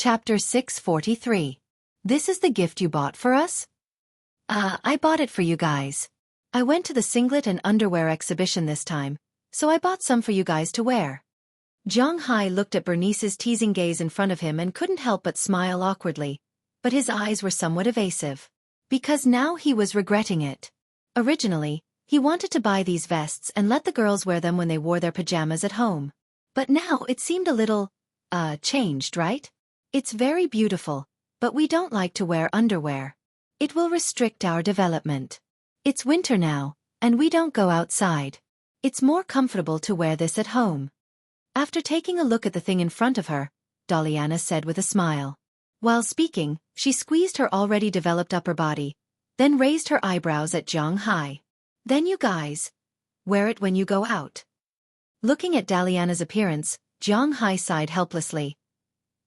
Chapter 643. This is the gift you bought for us? I bought it for you guys. I went to the singlet and underwear exhibition this time, so I bought some for you guys to wear. Zhang Hai looked at Bernice's teasing gaze in front of him and couldn't help but smile awkwardly, but his eyes were somewhat evasive. Because now he was regretting it. Originally, he wanted to buy these vests and let the girls wear them when they wore their pajamas at home. But now it seemed a little, changed, right? It's very beautiful, but we don't like to wear underwear. It will restrict our development. It's winter now, and we don't go outside. It's more comfortable to wear this at home. After taking a look at the thing in front of her, Daliana said with a smile. While speaking, she squeezed her already developed upper body, then raised her eyebrows at Zhang Hai. Then you guys, wear it when you go out. Looking at Daliana's appearance, Zhang Hai sighed helplessly.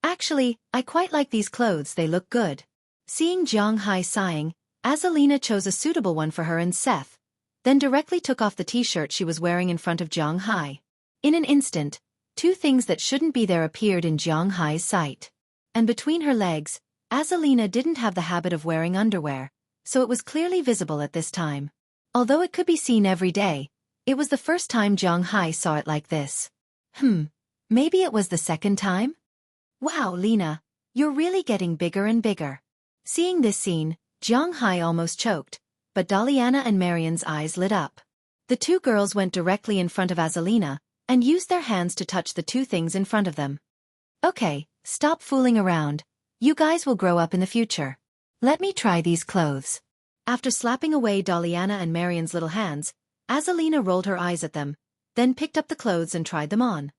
Actually, I quite like these clothes, they look good. Seeing Zhang Hai sighing, Azalina chose a suitable one for her and Seth, then directly took off the t-shirt she was wearing in front of Zhang Hai. In an instant, two things that shouldn't be there appeared in Zhang Hai's sight. And between her legs, Azalina didn't have the habit of wearing underwear, so it was clearly visible at this time. Although it could be seen every day, it was the first time Zhang Hai saw it like this. Maybe it was the second time? Wow, Lena, you're really getting bigger and bigger. Seeing this scene, Zhang Hai almost choked, but Daliana and Marian's eyes lit up. The two girls went directly in front of Azalina, and used their hands to touch the two things in front of them. Okay, stop fooling around. You guys will grow up in the future. Let me try these clothes. After slapping away Daliana and Marian's little hands, Azalina rolled her eyes at them, then picked up the clothes and tried them on.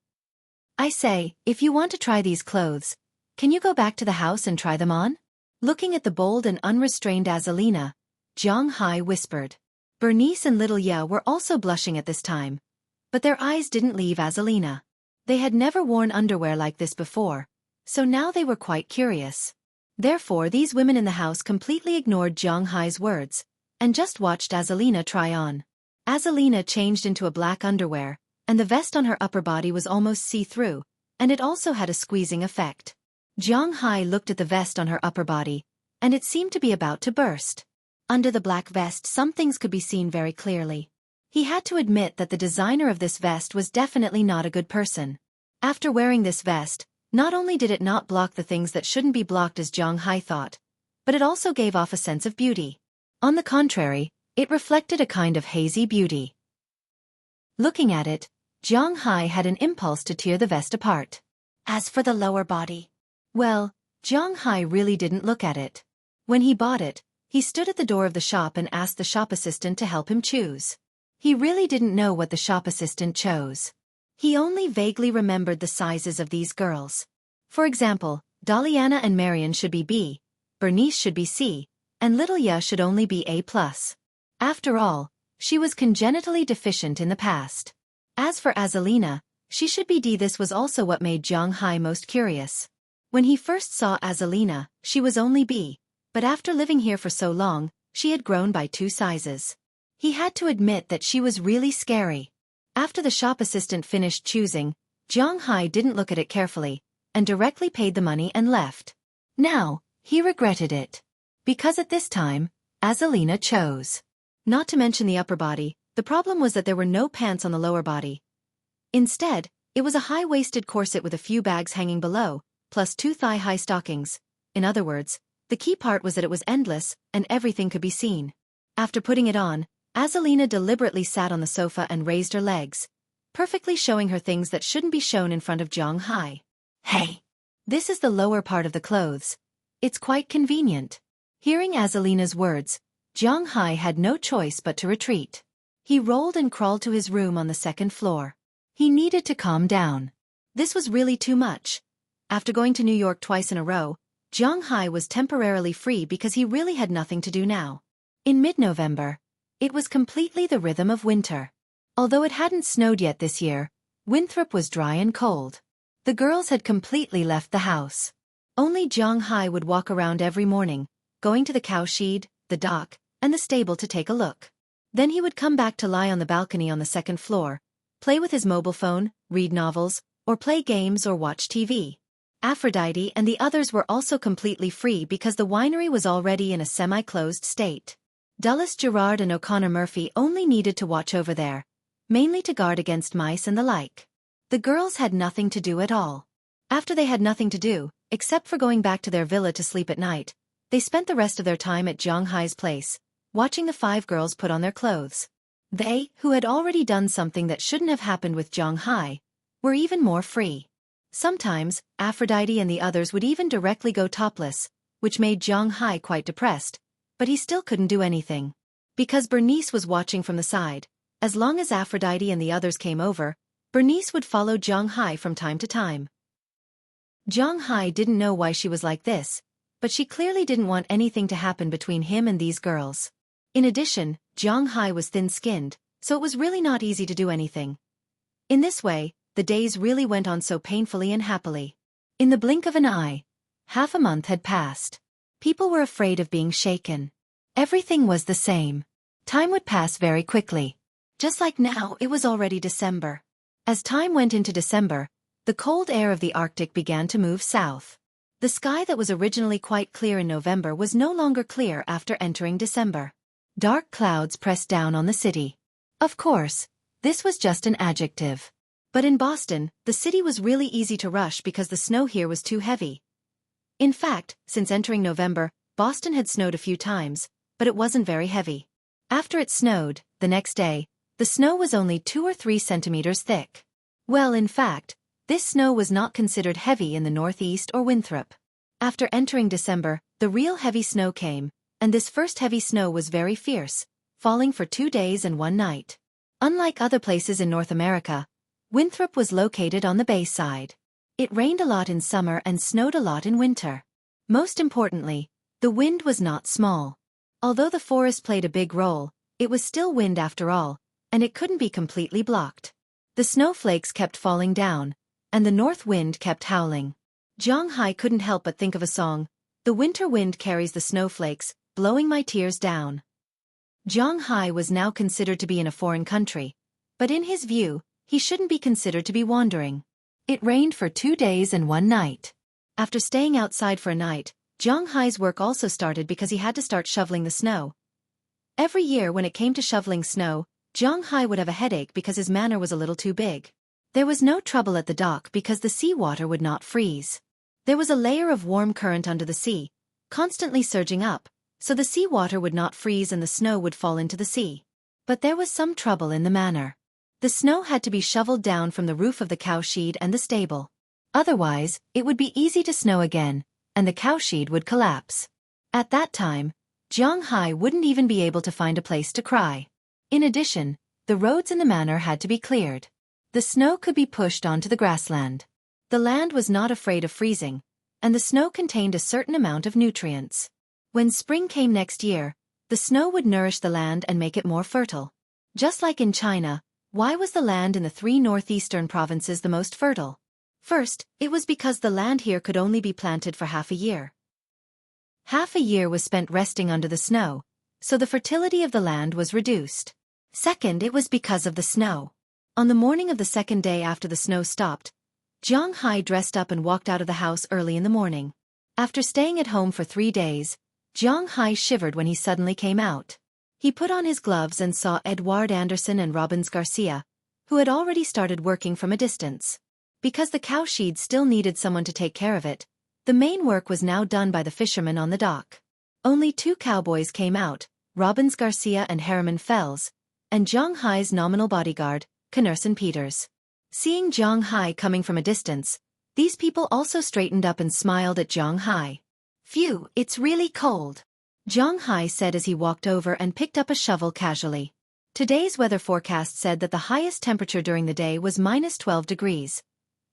I say, if you want to try these clothes, can you go back to the house and try them on? Looking at the bold and unrestrained Azalina, Zhang Hai whispered. Bernice and little Ye were also blushing at this time, but their eyes didn't leave Azalina. They had never worn underwear like this before, so now they were quite curious. Therefore these women in the house completely ignored Zhang Hai's words, and just watched Azalina try on. Azalina changed into a black underwear, and the vest on her upper body was almost see-through, and it also had a squeezing effect. Zhang Hai looked at the vest on her upper body, and it seemed to be about to burst. Under the black vest some things could be seen very clearly. He had to admit that the designer of this vest was definitely not a good person. After wearing this vest, not only did it not block the things that shouldn't be blocked as Zhang Hai thought, but it also gave off a sense of beauty. On the contrary, it reflected a kind of hazy beauty. Looking at it, Zhang Hai had an impulse to tear the vest apart. As for the lower body, well, Zhang Hai really didn't look at it. When he bought it, he stood at the door of the shop and asked the shop assistant to help him choose. He really didn't know what the shop assistant chose. He only vaguely remembered the sizes of these girls. For example, Daliana and Marian should be B, Bernice should be C, and little Ye should only be A+. After all, she was congenitally deficient in the past. As for Azalina, she should be D. This was also what made Zhang Hai most curious. When he first saw Azalina, she was only B, but after living here for so long, she had grown by 2 sizes. He had to admit that she was really scary. After the shop assistant finished choosing, Zhang Hai didn't look at it carefully, and directly paid the money and left. Now, he regretted it. Because at this time, Azalina chose. Not to mention the upper body, the problem was that there were no pants on the lower body. Instead, it was a high-waisted corset with a few bags hanging below, plus 2 thigh-high stockings. In other words, the key part was that it was endless, and everything could be seen. After putting it on, Azalina deliberately sat on the sofa and raised her legs, perfectly showing her things that shouldn't be shown in front of Zhang Hai. Hey! This is the lower part of the clothes. It's quite convenient. Hearing Azalina's words, Zhang Hai had no choice but to retreat. He rolled and crawled to his room on the 2nd floor. He needed to calm down. This was really too much. After going to New York twice in a row, Zhang Hai was temporarily free because he really had nothing to do now. In mid-November, it was completely the rhythm of winter. Although it hadn't snowed yet this year, Winthrop was dry and cold. The girls had completely left the house. Only Zhang Hai would walk around every morning, going to the cowshed, the dock, and the stable to take a look. Then he would come back to lie on the balcony on the 2nd floor, play with his mobile phone, read novels, or play games or watch TV. Aphrodite and the others were also completely free because the winery was already in a semi-closed state. Dulles, Gerard and O'Connor Murphy only needed to watch over there, mainly to guard against mice and the like. The girls had nothing to do at all. After they had nothing to do, except for going back to their villa to sleep at night, they spent the rest of their time at Zhang Hai's place, watching the 5 girls put on their clothes. They, who had already done something that shouldn't have happened with Zhang Hai, were even more free. Sometimes, Aphrodite and the others would even directly go topless, which made Zhang Hai quite depressed, but he still couldn't do anything. Because Bernice was watching from the side, as long as Aphrodite and the others came over, Bernice would follow Zhang Hai from time to time. Zhang Hai didn't know why she was like this, but she clearly didn't want anything to happen between him and these girls. In addition, Zhang Hai was thin-skinned, so it was really not easy to do anything. In this way, the days really went on so painfully and happily. In the blink of an eye, half a month had passed. People were afraid of being shaken. Everything was the same. Time would pass very quickly. Just like now, it was already December. As time went into December, the cold air of the Arctic began to move south. The sky that was originally quite clear in November was no longer clear after entering December. Dark clouds pressed down on the city. Of course, this was just an adjective. But in Boston, the city was really easy to rush because the snow here was too heavy. In fact, since entering November, Boston had snowed a few times, but it wasn't very heavy. After it snowed, the next day, the snow was only 2 or 3 centimeters thick. Well, in fact, this snow was not considered heavy in the Northeast or Winthrop. After entering December, the real heavy snow came, and this first heavy snow was very fierce, falling for 2 days and 1 night. Unlike other places in North America, Winthrop was located on the bay side. It rained a lot in summer and snowed a lot in winter. Most importantly, the wind was not small. Although the forest played a big role, it was still wind after all, and it couldn't be completely blocked. The snowflakes kept falling down, and the north wind kept howling. Zhang Hai couldn't help but think of a song, "The winter wind carries the snowflakes, blowing my tears down." Zhang Hai was now considered to be in a foreign country, but in his view, he shouldn't be considered to be wandering. It rained for 2 days and 1 night. After staying outside for a night, Zhang Hai's work also started because he had to start shoveling the snow. Every year when it came to shoveling snow, Zhang Hai would have a headache because his manor was a little too big. There was no trouble at the dock because the seawater would not freeze. There was a layer of warm current under the sea, constantly surging up, so the seawater would not freeze and the snow would fall into the sea. But there was some trouble in the manor. The snow had to be shoveled down from the roof of the cowshed and the stable. Otherwise, it would be easy to snow again, and the cowshed would collapse. At that time, Zhang Hai wouldn't even be able to find a place to cry. In addition, the roads in the manor had to be cleared. The snow could be pushed onto the grassland. The land was not afraid of freezing, and the snow contained a certain amount of nutrients. When spring came next year, the snow would nourish the land and make it more fertile. Just like in China, why was the land in the 3 northeastern provinces the most fertile? First, it was because the land here could only be planted for half a year. Half a year was spent resting under the snow, so the fertility of the land was reduced. Second, it was because of the snow. On the morning of the second day after the snow stopped, Zhang Hai dressed up and walked out of the house early in the morning. After staying at home for 3 days, Zhang Hai shivered when he suddenly came out. He put on his gloves and saw Edouard Anderson and Robbins Garcia, who had already started working from a distance. Because the cowshed still needed someone to take care of it, the main work was now done by the fishermen on the dock. Only 2 cowboys came out, Robbins Garcia and Harriman Fells, and Zhang Hai's nominal bodyguard, Knerson Peters. Seeing Zhang Hai coming from a distance, these people also straightened up and smiled at Zhang Hai. "Phew, it's really cold," Zhang Hai said as he walked over and picked up a shovel casually. Today's weather forecast said that the highest temperature during the day was -12 degrees,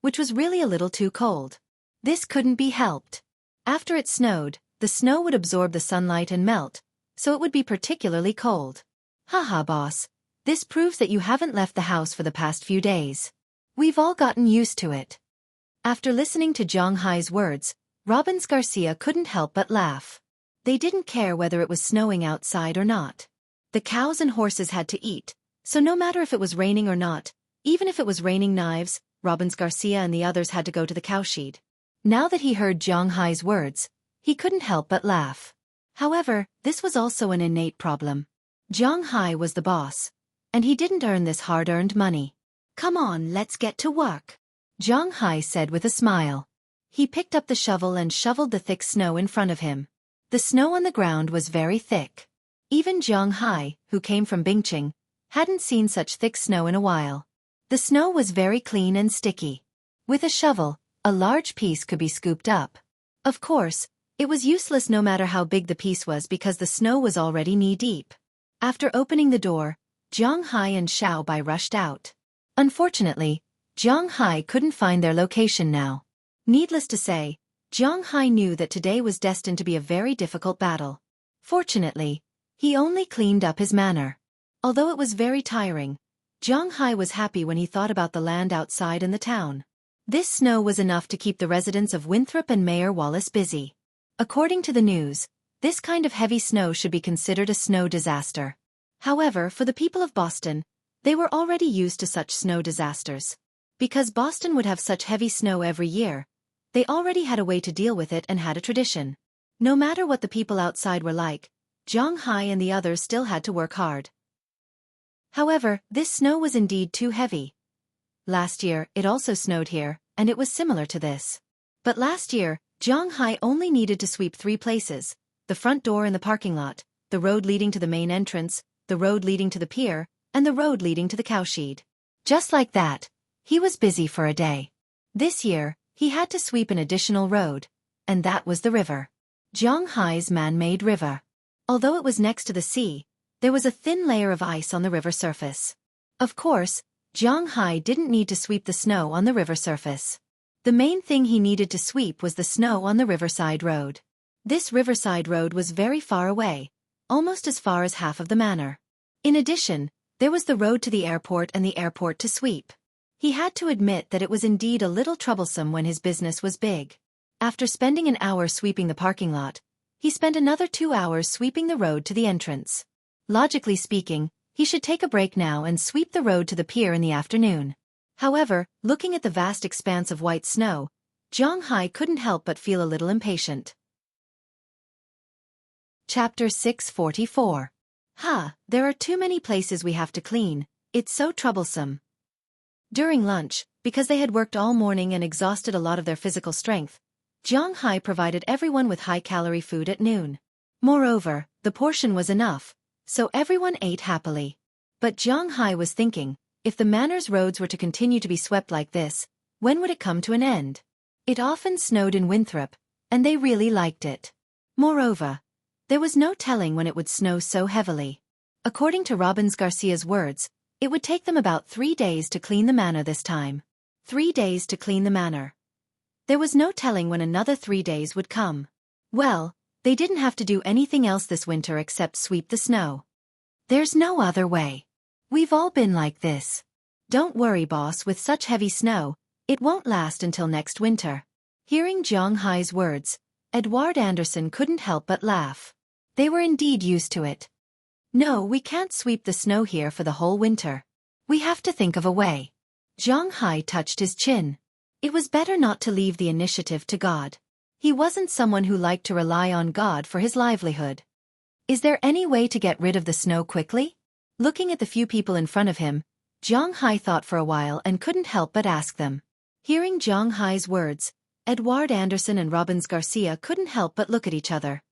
which was really a little too cold. This couldn't be helped. After it snowed, the snow would absorb the sunlight and melt, so it would be particularly cold. "Haha, boss. This proves that you haven't left the house for the past few days. We've all gotten used to it." After listening to Zhang Hai's words, Robbins Garcia couldn't help but laugh. They didn't care whether it was snowing outside or not. The cows and horses had to eat, so no matter if it was raining or not, even if it was raining knives, Robbins Garcia and the others had to go to the cowshed. Now that he heard Jiang Hai's words, he couldn't help but laugh. However, this was also an innate problem. Jiang Hai was the boss, and he didn't earn this hard-earned money. "Come on, let's get to work," Jiang Hai said with a smile. He picked up the shovel and shoveled the thick snow in front of him. The snow on the ground was very thick. Even Jiang Hai, who came from Bingqing, hadn't seen such thick snow in a while. The snow was very clean and sticky. With a shovel, a large piece could be scooped up. Of course, it was useless no matter how big the piece was because the snow was already knee-deep. After opening the door, Jiang Hai and Xiao Bai rushed out. Unfortunately, Jiang Hai couldn't find their location now. Needless to say, Jiang Hai knew that today was destined to be a very difficult battle. Fortunately, he only cleaned up his manner. Although it was very tiring, Jiang Hai was happy when he thought about the land outside and the town. This snow was enough to keep the residents of Winthrop and Mayor Wallace busy. According to the news, this kind of heavy snow should be considered a snow disaster. However, for the people of Boston, they were already used to such snow disasters. Because Boston would have such heavy snow every year, they already had a way to deal with it and had a tradition. No matter what the people outside were like, Jiang Hai and the others still had to work hard. However, this snow was indeed too heavy. Last year, it also snowed here, and it was similar to this. But last year, Jiang Hai only needed to sweep 3 places: the front door in the parking lot, the road leading to the main entrance, the road leading to the pier, and the road leading to the cowshed. Just like that, he was busy for a day. This year, he had to sweep an additional road, and that was the river. Jiang Hai's man-made river. Although it was next to the sea, there was a thin layer of ice on the river surface. Of course, Jiang Hai didn't need to sweep the snow on the river surface. The main thing he needed to sweep was the snow on the riverside road. This riverside road was very far away, almost as far as half of the manor. In addition, there was the road to the airport and the airport to sweep. He had to admit that it was indeed a little troublesome when his business was big. After spending an hour sweeping the parking lot, he spent another 2 hours sweeping the road to the entrance. Logically speaking, he should take a break now and sweep the road to the pier in the afternoon. However, looking at the vast expanse of white snow, Jiang Hai couldn't help but feel a little impatient. Chapter 644. There are too many places we have to clean, it's so troublesome. During lunch, because they had worked all morning and exhausted a lot of their physical strength, Jiang Hai provided everyone with high-calorie food at noon. Moreover, the portion was enough, so everyone ate happily. But Jiang Hai was thinking, if the manor's roads were to continue to be swept like this, when would it come to an end? It often snowed in Winthrop, and they really liked it. Moreover, there was no telling when it would snow so heavily. According to Robbins Garcia's words, it would take them about 3 days to clean the manor this time. 3 days to clean the manor. There was no telling when another 3 days would come. Well, they didn't have to do anything else this winter except sweep the snow. There's no other way. We've all been like this. Don't worry, boss, with such heavy snow, it won't last until next winter. Hearing Jiang Hai's words, Edward Anderson couldn't help but laugh. They were indeed used to it. No, we can't sweep the snow here for the whole winter. We have to think of a way. Jiang Hai touched his chin. It was better not to leave the initiative to God. He wasn't someone who liked to rely on God for his livelihood. Is there any way to get rid of the snow quickly? Looking at the few people in front of him, Jiang Hai thought for a while and couldn't help but ask them. Hearing Jiang Hai's words, Edward Anderson and Robbins Garcia couldn't help but look at each other.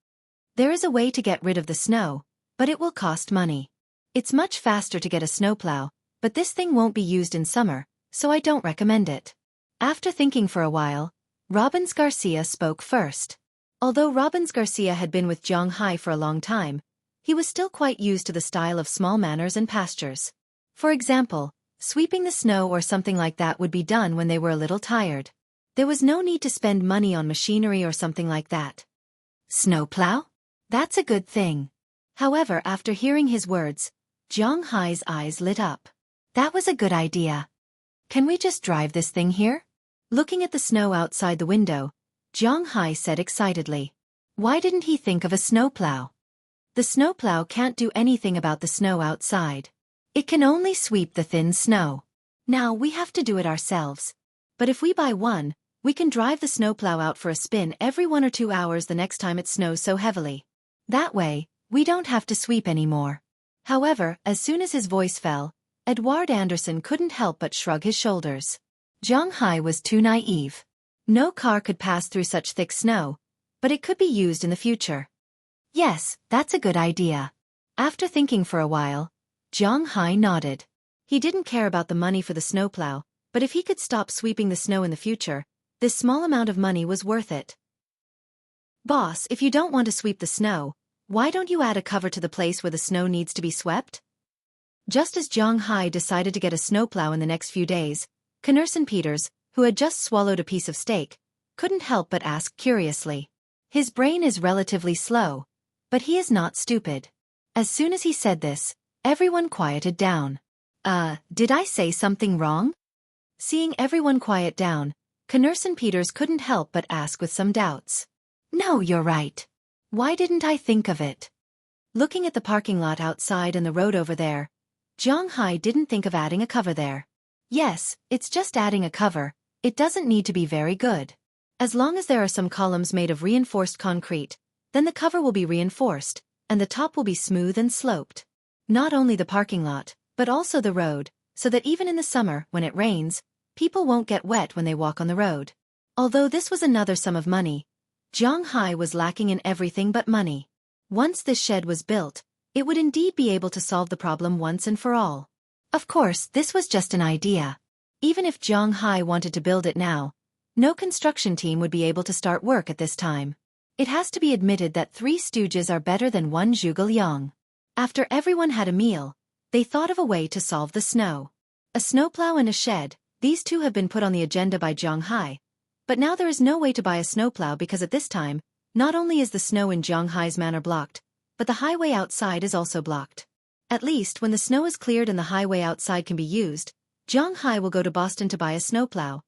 There is a way to get rid of the snow, but it will cost money. It's much faster to get a snowplow, but this thing won't be used in summer, so I don't recommend it. After thinking for a while, Robbins Garcia spoke first. Although Robbins Garcia had been with Jiang Hai for a long time, he was still quite used to the style of small manors and pastures. For example, sweeping the snow or something like that would be done when they were a little tired. There was no need to spend money on machinery or something like that. Snowplow? That's a good thing. However, after hearing his words, Jiang Hai's eyes lit up. That was a good idea. Can we just drive this thing here? Looking at the snow outside the window, Jiang Hai said excitedly. Why didn't he think of a snowplow? The snowplow can't do anything about the snow outside. It can only sweep the thin snow. Now we have to do it ourselves. But if we buy one, We can drive the snowplow out for a spin every 1 or 2 hours the next time it snows so heavily. That way, we don't have to sweep anymore." However, as soon as his voice fell, Edward Anderson couldn't help but shrug his shoulders. Zhang Hai was too naive. No car could pass through such thick snow, but it could be used in the future. Yes, that's a good idea. After thinking for a while, Zhang Hai nodded. He didn't care about the money for the snowplow, but if he could stop sweeping the snow in the future, this small amount of money was worth it. "Boss, if you don't want to sweep the snow, why don't you add a cover to the place where the snow needs to be swept?" Just as Zhang Hai decided to get a snowplow in the next few days, Knerson Peters, who had just swallowed a piece of steak, couldn't help but ask curiously. His brain is relatively slow, but he is not stupid. As soon as he said this, everyone quieted down. Did I say something wrong?" Seeing everyone quiet down, Knerson Peters couldn't help but ask with some doubts. "No, you're right. Why didn't I think of it?" Looking at the parking lot outside and the road over there, Zhang Hai didn't think of adding a cover there. Yes, it's just adding a cover. It doesn't need to be very good. As long as there are some columns made of reinforced concrete, then the cover will be reinforced, and the top will be smooth and sloped. Not only the parking lot, but also the road, so that even in the summer, when it rains, people won't get wet when they walk on the road. Although this was another sum of money, Zhang Hai was lacking in everything but money. Once this shed was built, it would indeed be able to solve the problem once and for all. Of course, this was just an idea. Even if Zhang Hai wanted to build it now, no construction team would be able to start work at this time. It has to be admitted that 3 stooges are better than 1 zhuge liang. After everyone had a meal, they thought of a way to solve the snow. A snowplow and a shed, these two have been put on the agenda by Zhang Hai. But now there is no way to buy a snowplow because at this time, not only is the snow in Zhang Hai's manor blocked, but the highway outside is also blocked. At least when the snow is cleared and the highway outside can be used, Zhang Hai will go to Boston to buy a snowplow.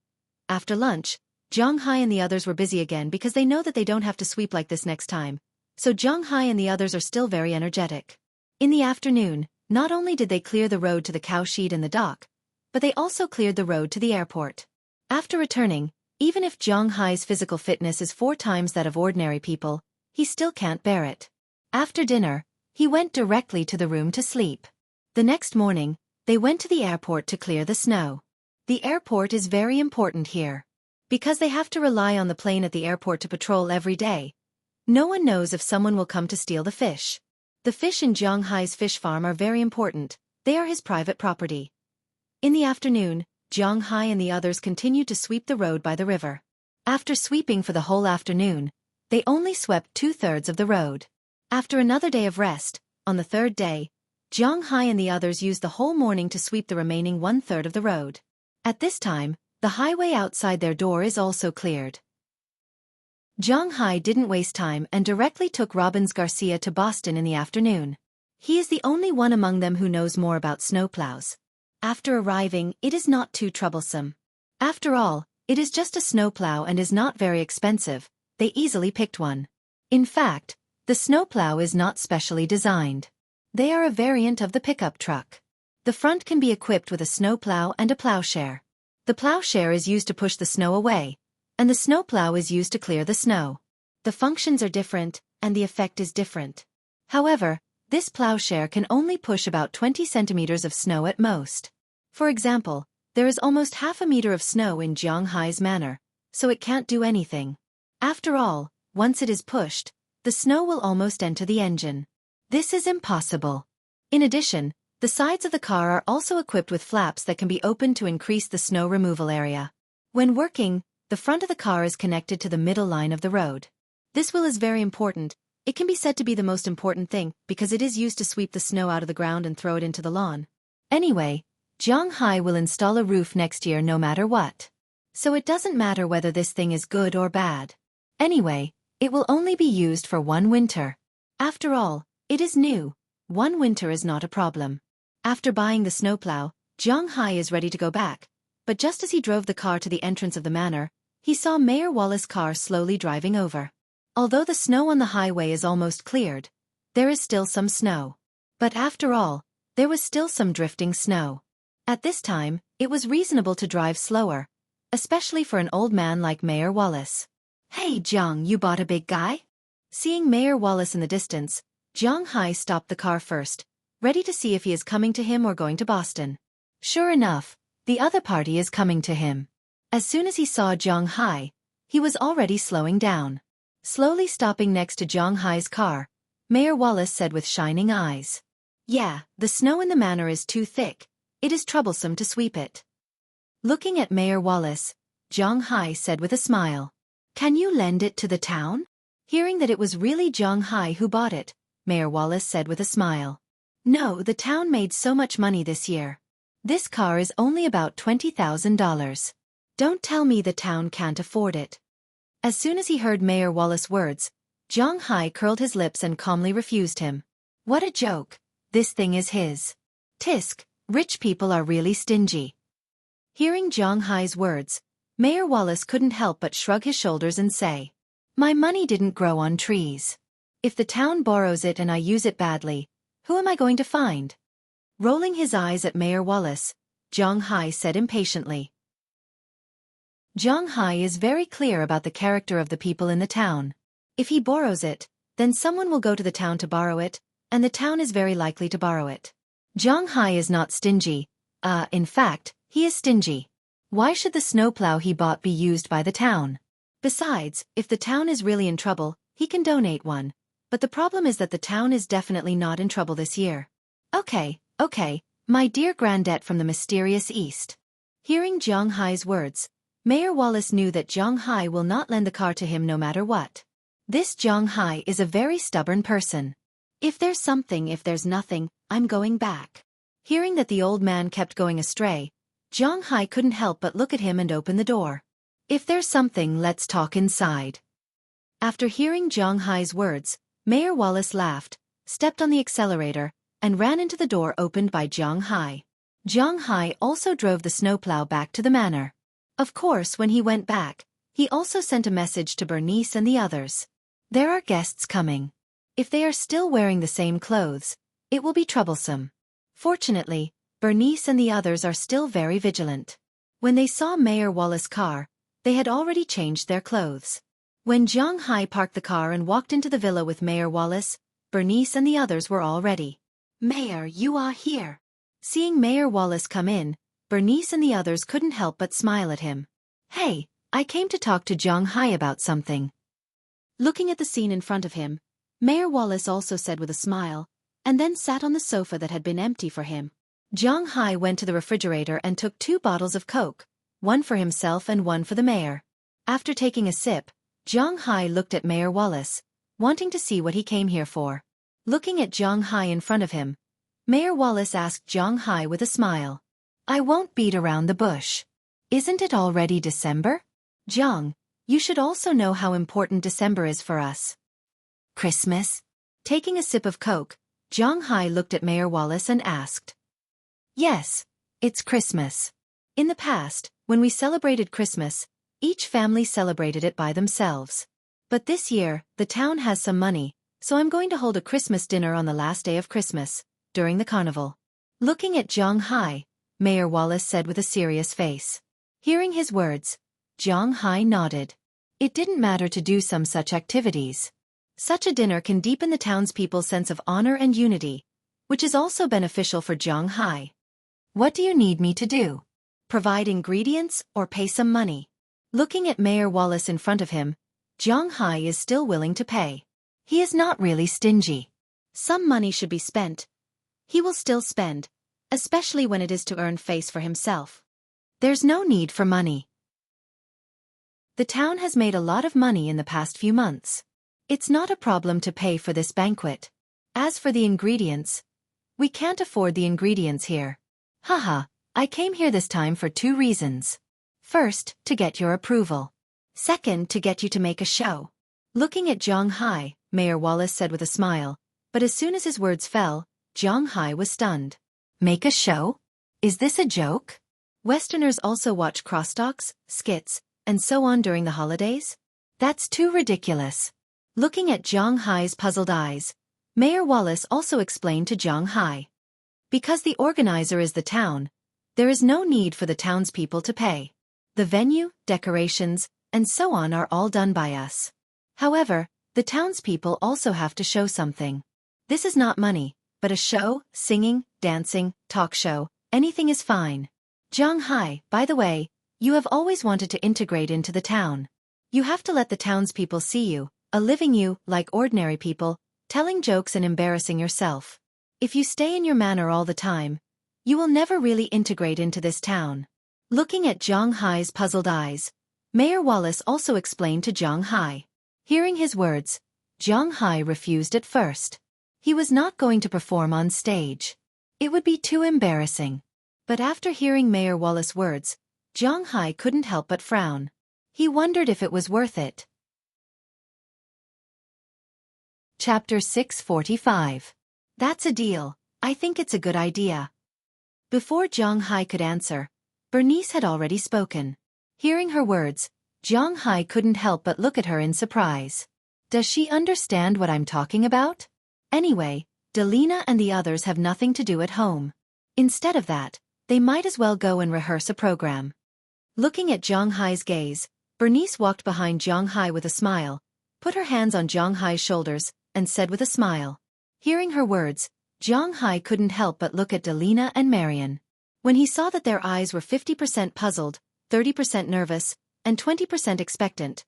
After lunch, Zhang Hai and the others were busy again because they know that they don't have to sweep like this next time. So Zhang Hai and the others are still very energetic. In the afternoon, not only did they clear the road to the cow shed and the dock, but they also cleared the road to the airport. After returning, even if Zhang Hai's physical fitness is 4 times that of ordinary people, he still can't bear it. After dinner, he went directly to the room to sleep. The next morning, they went to the airport to clear the snow. The airport is very important here. Because they have to rely on the plane at the airport to patrol every day. No one knows if someone will come to steal the fish. The fish in Zhang Hai's fish farm are very important. They are his private property. In the afternoon, Zhang Hai and the others continued to sweep the road by the river. After sweeping for the whole afternoon, they only swept 2/3 of the road. After another day of rest, on the 3rd day, Zhang Hai and the others used the whole morning to sweep the remaining 1/3 of the road. At this time, the highway outside their door is also cleared. Zhang Hai didn't waste time and directly took Robbins Garcia to Boston in the afternoon. He is the only one among them who knows more about snowplows. After arriving, it is not too troublesome. After all, it is just a snowplow and is not very expensive. They easily picked one. In fact, the snowplow is not specially designed. They are a variant of the pickup truck. The front can be equipped with a snowplow and a plowshare. The plowshare is used to push the snow away, and the snowplow is used to clear the snow. The functions are different, and the effect is different. However, this plowshare can only push about 20 centimeters of snow at most. For example, there is almost half a meter of snow in Zhang Hai's manor, so it can't do anything. After all, once it is pushed, the snow will almost enter the engine. This is impossible. In addition, the sides of the car are also equipped with flaps that can be opened to increase the snow removal area. When working, the front of the car is connected to the middle line of the road. This wheel is very important. It can be said to be the most important thing because it is used to sweep the snow out of the ground and throw it into the lawn. Anyway, Zhang Hai will install a roof next year no matter what. So it doesn't matter whether this thing is good or bad. Anyway, it will only be used for 1 winter. After all, it is new. 1 winter is not a problem. After buying the snowplow, Zhang Hai is ready to go back, but just as he drove the car to the entrance of the manor, he saw Mayor Wallace's car slowly driving over. Although the snow on the highway is almost cleared, there is still some snow. But after all, there was still some drifting snow. At this time, it was reasonable to drive slower, especially for an old man like Mayor Wallace. Hey Jiang, you bought a big guy? Seeing Mayor Wallace in the distance, Jiang Hai stopped the car first, ready to see if he is coming to him or going to Boston. Sure enough, the other party is coming to him. As soon as he saw Jiang Hai, he was already slowing down. Slowly stopping next to Jiang Hai's car, Mayor Wallace said with shining eyes. Yeah, the snow in the manor is too thick. It is troublesome to sweep it. Looking at Mayor Wallace, Jiang Hai said with a smile. Can you lend it to the town? Hearing that it was really Jiang Hai who bought it, Mayor Wallace said with a smile. No, the town made so much money this year. This car is only about $20,000. Don't tell me the town can't afford it. As soon as he heard Mayor Wallace's words, Jiang Hai curled his lips and calmly refused him. What a joke. This thing is his. Tisk, rich people are really stingy. Hearing Jiang Hai's words, Mayor Wallace couldn't help but shrug his shoulders and say, My money didn't grow on trees. If the town borrows it and I use it badly, who am I going to find? Rolling his eyes at Mayor Wallace, Jiang Hai said impatiently. Jiang Hai is very clear about the character of the people in the town. If he borrows it, then someone will go to the town to borrow it, and the town is very likely to borrow it. Jiang Hai is not stingy. In fact, he is stingy. Why should the snowplow he bought be used by the town? Besides, if the town is really in trouble, he can donate one. But the problem is that the town is definitely not in trouble this year. Okay, my dear Grandette from the mysterious East. Hearing Jiang Hai's words, Mayor Wallace knew that Jiang Hai will not lend the car to him no matter what. This Jiang Hai is a very stubborn person. If there's something, if there's nothing, I'm going back. Hearing that the old man kept going astray, Jiang Hai couldn't help but look at him and open the door. If there's something, let's talk inside. After hearing Jiang Hai's words, Mayor Wallace laughed, stepped on the accelerator, and ran into the door opened by Jiang Hai. Jiang Hai also drove the snowplow back to the manor. Of course, when he went back, he also sent a message to Bernice and the others. There are guests coming. If they are still wearing the same clothes, it will be troublesome. Fortunately, Bernice and the others are still very vigilant. When they saw Mayor Wallace's car, they had already changed their clothes. When Jiang Hai parked the car and walked into the villa with Mayor Wallace, Bernice and the others were all ready. Mayor, you are here. Seeing Mayor Wallace come in, Bernice and the others couldn't help but smile at him. Hey, I came to talk to Jiang Hai about something. Looking at the scene in front of him, Mayor Wallace also said with a smile, and then sat on the sofa that had been empty for him. Jiang Hai went to the refrigerator and took 2 bottles of Coke, one for himself and one for the mayor. After taking a sip, Jiang Hai looked at Mayor Wallace, wanting to see what he came here for. Looking at Jiang Hai in front of him, Mayor Wallace asked Jiang Hai with a smile. I won't beat around the bush. Isn't it already December? Jiang, you should also know how important December is for us. Christmas? Taking a sip of Coke, Jiang Hai looked at Mayor Wallace and asked. Yes, it's Christmas. In the past, when we celebrated Christmas, each family celebrated it by themselves. But this year, the town has some money, so I'm going to hold a Christmas dinner on the last day of Christmas, during the carnival. Looking at Jiang Hai, Mayor Wallace said with a serious face. Hearing his words, Jiang Hai nodded. It didn't matter to do some such activities. Such a dinner can deepen the townspeople's sense of honor and unity, which is also beneficial for Jiang Hai. What do you need me to do? Provide ingredients or pay some money? Looking at Mayor Wallace in front of him, Jiang Hai is still willing to pay. He is not really stingy. Some money should be spent. He will still spend, especially when it is to earn face for himself. There's no need for money. The town has made a lot of money in the past few months. It's not a problem to pay for this banquet. As for the ingredients, we can't afford the ingredients here. Haha, I came here this time for 2 reasons. First, to get your approval. Second, to get you to make a show. Looking at Jiang Hai, Mayor Wallace said with a smile, but as soon as his words fell, Jiang Hai was stunned. Make a show? Is this a joke? Westerners also watch crosstalks, skits, and so on during the holidays? That's too ridiculous. Looking at Jiang Hai's puzzled eyes, Mayor Wallace also explained to Jiang Hai. Because the organizer is the town, there is no need for the townspeople to pay. The venue, decorations, and so on are all done by us. However, the townspeople also have to show something. This is not money, but a show, singing, dancing, talk show, anything is fine. Zhang, by the way, you have always wanted to integrate into the town. You have to let the townspeople see you, a living you, like ordinary people, telling jokes and embarrassing yourself. If you stay in your manner all the time, you will never really integrate into this town. Looking at Zhang puzzled eyes, Mayor Wallace also explained to Zhang. Hearing his words, Zhang refused at first. He was not going to perform on stage. It would be too embarrassing. But after hearing Mayor Wallace's words, Zhang couldn't help but frown. He wondered if it was worth it. Chapter 645. That's a deal. I think it's a good idea. Before Zhang could answer, Bernice had already spoken. Hearing her words, Zhang couldn't help but look at her in surprise. Does she understand what I'm talking about? Anyway, Delina and the others have nothing to do at home. Instead of that, they might as well go and rehearse a program. Looking at Zhang gaze, Bernice walked behind Zhang with a smile, put her hands on Zhang shoulders, and said with a smile. Hearing her words, Zhang couldn't help but look at Delina and Marian. When he saw that their eyes were 50% puzzled, 30% nervous, and 20% expectant,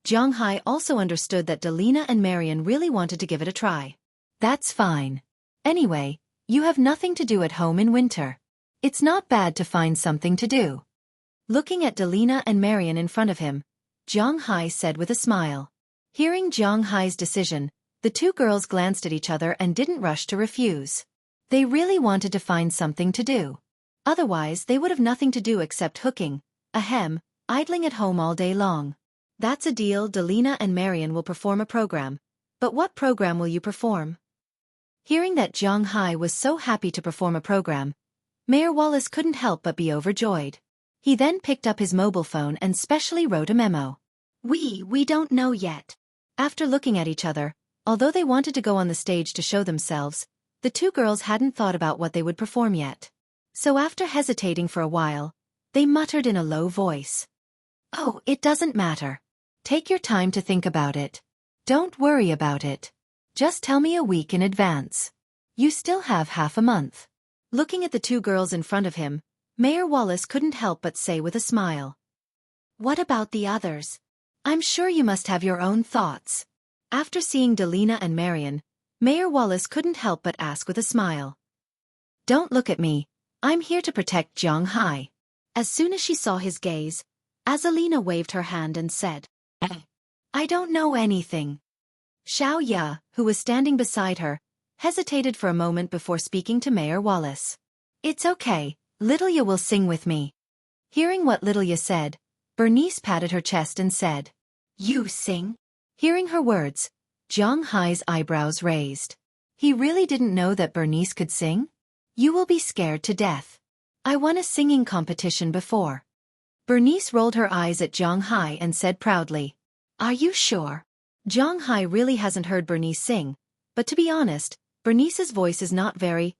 Zhang also understood that Delina and Marian really wanted to give it a try. That's fine. Anyway, you have nothing to do at home in winter. It's not bad to find something to do. Looking at Delina and Marian in front of him, Zhang said with a smile. Hearing Zhang decision, the two girls glanced at each other and didn't rush to refuse. They really wanted to find something to do. Otherwise they would have nothing to do except hooking, idling at home all day long. That's a deal. Delina and Marian will perform a program. But what program will you perform? Hearing that Zhang was so happy to perform a program, Mayor Wallace couldn't help but be overjoyed. He then picked up his mobile phone and specially wrote a memo. We don't know yet. After looking at each other, although they wanted to go on the stage to show themselves, the two girls hadn't thought about what they would perform yet. So after hesitating for a while, they muttered in a low voice. Oh, it doesn't matter. Take your time to think about it. Don't worry about it. Just tell me a week in advance. You still have half a month. Looking at the two girls in front of him, Mayor Wallace couldn't help but say with a smile. What about the others? I'm sure you must have your own thoughts. After seeing Delina and Marian, Mayor Wallace couldn't help but ask with a smile. Don't look at me. I'm here to protect Zhang. As soon as she saw his gaze, Azalina waved her hand and said, I don't know anything. Xueqi, who was standing beside her, hesitated for a moment before speaking to Mayor Wallace. It's okay, Littleya will sing with me. Hearing what Littleya said, Bernice patted her chest and said, You sing? Hearing her words, Zhang's eyebrows raised. He really didn't know that Bernice could sing? You will be scared to death. I won a singing competition before. Bernice rolled her eyes at Zhang and said proudly, Are you sure? Zhang really hasn't heard Bernice sing, but to be honest, Bernice's voice is not very,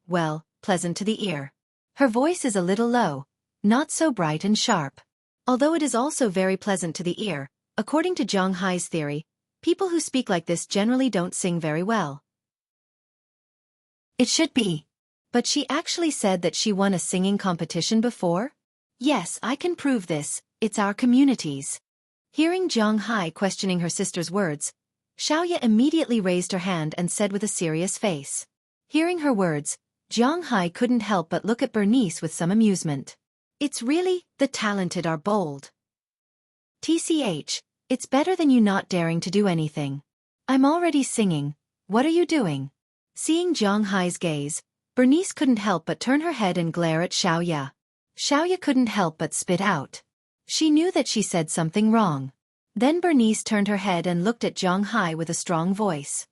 pleasant to the ear. Her voice is a little low, not so bright and sharp. Although it is also very pleasant to the ear, according to Zhang's theory, people who speak like this generally don't sing very well. It should be. But she actually said that she won a singing competition before? Yes, I can prove this, it's our community's. Hearing Zhang questioning her sister's words, Xueqi immediately raised her hand and said with a serious face. Hearing her words, Zhang couldn't help but look at Bernice with some amusement. It's really, the talented are bold. TCH, it's better than you not daring to do anything. I'm already singing, what are you doing? Seeing Zhang's gaze, Bernice couldn't help but turn her head and glare at Xueqi. Xueqi couldn't help but spit out. She knew that she said something wrong. Then Bernice turned her head and looked at Zhang with a strong voice.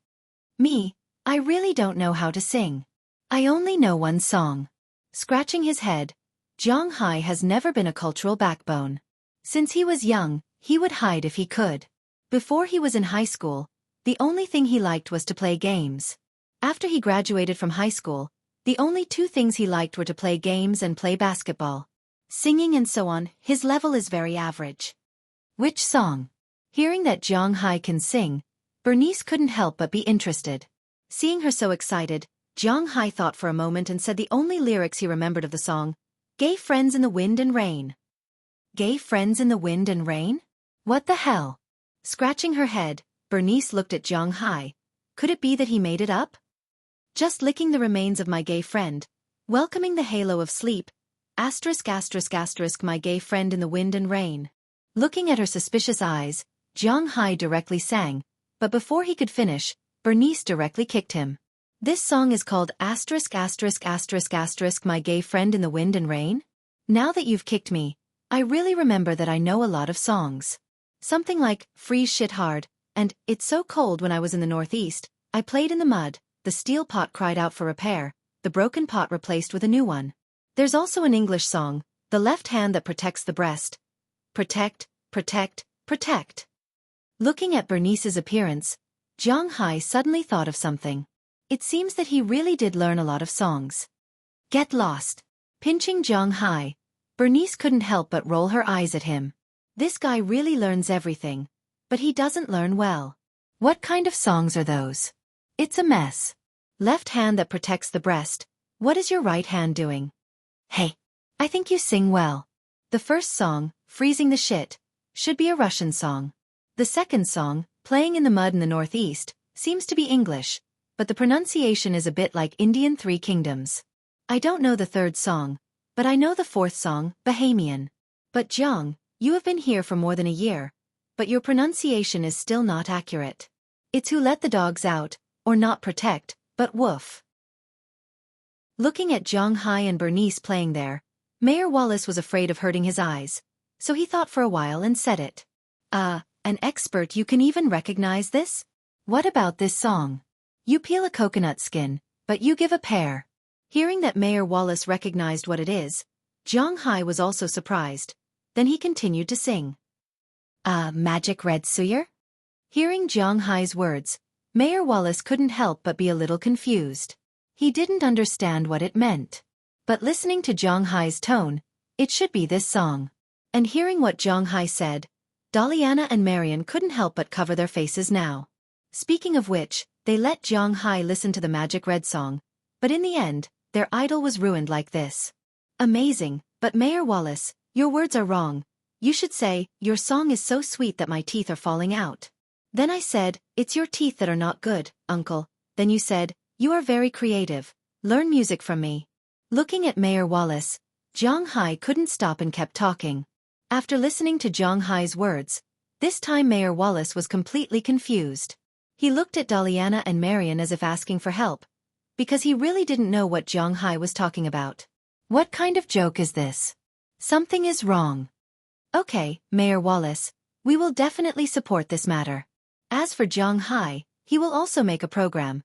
Me, I really don't know how to sing. I only know one song. Scratching his head, Zhang has never been a cultural backbone. Since he was young, he would hide if he could. Before he was in high school, the only thing he liked was to play games. After he graduated from high school, the only two things he liked were to play games and play basketball. singing and so on, his level is very average. Which song? Hearing that Jiang Hai can sing, Bernice couldn't help but be interested. Seeing her so excited, Jiang Hai thought for a moment and said the only lyrics he remembered of the song, "Gay friends in the wind and rain." Gay friends in the wind and rain? What the hell? Scratching her head, Bernice looked at Jiang Hai. Could it be that he made it up? Just licking the remains of my gay friend, welcoming the halo of sleep, asterisk asterisk asterisk my gay friend in the wind and rain. Looking at her suspicious eyes, Jiang Hai directly sang, but before he could finish, Bernice directly kicked him. This song is called asterisk asterisk asterisk asterisk my gay friend in the wind and rain? Now that you've kicked me, I really remember that I know a lot of songs. Something like Freeze Shit Hard, and It's So Cold when I was in the Northeast, I played in the mud, the steel pot cried out for repair, the broken pot replaced with a new one. There's also an English song, The Left Hand That Protects the Breast. Protect, protect, protect. Looking at Bernice's appearance, Jiang Hai suddenly thought of something. It seems that he really did learn a lot of songs. Get lost. Pinching Jiang Hai, Bernice couldn't help but roll her eyes at him. This guy really learns everything, but he doesn't learn well. What kind of songs are those? It's a mess. Left hand that protects the breast. What is your right hand doing? Hey, I think you sing well. The first song, Freezing the Shit, should be a Russian song. The second song, Playing in the Mud in the Northeast, seems to be English, but the pronunciation is a bit like Indian Three Kingdoms. I don't know the third song, but I know the fourth song, Bahamian. But Jiang, you have been here for more than a year, but your pronunciation is still not accurate. It's Who Let the Dogs Out, or not protect, but woof. Looking at Jiang Hai and Bernice playing there, Mayor Wallace was afraid of hurting his eyes, so he thought for a while and said it. An expert, you can even recognize this? What about this song? You peel a coconut skin, but you give a pear. Hearing that Mayor Wallace recognized what it is, Jiang Hai was also surprised. Then he continued to sing. Magic red suyer? Hearing Jiang Hai's words, Mayor Wallace couldn't help but be a little confused. He didn't understand what it meant. But listening to Jiang Hai's tone, it should be this song. And hearing what Jiang Hai said, Daliana and Marian couldn't help but cover their faces now. Speaking of which, they let Jiang Hai listen to the Magic Red song, but in the end, their idol was ruined like this. Amazing, but Mayor Wallace, your words are wrong. You should say, your song is so sweet that my teeth are falling out. Then I said, it's your teeth that are not good, uncle. Then you said, you are very creative. Learn music from me. Looking at Mayor Wallace, Jiang Hai couldn't stop and kept talking. After listening to Jiang Hai's words, this time Mayor Wallace was completely confused. He looked at Daliana and Marian as if asking for help, because he really didn't know what Jiang Hai was talking about. What kind of joke is this? Something is wrong. Okay, Mayor Wallace, we will definitely support this matter. As for Jiang Hai, he will also make a program,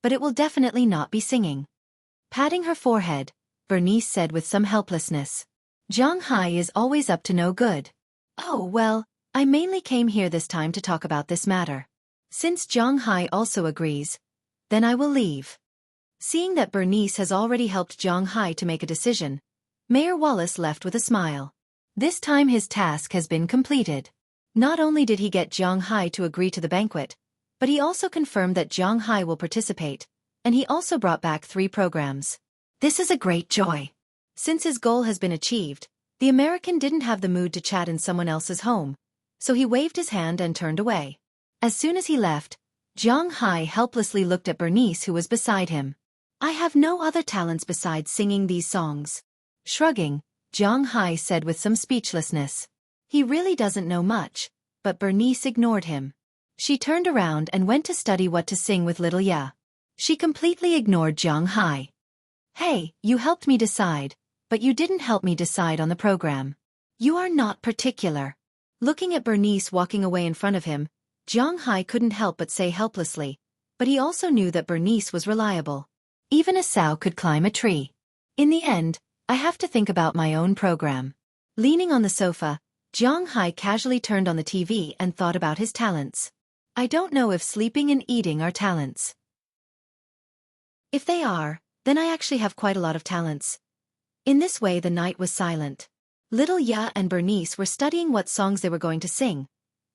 but it will definitely not be singing. Patting her forehead, Bernice said with some helplessness. Jiang Hai is always up to no good. Oh well, I mainly came here this time to talk about this matter. Since Jiang Hai also agrees, then I will leave. Seeing that Bernice has already helped Jiang Hai to make a decision, Mayor Wallace left with a smile. This time his task has been completed. Not only did he get Jiang Hai to agree to the banquet, but he also confirmed that Jiang Hai will participate, and he also brought back 3 programs. This is a great joy. Since his goal has been achieved, the American didn't have the mood to chat in someone else's home, so he waved his hand and turned away. As soon as he left, Jiang Hai helplessly looked at Bernice who was beside him. I have no other talents besides singing these songs. Shrugging, Jiang Hai said with some speechlessness. He really doesn't know much, but Bernice ignored him. She turned around and went to study what to sing with little Ya. She completely ignored Jiang Hai. Hey, you helped me decide, but you didn't help me decide on the program. You are not particular. Looking at Bernice walking away in front of him, Jiang Hai couldn't help but say helplessly, but he also knew that Bernice was reliable. Even a sow could climb a tree. In the end, I have to think about my own program. Leaning on the sofa, Jiang Hai casually turned on the TV and thought about his talents. I don't know if sleeping and eating are talents. If they are, then I actually have quite a lot of talents. In this way the night was silent. Little Ya and Bernice were studying what songs they were going to sing,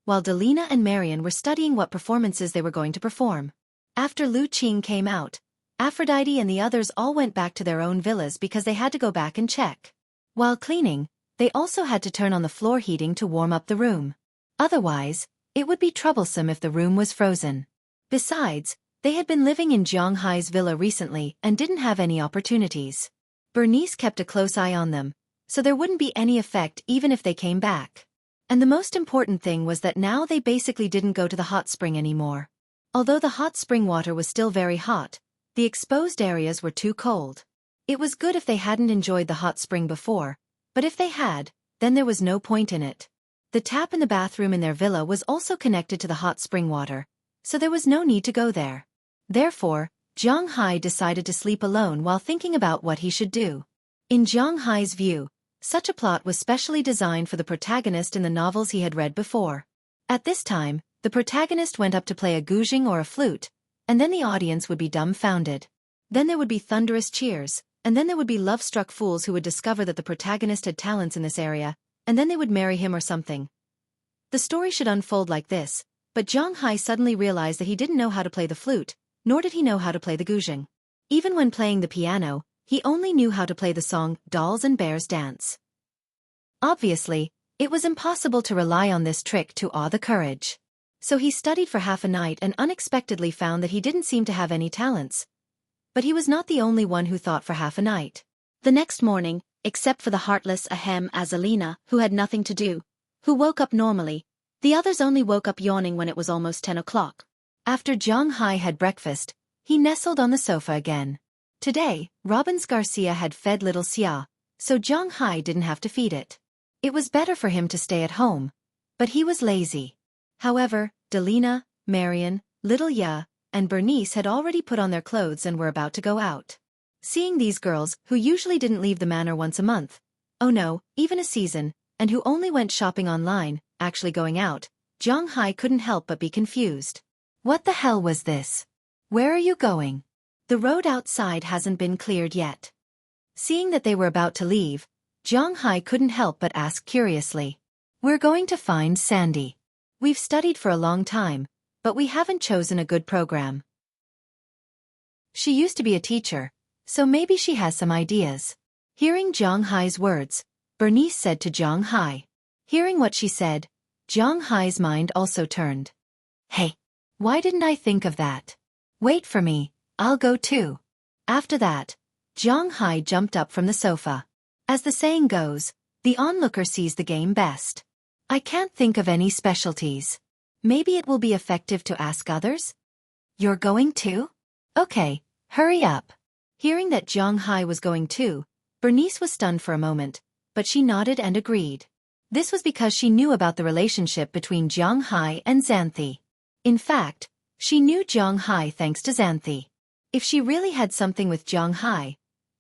while Delina and Marian were studying what performances they were going to perform. After Lu Qing came out, Aphrodite and the others all went back to their own villas because they had to go back and check. While cleaning, they also had to turn on the floor heating to warm up the room. Otherwise, it would be troublesome if the room was frozen. Besides, they had been living in Zhang Hai's villa recently and didn't have any opportunities. Bernice kept a close eye on them, so there wouldn't be any effect even if they came back. And the most important thing was that now they basically didn't go to the hot spring anymore. Although the hot spring water was still very hot, the exposed areas were too cold. It was good if they hadn't enjoyed the hot spring before, but if they had, then there was no point in it. The tap in the bathroom in their villa was also connected to the hot spring water, so there was no need to go there. Therefore, Zhang Hai decided to sleep alone while thinking about what he should do. In Zhang Hai's view, such a plot was specially designed for the protagonist in the novels he had read before. At this time, the protagonist went up to play a guzheng or a flute, and then the audience would be dumbfounded. Then there would be thunderous cheers, and then there would be love-struck fools who would discover that the protagonist had talents in this area, and then they would marry him or something. The story should unfold like this, but Zhang Hai suddenly realized that he didn't know how to play the flute, nor did he know how to play the guzheng. Even when playing the piano, he only knew how to play the song Dolls and Bears Dance. Obviously, it was impossible to rely on this trick to awe the courage. So he studied for half a night and unexpectedly found that he didn't seem to have any talents. But he was not the only one who thought for half a night. The next morning, except for the heartless Azalina, who had nothing to do, who woke up normally, the others only woke up yawning when it was almost 10 o'clock. After Zhang Hai had breakfast, he nestled on the sofa again. Today, Robbins Garcia had fed little Xia, so Zhang Hai didn't have to feed it. It was better for him to stay at home, but he was lazy. However, Delina, Marian, Little Ya, and Bernice had already put on their clothes and were about to go out. Seeing these girls, who usually didn't leave the manor once a month, oh no, even a season, and who only went shopping online, actually going out, Zhang Hai couldn't help but be confused. What the hell was this? Where are you going? The road outside hasn't been cleared yet. Seeing that they were about to leave, Zhang Hai couldn't help but ask curiously. We're going to find Sandy. We've studied for a long time, but we haven't chosen a good program. She used to be a teacher, so maybe she has some ideas. Hearing Zhang Hai's words, Bernice said to Zhang Hai. Hearing what she said, Zhang Hai's mind also turned. Hey, why didn't I think of that? Wait for me, I'll go too. After that, Zhang Hai jumped up from the sofa. As the saying goes, the onlooker sees the game best. I can't think of any specialties. Maybe it will be effective to ask others? You're going too? Okay, hurry up. Hearing that Zhang Hai was going too, Bernice was stunned for a moment, but she nodded and agreed. This was because she knew about the relationship between Zhang Hai and Xanthi. In fact, she knew Zhang Hai thanks to Xanthi. If she really had something with Zhang Hai,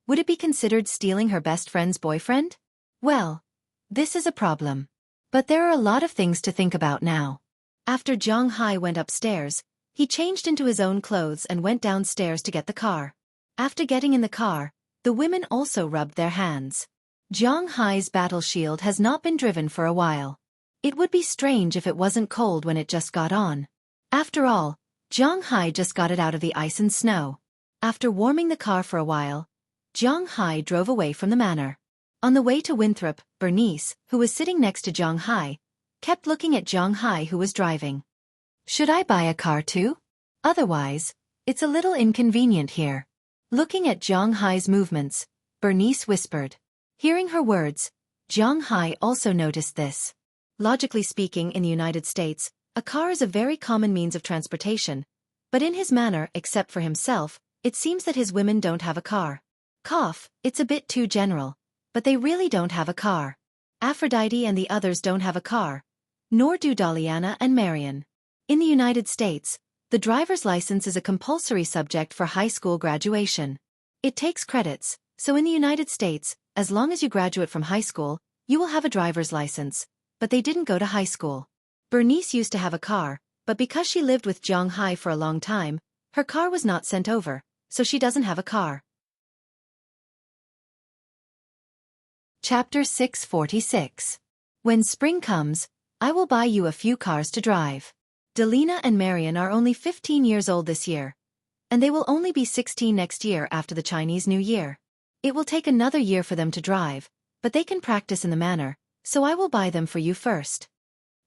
would it be considered stealing her best friend's boyfriend? Well, this is a problem. But there are a lot of things to think about now. After Zhang Hai went upstairs, he changed into his own clothes and went downstairs to get the car. After getting in the car, the women also rubbed their hands. Zhang Hai's battle shield has not been driven for a while. It would be strange if it wasn't cold when it just got on. After all, Zhang Hai just got it out of the ice and snow. After warming the car for a while, Zhang Hai drove away from the manor. On the way to Winthrop, Bernice, who was sitting next to Zhang Hai, kept looking at Zhang Hai who was driving. Should I buy a car too? Otherwise, it's a little inconvenient here. Looking at Zhang Hai's movements, Bernice whispered. Hearing her words, Zhang Hai also noticed this. Logically speaking, in the United States, a car is a very common means of transportation, but in his manor, except for himself, it seems that his women don't have a car. It's a bit too general, but they really don't have a car. Aphrodite and the others don't have a car, nor do Daliana and Marian. In the United States, the driver's license is a compulsory subject for high school graduation. It takes credits, so in the United States, as long as you graduate from high school, you will have a driver's license, but they didn't go to high school. Bernice used to have a car, but because she lived with Zhang Hai for a long time, her car was not sent over, so she doesn't have a car. Chapter 646. When spring comes, I will buy you a few cars to drive. Delina and Marian are only 15 years old this year, and they will only be 16 next year after the Chinese New Year. It will take another year for them to drive, but they can practice in the manner, so I will buy them for you first.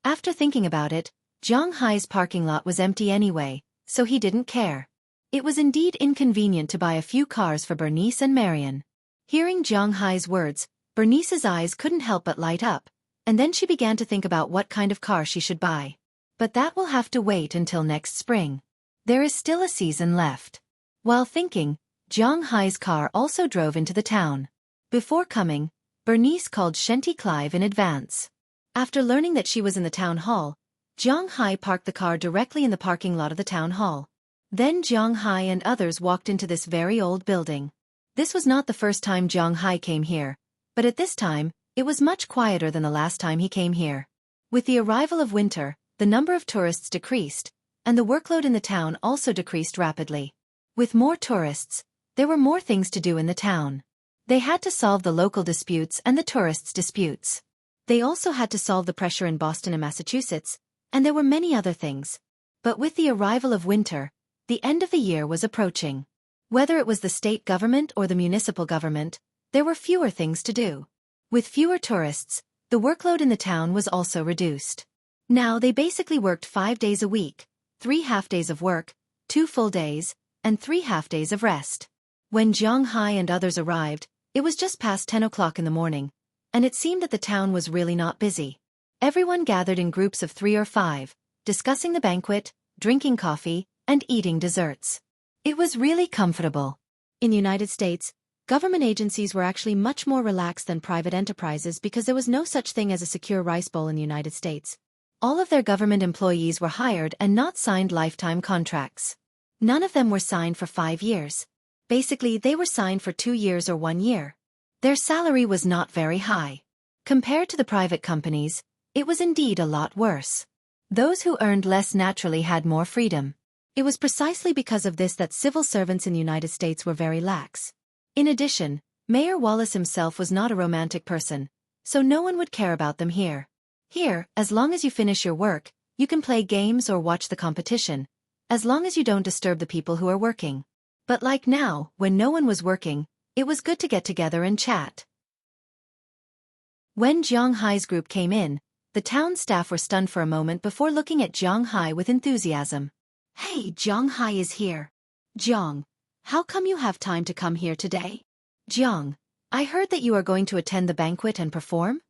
After thinking about it, Zhang Hai's parking lot was empty anyway, so he didn't care. It was indeed inconvenient to buy a few cars for Bernice and Marian. Hearing Zhang Hai's words, Bernice's eyes couldn't help but light up, and then she began to think about what kind of car she should buy. But that will have to wait until next spring. There is still a season left. While thinking, Zhang Hai's car also drove into the town. Before coming, Bernice called Xueqi Clive in advance. After learning that she was in the town hall, Zhang Hai parked the car directly in the parking lot of the town hall. Then Zhang Hai and others walked into this very old building. This was not the first time Zhang Hai came here, but at this time, it was much quieter than the last time he came here. With the arrival of winter, the number of tourists decreased, and the workload in the town also decreased rapidly. With more tourists, there were more things to do in the town. They had to solve the local disputes and the tourists' disputes. They also had to solve the pressure in Boston and Massachusetts, and there were many other things. But with the arrival of winter, the end of the year was approaching. Whether it was the state government or the municipal government, there were fewer things to do. With fewer tourists, the workload in the town was also reduced. Now they basically worked 5 days a week, 3 half-days of work, 2 full days, and 3 half-days of rest. When Zhang Hai and others arrived, it was just past 10 o'clock in the morning, and it seemed that the town was really not busy. Everyone gathered in groups of 3 or 5, discussing the banquet, drinking coffee, and eating desserts. It was really comfortable. In the United States, government agencies were actually much more relaxed than private enterprises because there was no such thing as a secure rice bowl in the United States. All of their government employees were hired and not signed lifetime contracts. None of them were signed for 5 years. Basically, they were signed for 2 years or 1 year. Their salary was not very high. Compared to the private companies, it was indeed a lot worse. Those who earned less naturally had more freedom. It was precisely because of this that civil servants in the United States were very lax. In addition, Mayor Wallace himself was not a romantic person, so no one would care about them here. Here, as long as you finish your work, you can play games or watch the competition, as long as you don't disturb the people who are working. But like now, when no one was working, it was good to get together and chat. When Zhang Hai's group came in, the town staff were stunned for a moment before looking at Zhang Hai with enthusiasm. Hey, Zhang Hai is here. Zhang, how come you have time to come here today? Zhang, I heard that you are going to attend the banquet and perform?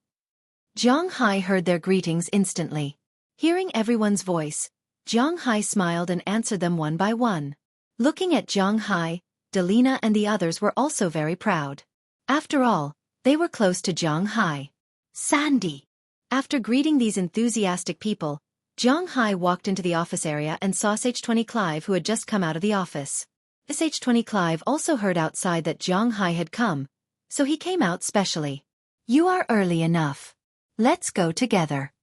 Zhang Hai heard their greetings instantly. Hearing everyone's voice, Zhang Hai smiled and answered them one by one. Looking at Zhang Hai, Delina and the others were also very proud. After all, they were close to Zhang Hai. Sandy. After greeting these enthusiastic people, Zhang Hai walked into the office area and saw Xueqi Clive, who had just come out of the office. Xueqi Clive also heard outside that Zhang Hai had come, so he came out specially. You are early enough. Let's go together.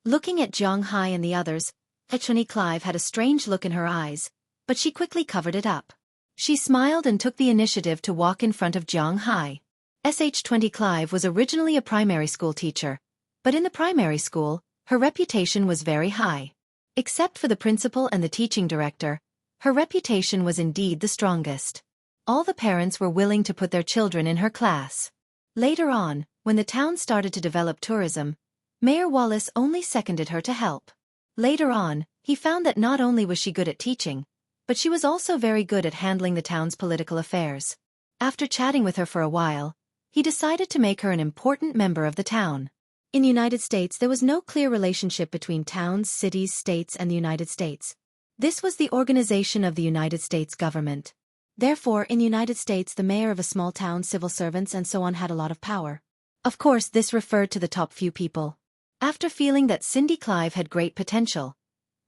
Looking at Zhang Hai and the others, Xueqi Clive had a strange look in her eyes, but she quickly covered it up. She smiled and took the initiative to walk in front of Zhang Hai. Xueqi Clive was originally a primary school teacher, but in the primary school, her reputation was very high. Except for the principal and the teaching director, her reputation was indeed the strongest. All the parents were willing to put their children in her class. Later on, when the town started to develop tourism, Mayor Wallace only seconded her to help. Later on, he found that not only was she good at teaching, but she was also very good at handling the town's political affairs. After chatting with her for a while, he decided to make her an important member of the town. In the United States, there was no clear relationship between towns, cities, states, and the United States. This was the organization of the United States government. Therefore, in the United States, the mayor of a small town, civil servants, and so on had a lot of power. Of course, this referred to the top few people. After feeling that Cindy Clive had great potential,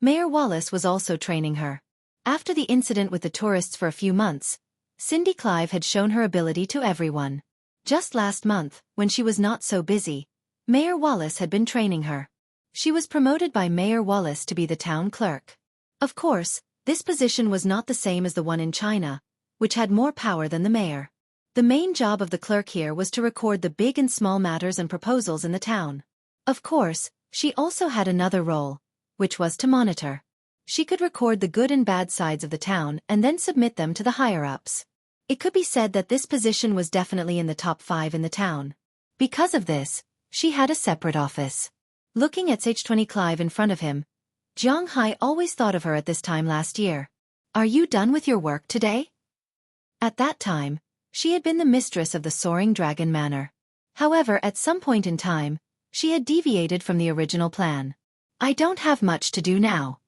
Mayor Wallace was also training her. After the incident with the tourists for a few months, Cindy Clive had shown her ability to everyone. Just last month, when she was not so busy, Mayor Wallace had been training her. She was promoted by Mayor Wallace to be the town clerk. Of course, this position was not the same as the one in China, which had more power than the mayor. The main job of the clerk here was to record the big and small matters and proposals in the town. Of course, she also had another role, which was to monitor. She could record the good and bad sides of the town and then submit them to the higher-ups. It could be said that this position was definitely in the top 5 in the town. Because of this, she had a separate office. Looking at Xueqi Clive in front of him, Jiang Hai always thought of her at this time last year. Are you done with your work today? At that time, she had been the mistress of the Soaring Dragon Manor. However, at some point in time, she had deviated from the original plan. I don't have much to do now.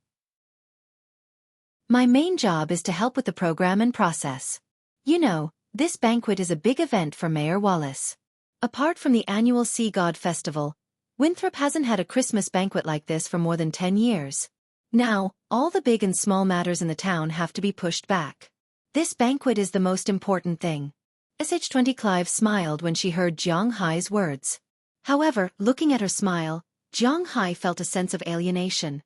My main job is to help with the program and process. You know, this banquet is a big event for Mayor Wallace. Apart from the annual Sea God Festival, Winthrop hasn't had a Christmas banquet like this for more than 10 years. Now, all the big and small matters in the town have to be pushed back. This banquet is the most important thing. Xueqi Clive smiled when she heard Jiang Hai's words. However, looking at her smile, Jiang Hai felt a sense of alienation.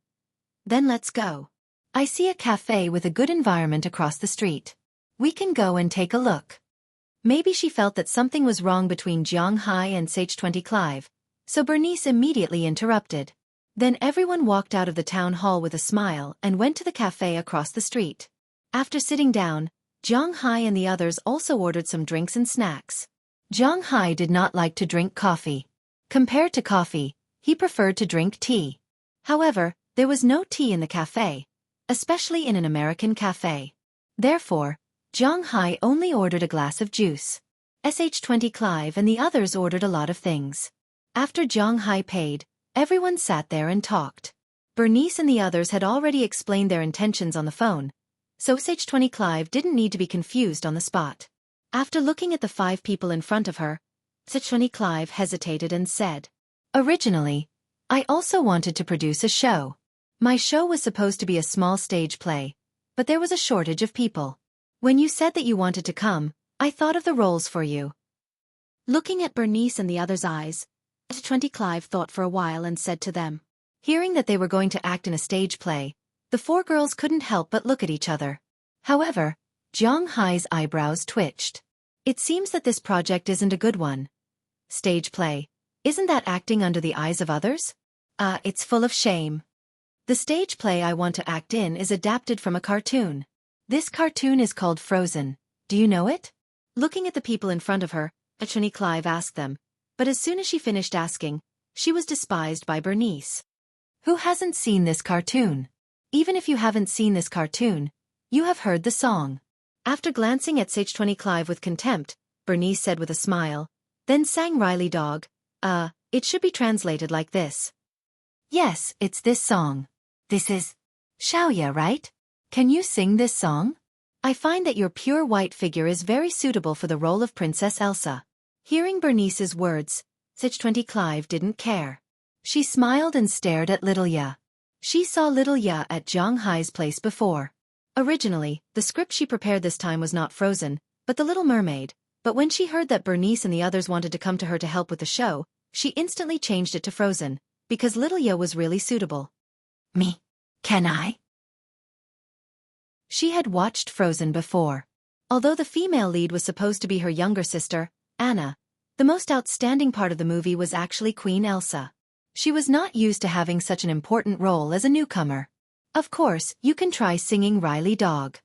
Then let's go. I see a cafe with a good environment across the street. We can go and take a look. Maybe she felt that something was wrong between Jiang Hai and Xueqi Clive, so Bernice immediately interrupted. Then everyone walked out of the town hall with a smile and went to the cafe across the street. After sitting down, Jiang Hai and the others also ordered some drinks and snacks. Jiang Hai did not like to drink coffee. Compared to coffee, he preferred to drink tea. However, there was no tea in the cafe, especially in an American cafe. Therefore, Jiang Hai only ordered a glass of juice. Xueqi Clive and the others ordered a lot of things. After Jiang Hai paid, everyone sat there and talked. Bernice and the others had already explained their intentions on the phone, so Xueqi Clive didn't need to be confused on the spot. After looking at the 5 people in front of her, Xueqi Clive hesitated and said, "Originally, I also wanted to produce a show. My show was supposed to be a small stage play, but there was a shortage of people. When you said that you wanted to come, I thought of the roles for you." Looking at Bernice and the others' eyes, Xueqi Clive thought for a while and said to them. Hearing that they were going to act in a stage play, the 4 girls couldn't help but look at each other. However, Jiang Hai's eyebrows twitched. It seems that this project isn't a good one. Stage play. Isn't that acting under the eyes of others? It's full of shame. The stage play I want to act in is adapted from a cartoon. This cartoon is called Frozen. Do you know it? Looking at the people in front of her, Xueqi Clive asked them, but as soon as she finished asking, she was despised by Bernice. Who hasn't seen this cartoon? Even if you haven't seen this cartoon, you have heard the song. After glancing at Xueqi Clive with contempt, Bernice said with a smile, then sang Riley Dog, it should be translated like this. Yes, it's this song. This is Xiaoya, right? Can you sing this song? I find that your pure white figure is very suitable for the role of Princess Elsa. Hearing Bernice's words, Xueqi Clive didn't care. She smiled and stared at Little Ya. She saw Little Ya at Jiang Hai's place before. Originally, the script she prepared this time was not Frozen, but The Little Mermaid, but when she heard that Bernice and the others wanted to come to her to help with the show, she instantly changed it to Frozen, because Little Ya was really suitable. Me? Can I? She had watched Frozen before. Although the female lead was supposed to be her younger sister, Anna, the most outstanding part of the movie was actually Queen Elsa. She was not used to having such an important role as a newcomer. Of course, you can try singing Riley Dog.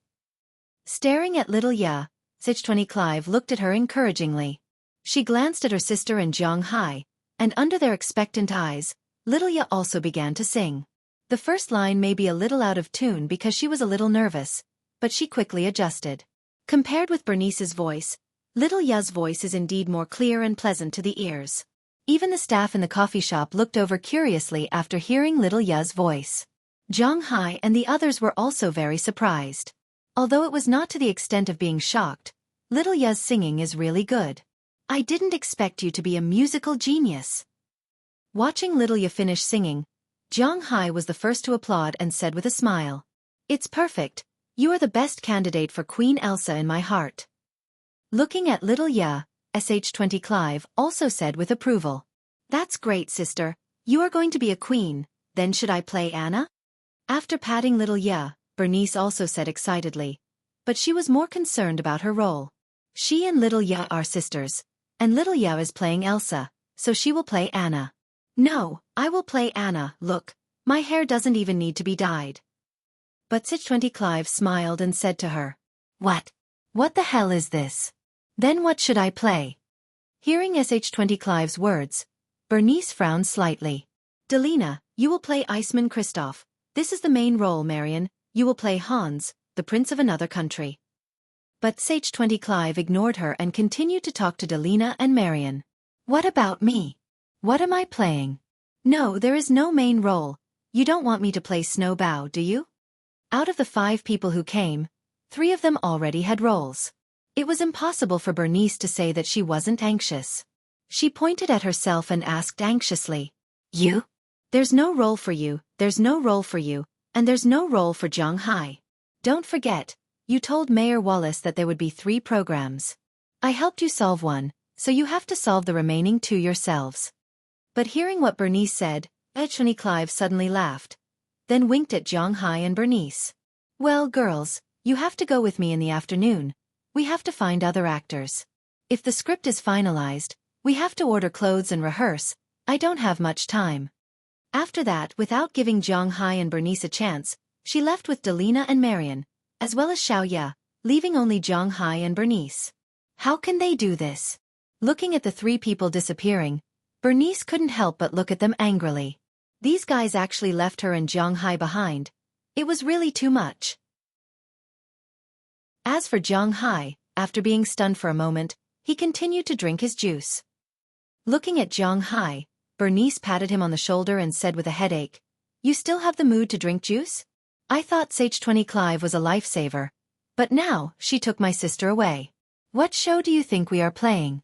Staring at Little Ya, Xueqi Clive looked at her encouragingly. She glanced at her sister and Jiang Hai, and under their expectant eyes, Little Ya also began to sing. The first line may be a little out of tune because she was a little nervous, but she quickly adjusted. Compared with Bernice's voice, Little Ya's voice is indeed more clear and pleasant to the ears. Even the staff in the coffee shop looked over curiously after hearing Little Ya's voice. Jiang Hai and the others were also very surprised. Although it was not to the extent of being shocked, Little Ya's singing is really good. I didn't expect you to be a musical genius. Watching Little Ya finish singing, Jiang Hai was the first to applaud and said with a smile, "It's perfect. You are the best candidate for Queen Elsa in my heart." Looking at Little Ya, Xueqi Clive also said with approval, "That's great, sister. You are going to be a queen, then should I play Anna?" After patting Little Ya, Bernice also said excitedly, but she was more concerned about her role. She and Little Ya are sisters, and Little Ya is playing Elsa, so she will play Anna. No, I will play Anna. Look, my hair doesn't even need to be dyed. But Xueqi Clive smiled and said to her, What? What the hell is this? Then what should I play? Hearing Xueqi Clive's words, Bernice frowned slightly. Delina, you will play Iceman Kristoff. This is the main role. Marion, you will play Hans, the prince of another country. But Xueqi Clive ignored her and continued to talk to Delina and Marion. What about me? What am I playing? No, there is no main role. You don't want me to play Snowbow, do you? Out of the 5 people who came, 3 of them already had roles. It was impossible for Bernice to say that she wasn't anxious. She pointed at herself and asked anxiously, You? There's no role for you, there's no role for you, and there's no role for Zhang Hai. Don't forget, you told Mayor Wallace that there would be 3 programs. I helped you solve one, so you have to solve the remaining 2 yourselves. But hearing what Bernice said, Xueqi Clive suddenly laughed, then winked at Zhang Hai and Bernice. Well, girls, you have to go with me in the afternoon. We have to find other actors. If the script is finalized, we have to order clothes and rehearse. I don't have much time. After that, without giving Zhang Hai and Bernice a chance, she left with Delina and Marion, as well as Xiaoya, leaving only Zhang Hai and Bernice. How can they do this? Looking at the 3 people disappearing, Bernice couldn't help but look at them angrily. These guys actually left her and Zhang Hai behind. It was really too much. As for Zhang Hai, after being stunned for a moment, he continued to drink his juice. Looking at Zhang Hai, Bernice patted him on the shoulder and said with a headache, You still have the mood to drink juice? I thought Xueqi Clive was a lifesaver, but now she took my sister away. What show do you think we are playing?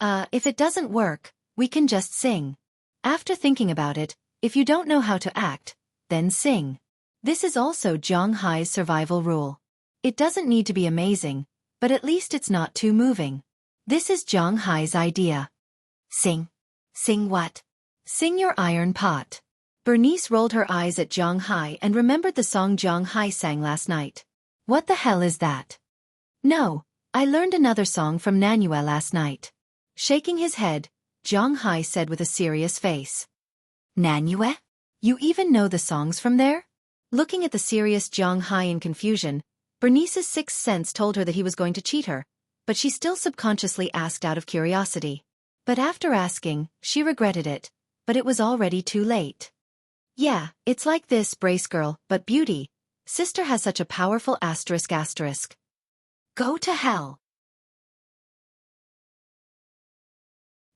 If it doesn't work, we can just sing. After thinking about it, if you don't know how to act, then sing. This is also Zhang Hai's survival rule. It doesn't need to be amazing, but at least it's not too moving. This is Zhang Hai's idea. Sing. Sing what? Sing your iron pot. Bernice rolled her eyes at Zhang Hai and remembered the song Zhang Hai sang last night. What the hell is that? No, I learned another song from Nanuel last night. Shaking his head, Zhang Hai said with a serious face. Nanuel? You even know the songs from there? Looking at the serious Zhang Hai in confusion, Bernice's 6th sense told her that he was going to cheat her, but she still subconsciously asked out of curiosity. But after asking, she regretted it, but it was already too late. Yeah, it's like this, brace girl, but beauty. Sister has such a powerful asterisk. Go to hell.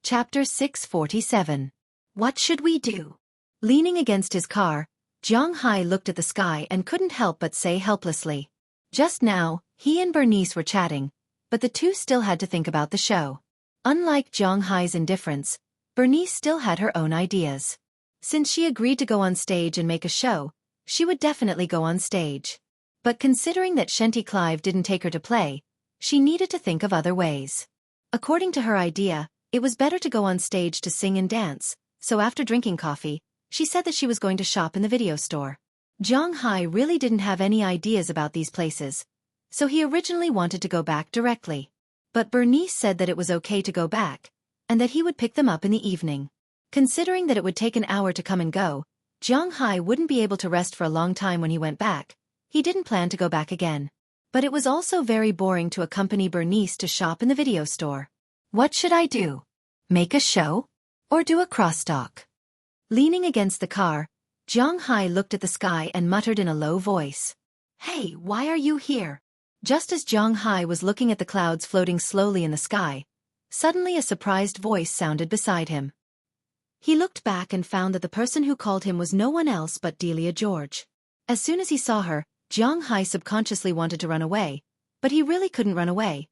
Chapter 647. What should we do? Leaning against his car, Zhang Hai looked at the sky and couldn't help but say helplessly. Just now, he and Bernice were chatting, but the 2 still had to think about the show. Unlike Zhang Hai's indifference, Bernice still had her own ideas. Since she agreed to go on stage and make a show, she would definitely go on stage. But considering that Xueqi Clive didn't take her to play, she needed to think of other ways. According to her idea, it was better to go on stage to sing and dance, so after drinking coffee, she said that she was going to shop in the video store. Zhang Hai really didn't have any ideas about these places, so he originally wanted to go back directly. But Bernice said that it was okay to go back, and that he would pick them up in the evening. Considering that it would take an hour to come and go, Zhang Hai wouldn't be able to rest for a long time when he went back. He didn't plan to go back again. But it was also very boring to accompany Bernice to shop in the video store. What should I do? Make a show? Or do a crosstalk? Leaning against the car, Zhang Hai looked at the sky and muttered in a low voice. Hey, why are you here? Just as Zhang Hai was looking at the clouds floating slowly in the sky, suddenly a surprised voice sounded beside him. He looked back and found that the person who called him was no one else but Delia George. As soon as he saw her, Zhang Hai subconsciously wanted to run away, but he really couldn't run away.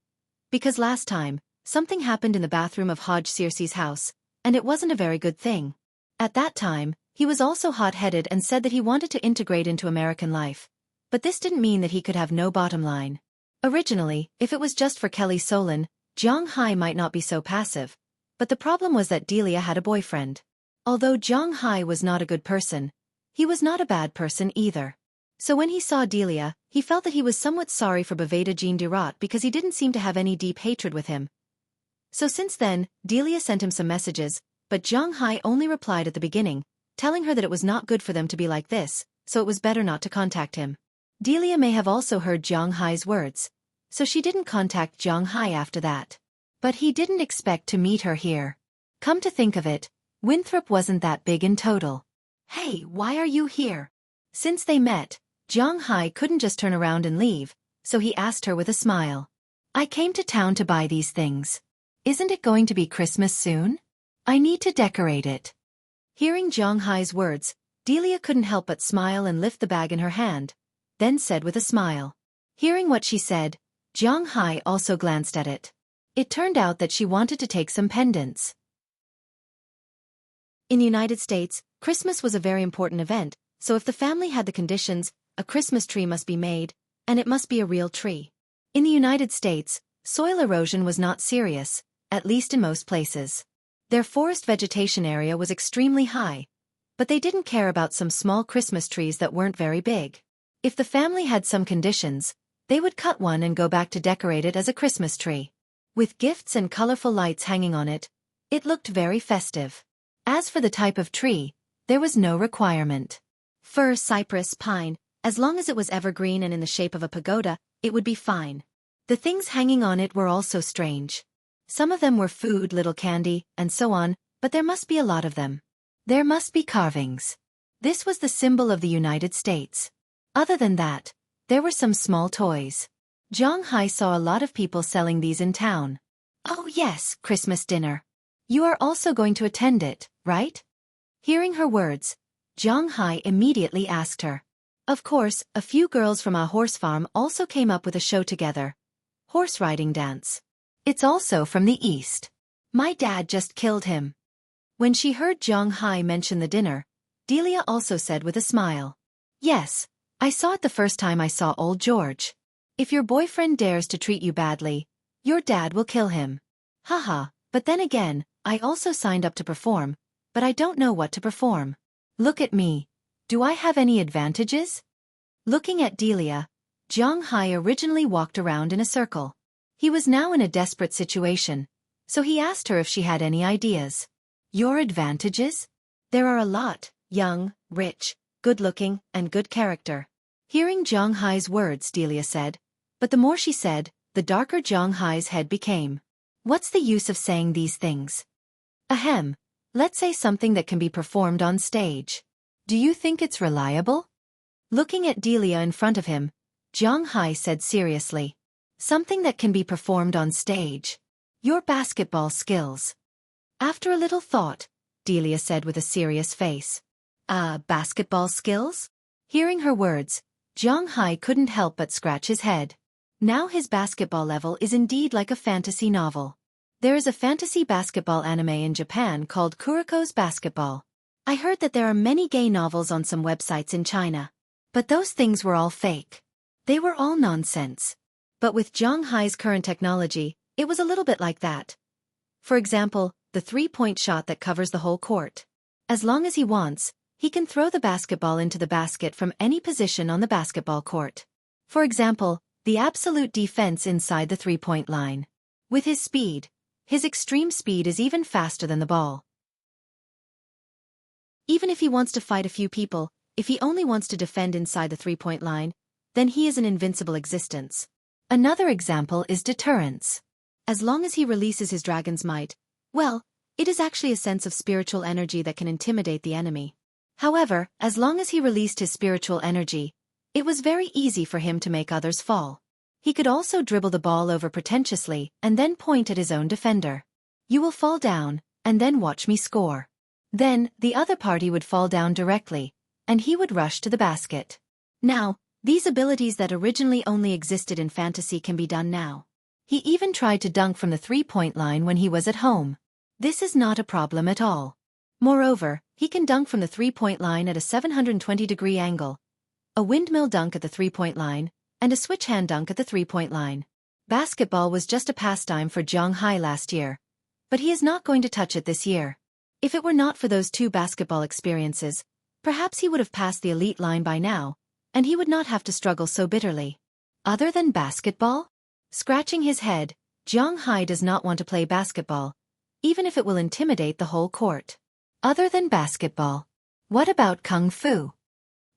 Because last time, something happened in the bathroom of Hodge Circe's house, and it wasn't a very good thing. At that time, he was also hot-headed and said that he wanted to integrate into American life. But this didn't mean that he could have no bottom line. Originally, if it was just for Kelly Solon, Zhang Hai might not be so passive. But the problem was that Delia had a boyfriend. Although Zhang Hai was not a good person, he was not a bad person either. So when he saw Delia, he felt that he was somewhat sorry for Baveda Jean Dirot because he didn't seem to have any deep hatred with him. So since then, Delia sent him some messages, but Zhang Hai only replied at the beginning, telling her that it was not good for them to be like this, so it was better not to contact him. Delia may have also heard Zhang Hai's words, so she didn't contact Zhang Hai after that. But he didn't expect to meet her here. Come to think of it, Winthrop wasn't that big in total. Hey, why are you here? Since they met, Zhang Hai couldn't just turn around and leave, so he asked her with a smile. I came to town to buy these things. Isn't it going to be Christmas soon? I need to decorate it. Hearing Zhang Hai's words, Delia couldn't help but smile and lift the bag in her hand, then said with a smile. Hearing what she said, Zhang Hai also glanced at it. It turned out that she wanted to take some pendants. In the United States, Christmas was a very important event, so if the family had the conditions, a Christmas tree must be made, and it must be a real tree. In the United States, soil erosion was not serious, at least in most places. Their forest vegetation area was extremely high, but they didn't care about some small Christmas trees that weren't very big. If the family had some conditions, they would cut one and go back to decorate it as a Christmas tree. With gifts and colorful lights hanging on it, it looked very festive. As for the type of tree, there was no requirement. Fir, cypress, pine, as long as it was evergreen and in the shape of a pagoda, it would be fine. The things hanging on it were also strange. Some of them were food, little candy, and so on, but there must be a lot of them. There must be carvings. This was the symbol of the United States. Other than that, there were some small toys. Zhang Hai saw a lot of people selling these in town. Oh yes, Christmas dinner. You are also going to attend it, right? Hearing her words, Zhang Hai immediately asked her. Of course, a few girls from our horse farm also came up with a show together. Horse riding dance. It's also from the East. My dad just killed him. When she heard Zhang Hai mention the dinner, Delia also said with a smile. Yes, I saw it the first time I saw old George. If your boyfriend dares to treat you badly, your dad will kill him. Haha, but then again, I also signed up to perform, but I don't know what to perform. Look at me. Do I have any advantages? Looking at Delia, Zhang Hai originally walked around in a circle. He was now in a desperate situation, so he asked her if she had any ideas. Your advantages? There are a lot: young, rich, good-looking, and good character. Hearing Zhang Hai's words, Delia said, but the more she said, the darker Zhang Hai's head became. What's the use of saying these things? Ahem, let's say something that can be performed on stage. Do you think it's reliable? Looking at Delia in front of him, Zhang Hai said seriously. Something that can be performed on stage. Your basketball skills. After a little thought, Delia said with a serious face. Basketball skills? Hearing her words, Zhang Hai couldn't help but scratch his head. Now his basketball level is indeed like a fantasy novel. There is a fantasy basketball anime in Japan called Kuroko's Basketball. I heard that there are many gay novels on some websites in China. But those things were all fake. They were all nonsense. But with Zhang Hai's current technology, it was a little bit like that. For example, the three-point shot that covers the whole court. As long as he wants, he can throw the basketball into the basket from any position on the basketball court. For example, the absolute defense inside the three-point line. With his speed, his extreme speed is even faster than the ball. Even if he wants to fight a few people, if he only wants to defend inside the three-point line, then he is an invincible existence. Another example is deterrence. As long as he releases his dragon's might, well, it is actually a sense of spiritual energy that can intimidate the enemy. However, as long as he released his spiritual energy, it was very easy for him to make others fall. He could also dribble the ball over pretentiously and then point at his own defender. You will fall down, and then watch me score. Then, the other party would fall down directly, and he would rush to the basket. Now, these abilities that originally only existed in fantasy can be done now. He even tried to dunk from the three-point line when he was at home. This is not a problem at all. Moreover, he can dunk from the three-point line at a 720-degree angle, a windmill dunk at the three-point line, and a switch-hand dunk at the three-point line. Basketball was just a pastime for Zhang Hai last year, but he is not going to touch it this year. If it were not for those two basketball experiences, perhaps he would have passed the elite line by now, and he would not have to struggle so bitterly. Other than basketball? Scratching his head, Jiang Hai does not want to play basketball, even if it will intimidate the whole court. Other than basketball. What about kung fu?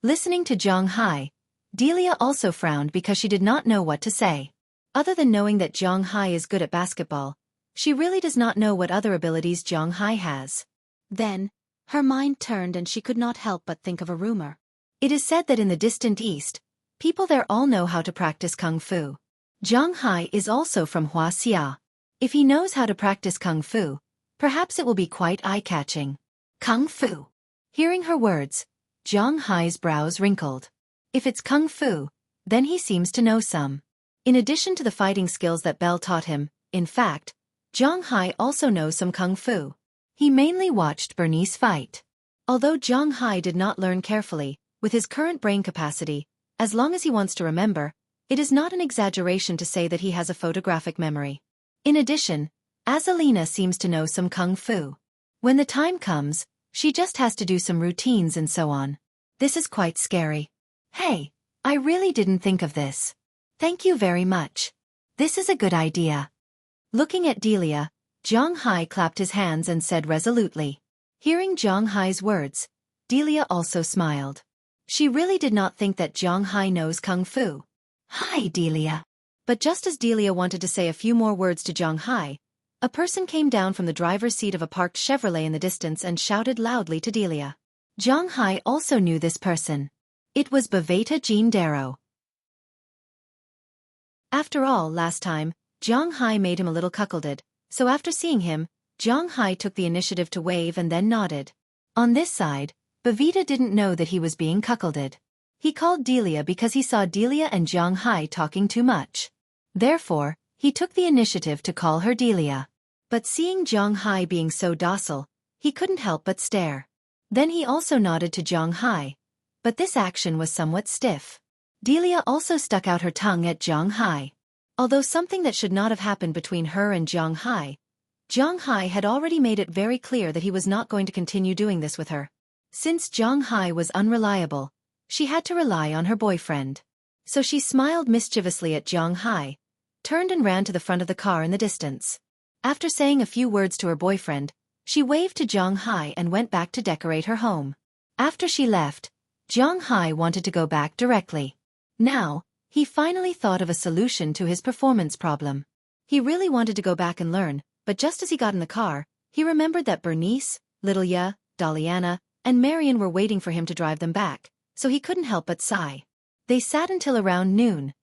Listening to Jiang Hai, Delia also frowned because she did not know what to say. Other than knowing that Jiang Hai is good at basketball, she really does not know what other abilities Jiang Hai has. Then, her mind turned and she could not help but think of a rumor. It is said that in the distant east, people there all know how to practice kung fu. Jiang Hai is also from Huaxia. If he knows how to practice kung fu, perhaps it will be quite eye-catching. Kung fu. Hearing her words, Jiang Hai's brows wrinkled. If it's kung fu, then he seems to know some. In addition to the fighting skills that Belle taught him, in fact, Jiang Hai also knows some kung fu. He mainly watched Bernice fight. Although Jiang Hai did not learn carefully, with his current brain capacity, as long as he wants to remember, it is not an exaggeration to say that he has a photographic memory. In addition, Azalina seems to know some kung fu. When the time comes, she just has to do some routines and so on. This is quite scary. Hey, I really didn't think of this. Thank you very much. This is a good idea. Looking at Delia, Jiang Hai clapped his hands and said resolutely. Hearing Jiang Hai's words, Delia also smiled. She really did not think that Jiang Hai knows kung fu. Hi, Delia. But just as Delia wanted to say a few more words to Jiang Hai, a person came down from the driver's seat of a parked Chevrolet in the distance and shouted loudly to Delia. Jiang Hai also knew this person. It was Baveta Jean Darrow. After all, last time, Jiang Hai made him a little cuckolded, so after seeing him, Jiang Hai took the initiative to wave and then nodded. On this side, Baveta didn't know that he was being cuckolded. He called Delia because he saw Delia and Jiang Hai talking too much. Therefore, he took the initiative to call her Delia. But seeing Jiang Hai being so docile, he couldn't help but stare. Then he also nodded to Jiang Hai, but this action was somewhat stiff. Delia also stuck out her tongue at Jiang Hai. Although something that should not have happened between her and Jiang Hai had already made it very clear that he was not going to continue doing this with her. Since Jiang Hai was unreliable, she had to rely on her boyfriend. So she smiled mischievously at Jiang Hai, turned and ran to the front of the car in the distance. After saying a few words to her boyfriend, she waved to Jiang Hai and went back to decorate her home. After she left, Jiang Hai wanted to go back directly. Now, he finally thought of a solution to his performance problem. He really wanted to go back and learn, but just as he got in the car, he remembered that Bernice, Littleya, Daliana, and Marion were waiting for him to drive them back, so he couldn't help but sigh. They sat until around noon.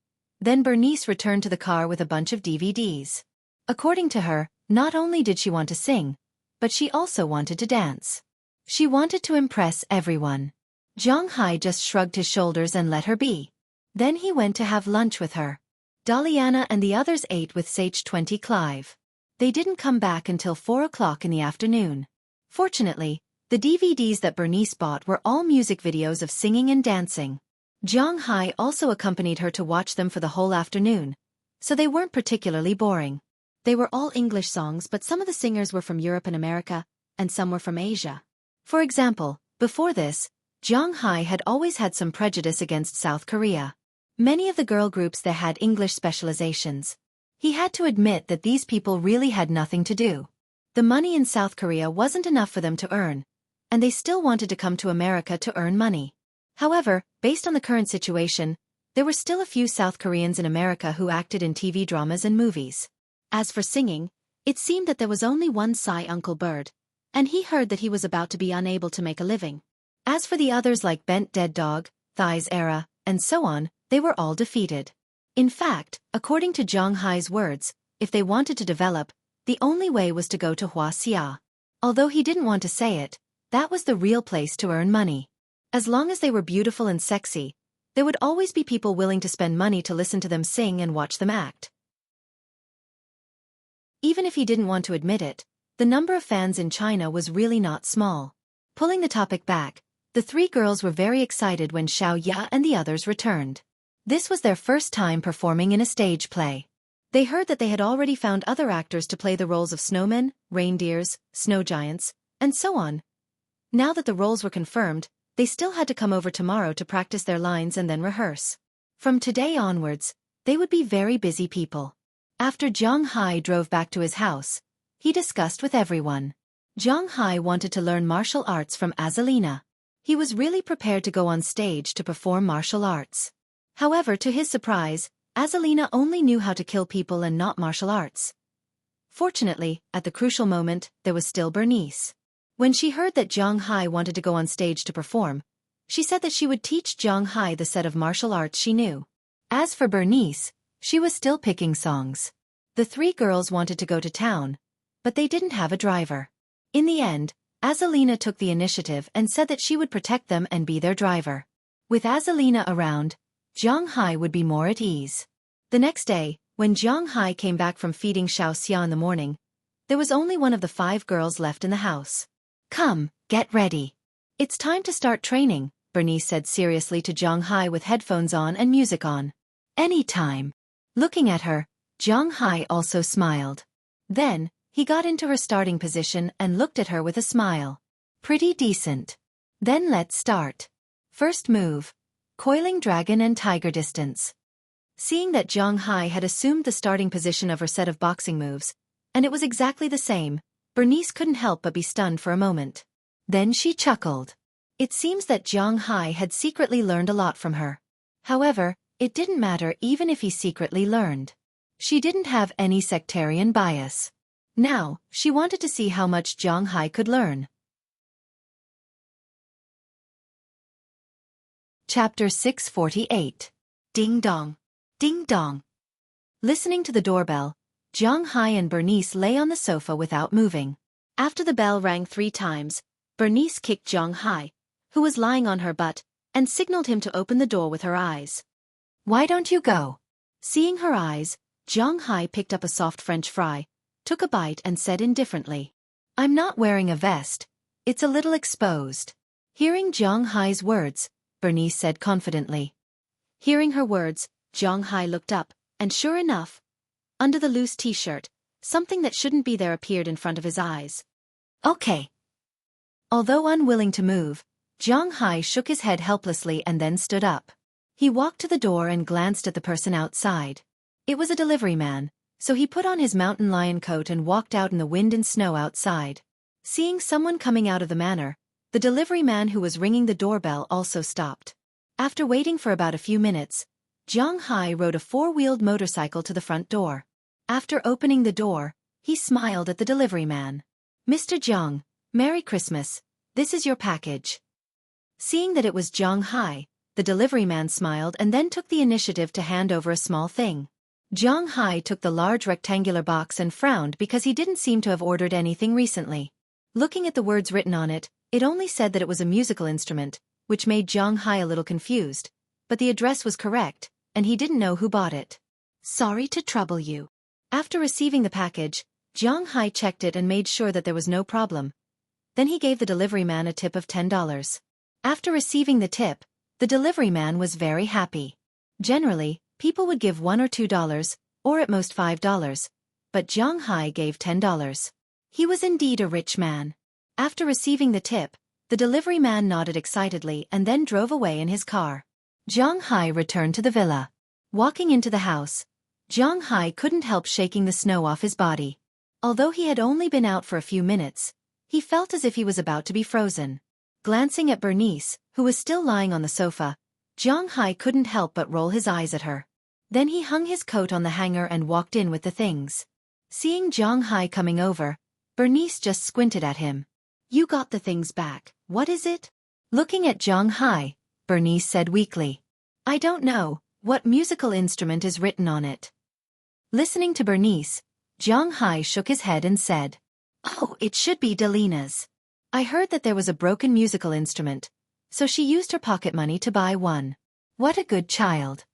Then Bernice returned to the car with a bunch of DVDs. According to her, not only did she want to sing, but she also wanted to dance. She wanted to impress everyone. Jiang Hai just shrugged his shoulders and let her be. Then he went to have lunch with her. Daliana and the others ate with Sage 20 Clive. They didn't come back until 4 o'clock in the afternoon. Fortunately, the DVDs that Bernice bought were all music videos of singing and dancing. Jiang Hai also accompanied her to watch them for the whole afternoon, so they weren't particularly boring. They were all English songs, but some of the singers were from Europe and America, and some were from Asia. For example, before this, Jiang Hai had always had some prejudice against South Korea. Many of the girl groups there had English specializations. He had to admit that these people really had nothing to do. The money in South Korea wasn't enough for them to earn, and they still wanted to come to America to earn money. However, based on the current situation, there were still a few South Koreans in America who acted in TV dramas and movies. As for singing, it seemed that there was only one Psy Uncle Bird, and he heard that he was about to be unable to make a living. As for the others like Bent Dead Dog, Thighs Era, and so on, they were all defeated. In fact, according to Jiang Hai's words, if they wanted to develop, the only way was to go to Huaxia. Although he didn't want to say it, that was the real place to earn money. As long as they were beautiful and sexy, there would always be people willing to spend money to listen to them sing and watch them act. Even if he didn't want to admit it, the number of fans in China was really not small. Pulling the topic back, the three girls were very excited when Xiaoya and the others returned. This was their first time performing in a stage play. They heard that they had already found other actors to play the roles of snowmen, reindeers, snow giants, and so on. Now that the roles were confirmed, They still had to come over tomorrow to practice their lines and then rehearse. From today onwards, they would be very busy people. After Zhang Hai drove back to his house, he discussed with everyone. Zhang Hai wanted to learn martial arts from Azalina. He was really prepared to go on stage to perform martial arts. However, to his surprise, Azalina only knew how to kill people and not martial arts. Fortunately, at the crucial moment, there was still Bernice. When she heard that Zhang Hai wanted to go on stage to perform, she said that she would teach Zhang Hai the set of martial arts she knew. As for Bernice, she was still picking songs. The three girls wanted to go to town, but they didn't have a driver. In the end, Azalina took the initiative and said that she would protect them and be their driver. With Azalina around, Zhang Hai would be more at ease. The next day, when Zhang Hai came back from feeding Xueqi in the morning, there was only one of the 5 girls left in the house. "Come, get ready. It's time to start training," Bernice said seriously to Zhang Hai with headphones on and music on. "Any time." Looking at her, Zhang Hai also smiled. Then, he got into her starting position and looked at her with a smile. "Pretty decent. Then let's start. First move. Coiling Dragon and Tiger Distance." Seeing that Zhang Hai had assumed the starting position of her set of boxing moves, and it was exactly the same, Bernice couldn't help but be stunned for a moment. Then she chuckled. It seems that Zhang Hai had secretly learned a lot from her. However, it didn't matter even if he secretly learned. She didn't have any sectarian bias. Now, she wanted to see how much Zhang Hai could learn. Chapter 648. Ding Dong. Ding Dong. Listening to the doorbell, Zhang Hai and Bernice lay on the sofa without moving. After the bell rang 3 times, Bernice kicked Zhang Hai, who was lying on her butt, and signaled him to open the door with her eyes. "Why don't you go?" Seeing her eyes, Zhang Hai picked up a soft French fry, took a bite and said indifferently, "I'm not wearing a vest. It's a little exposed." Hearing Zhang Hai's words, Bernice said confidently. Hearing her words, Zhang Hai looked up, and sure enough, under the loose t-shirt, something that shouldn't be there appeared in front of his eyes. "Okay." Although unwilling to move, Zhang Hai shook his head helplessly and then stood up. He walked to the door and glanced at the person outside. It was a delivery man, so he put on his mountain lion coat and walked out in the wind and snow outside. Seeing someone coming out of the manor, the delivery man who was ringing the doorbell also stopped. After waiting for about a few minutes, Zhang Hai rode a 4-wheeled motorcycle to the front door. After opening the door, he smiled at the delivery man. "Mr. Zhang, Merry Christmas, this is your package." Seeing that it was Zhang Hai, the delivery man smiled and then took the initiative to hand over a small thing. Zhang Hai took the large rectangular box and frowned because he didn't seem to have ordered anything recently. Looking at the words written on it, it only said that it was a musical instrument, which made Zhang Hai a little confused, but the address was correct, and he didn't know who bought it. "Sorry to trouble you." After receiving the package, Zhang Hai checked it and made sure that there was no problem. Then he gave the delivery man a tip of $10. After receiving the tip, the delivery man was very happy. Generally, people would give $1 or $2, or at most $5, but Zhang Hai gave $10. He was indeed a rich man. After receiving the tip, the delivery man nodded excitedly and then drove away in his car. Zhang Hai returned to the villa. Walking into the house, Zhang Hai couldn't help shaking the snow off his body. Although he had only been out for a few minutes, he felt as if he was about to be frozen. Glancing at Bernice, who was still lying on the sofa, Zhang Hai couldn't help but roll his eyes at her. Then he hung his coat on the hanger and walked in with the things. Seeing Zhang Hai coming over, Bernice just squinted at him. "You got the things back, what is it?" Looking at Zhang Hai, Bernice said weakly. "I don't know, what musical instrument is written on it?" Listening to Bernice, Zhang Hai shook his head and said, "Oh, it should be Delina's. I heard that there was a broken musical instrument, so she used her pocket money to buy one. What a good child."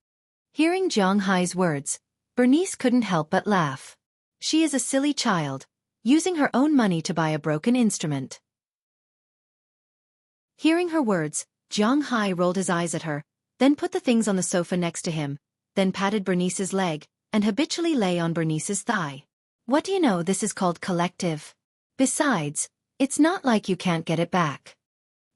Hearing Zhang Hai's words, Bernice couldn't help but laugh. She is a silly child, using her own money to buy a broken instrument. Hearing her words, Zhang Hai rolled his eyes at her, then put the things on the sofa next to him, then patted Bernice's leg, and habitually lay on Bernice's thigh. "What do you know, this is called collective. Besides, it's not like you can't get it back."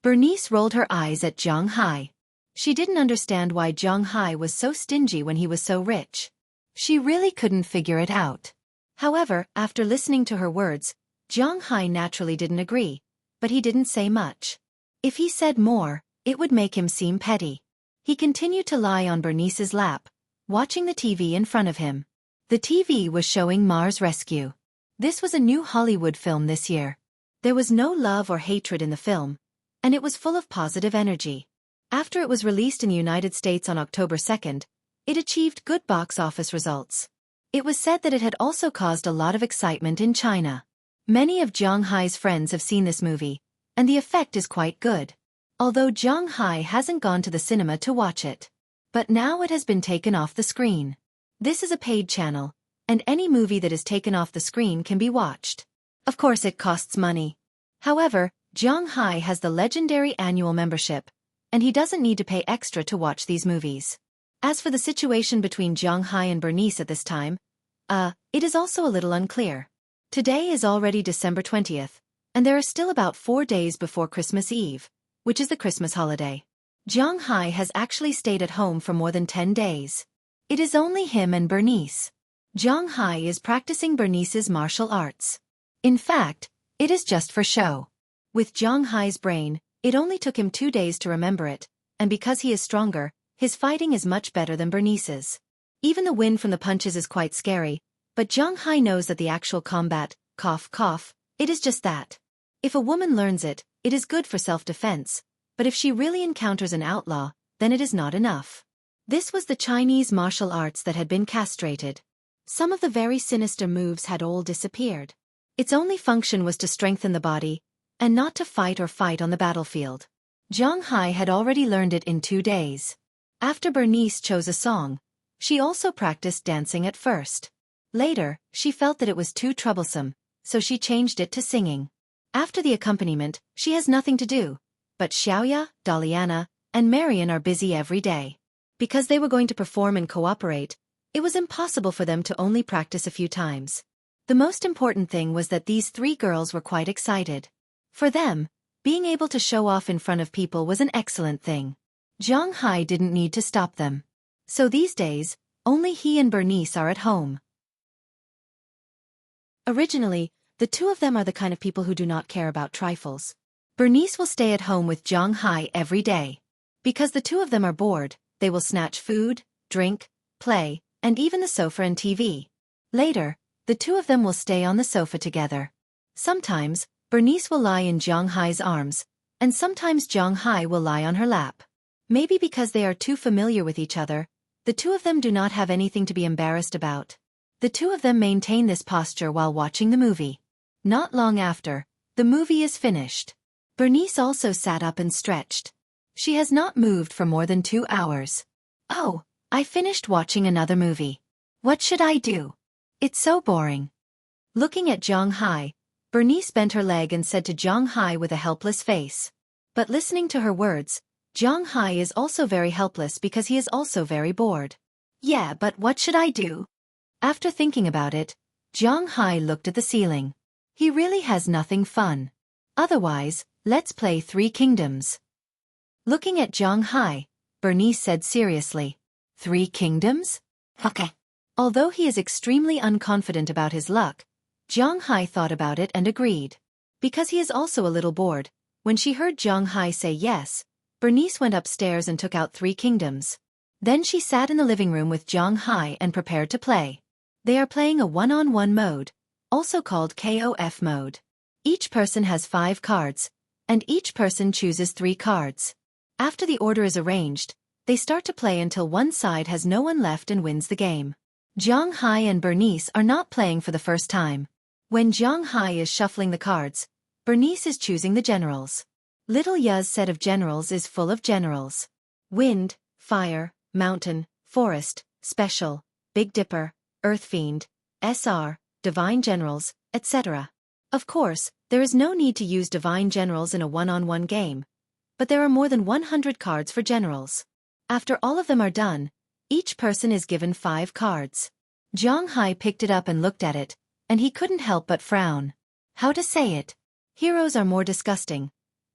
Bernice rolled her eyes at Zhang Hai. She didn't understand why Zhang Hai was so stingy when he was so rich. She really couldn't figure it out. However, after listening to her words, Zhang Hai naturally didn't agree, but he didn't say much. If he said more, it would make him seem petty. He continued to lie on Bernice's lap, watching the TV in front of him. The TV was showing Mars Rescue. This was a new Hollywood film this year. There was no love or hatred in the film, and it was full of positive energy. After it was released in the United States on October 2nd, it achieved good box office results. It was said that it had also caused a lot of excitement in China. Many of Zhang Hai's friends have seen this movie, and the effect is quite good. Although Zhang Hai hasn't gone to the cinema to watch it. But now it has been taken off the screen. This is a paid channel, and any movie that is taken off the screen can be watched. Of course it costs money. However, Zhang Hai has the legendary annual membership, and he doesn't need to pay extra to watch these movies. As for the situation between Zhang Hai and Bernice at this time, it is also a little unclear. Today is already December 20th, and there are still about 4 days before Christmas Eve, which is the Christmas holiday. Zhang Hai has actually stayed at home for more than 10 days. It is only him and Bernice. Zhang Hai is practicing Bernice's martial arts. In fact, it is just for show. With Zhang Hai's brain, it only took him 2 days to remember it, and because he is stronger, his fighting is much better than Bernice's. Even the wind from the punches is quite scary, but Zhang Hai knows that the actual combat, cough cough, it is just that. If a woman learns it, it is good for self-defense, but if she really encounters an outlaw, then it is not enough. This was the Chinese martial arts that had been castrated. Some of the very sinister moves had all disappeared. Its only function was to strengthen the body, and not to fight on the battlefield. Zhang Hai had already learned it in 2 days. After Bernice chose a song, she also practiced dancing at first. Later, she felt that it was too troublesome, so she changed it to singing. After the accompaniment, she has nothing to do, but Xiaoya, Daliana, and Marian are busy every day. Because they were going to perform and cooperate, it was impossible for them to only practice a few times. The most important thing was that these 3 girls were quite excited. For them, being able to show off in front of people was an excellent thing. Zhang Hai didn't need to stop them. So these days, only he and Bernice are at home. Originally, the 2 of them are the kind of people who do not care about trifles. Bernice will stay at home with Zhang Hai every day. Because the 2 of them are bored, they will snatch food, drink, play, and even the sofa and TV. Later, the 2 of them will stay on the sofa together. Sometimes, Bernice will lie in Zhang Hai's arms, and sometimes Zhang Hai will lie on her lap. Maybe because they are too familiar with each other, the 2 of them do not have anything to be embarrassed about. The 2 of them maintain this posture while watching the movie. Not long after, the movie is finished. Bernice also sat up and stretched. She has not moved for more than 2 hours. Oh, I finished watching another movie. What should I do? It's so boring. Looking at Zhang Hai, Bernice bent her leg and said to Zhang Hai with a helpless face. But listening to her words, Zhang Hai is also very helpless because he is also very bored. Yeah, but what should I do? After thinking about it, Zhang Hai looked at the ceiling. He really has nothing fun. Otherwise, let's play 3 Kingdoms. Looking at Zhang Hai, Bernice said seriously, 3 Kingdoms? Okay. Although he is extremely unconfident about his luck, Zhang Hai thought about it and agreed. Because he is also a little bored, when she heard Zhang Hai say yes, Bernice went upstairs and took out 3 Kingdoms. Then she sat in the living room with Zhang Hai and prepared to play. They are playing a one-on-one mode, also called KOF mode. Each person has 5 cards, and each person chooses 3 cards. After the order is arranged, they start to play until one side has no one left and wins the game. Zhang Hai and Bernice are not playing for the first time. When Zhang Hai is shuffling the cards, Bernice is choosing the generals. Little Ya's set of generals is full of generals. Wind, fire, mountain, forest, special, Big Dipper, Earth Fiend, SR, Divine Generals, etc. Of course, there is no need to use Divine Generals in a one-on-one game, but there are more than 100 cards for generals. After all of them are done, each person is given 5 cards. Zhang Hai picked it up and looked at it, and he couldn't help but frown. How to say it? Heroes are more disgusting.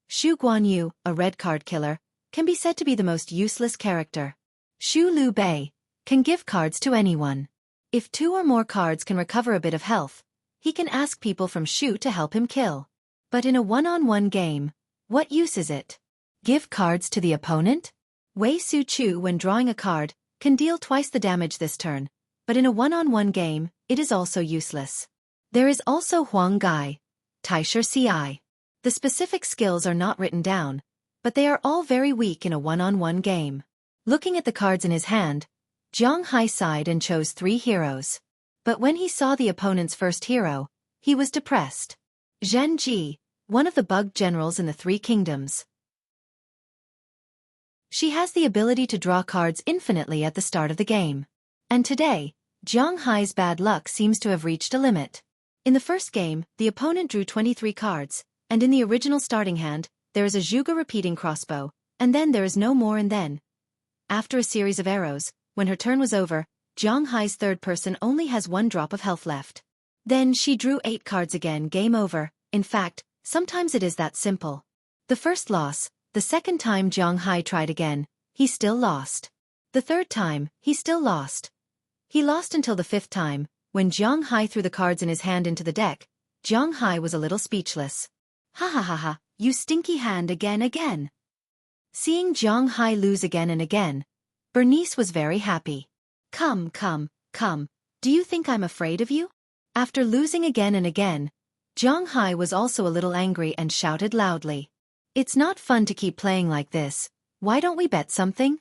Xu Guanyu, a red card killer, can be said to be the most useless character. Xu Lu Bei can give cards to anyone. If 2 or more cards can recover a bit of health, he can ask people from Xu to help him kill. But in a one-on-one game, what use is it? Give cards to the opponent? Wei Su Chu, when drawing a card, can deal twice the damage this turn, but in a one-on-one game, it is also useless. There is also Huang Gai, Taisher Ci. The specific skills are not written down, but they are all very weak in a one-on-one game. Looking at the cards in his hand, Jiang Hai sighed and chose 3 heroes. But when he saw the opponent's first hero, he was depressed. Zhen Ji, one of the bug generals in the 3 kingdoms. She has the ability to draw cards infinitely at the start of the game. And today, Jiang Hai's bad luck seems to have reached a limit. In the first game, the opponent drew 23 cards, and in the original starting hand, there is a Zhuge repeating crossbow, and then there is no more, and then, after a series of arrows, when her turn was over, Jiang Hai's third person only has 1 drop of health left. Then she drew 8 cards again, game over. In fact, sometimes it is that simple. The first loss, the second time Jiang Hai tried again, he still lost. The third time, he still lost. He lost until the 5th time, when Jiang Hai threw the cards in his hand into the deck. Jiang Hai was a little speechless. Ha ha ha ha, you stinky hand again. Seeing Jiang Hai lose again and again, Bernice was very happy. Come, do you think I'm afraid of you? After losing again and again, Jiang Hai was also a little angry and shouted loudly. It's not fun to keep playing like this, why don't we bet something?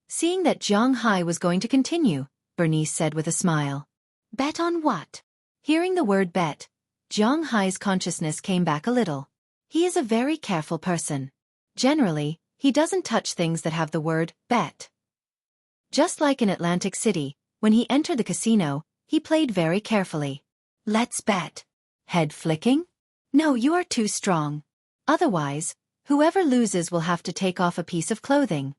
Seeing that Jiang Hai was going to continue, Bernice said with a smile. Bet on what? Hearing the word bet, Jiang Hai's consciousness came back a little. He is a very careful person. Generally, he doesn't touch things that have the word bet. Just like in Atlantic City, when he entered the casino, he played very carefully. Let's bet. Head flicking? No, you are too strong. Otherwise, whoever loses will have to take off a piece of clothing.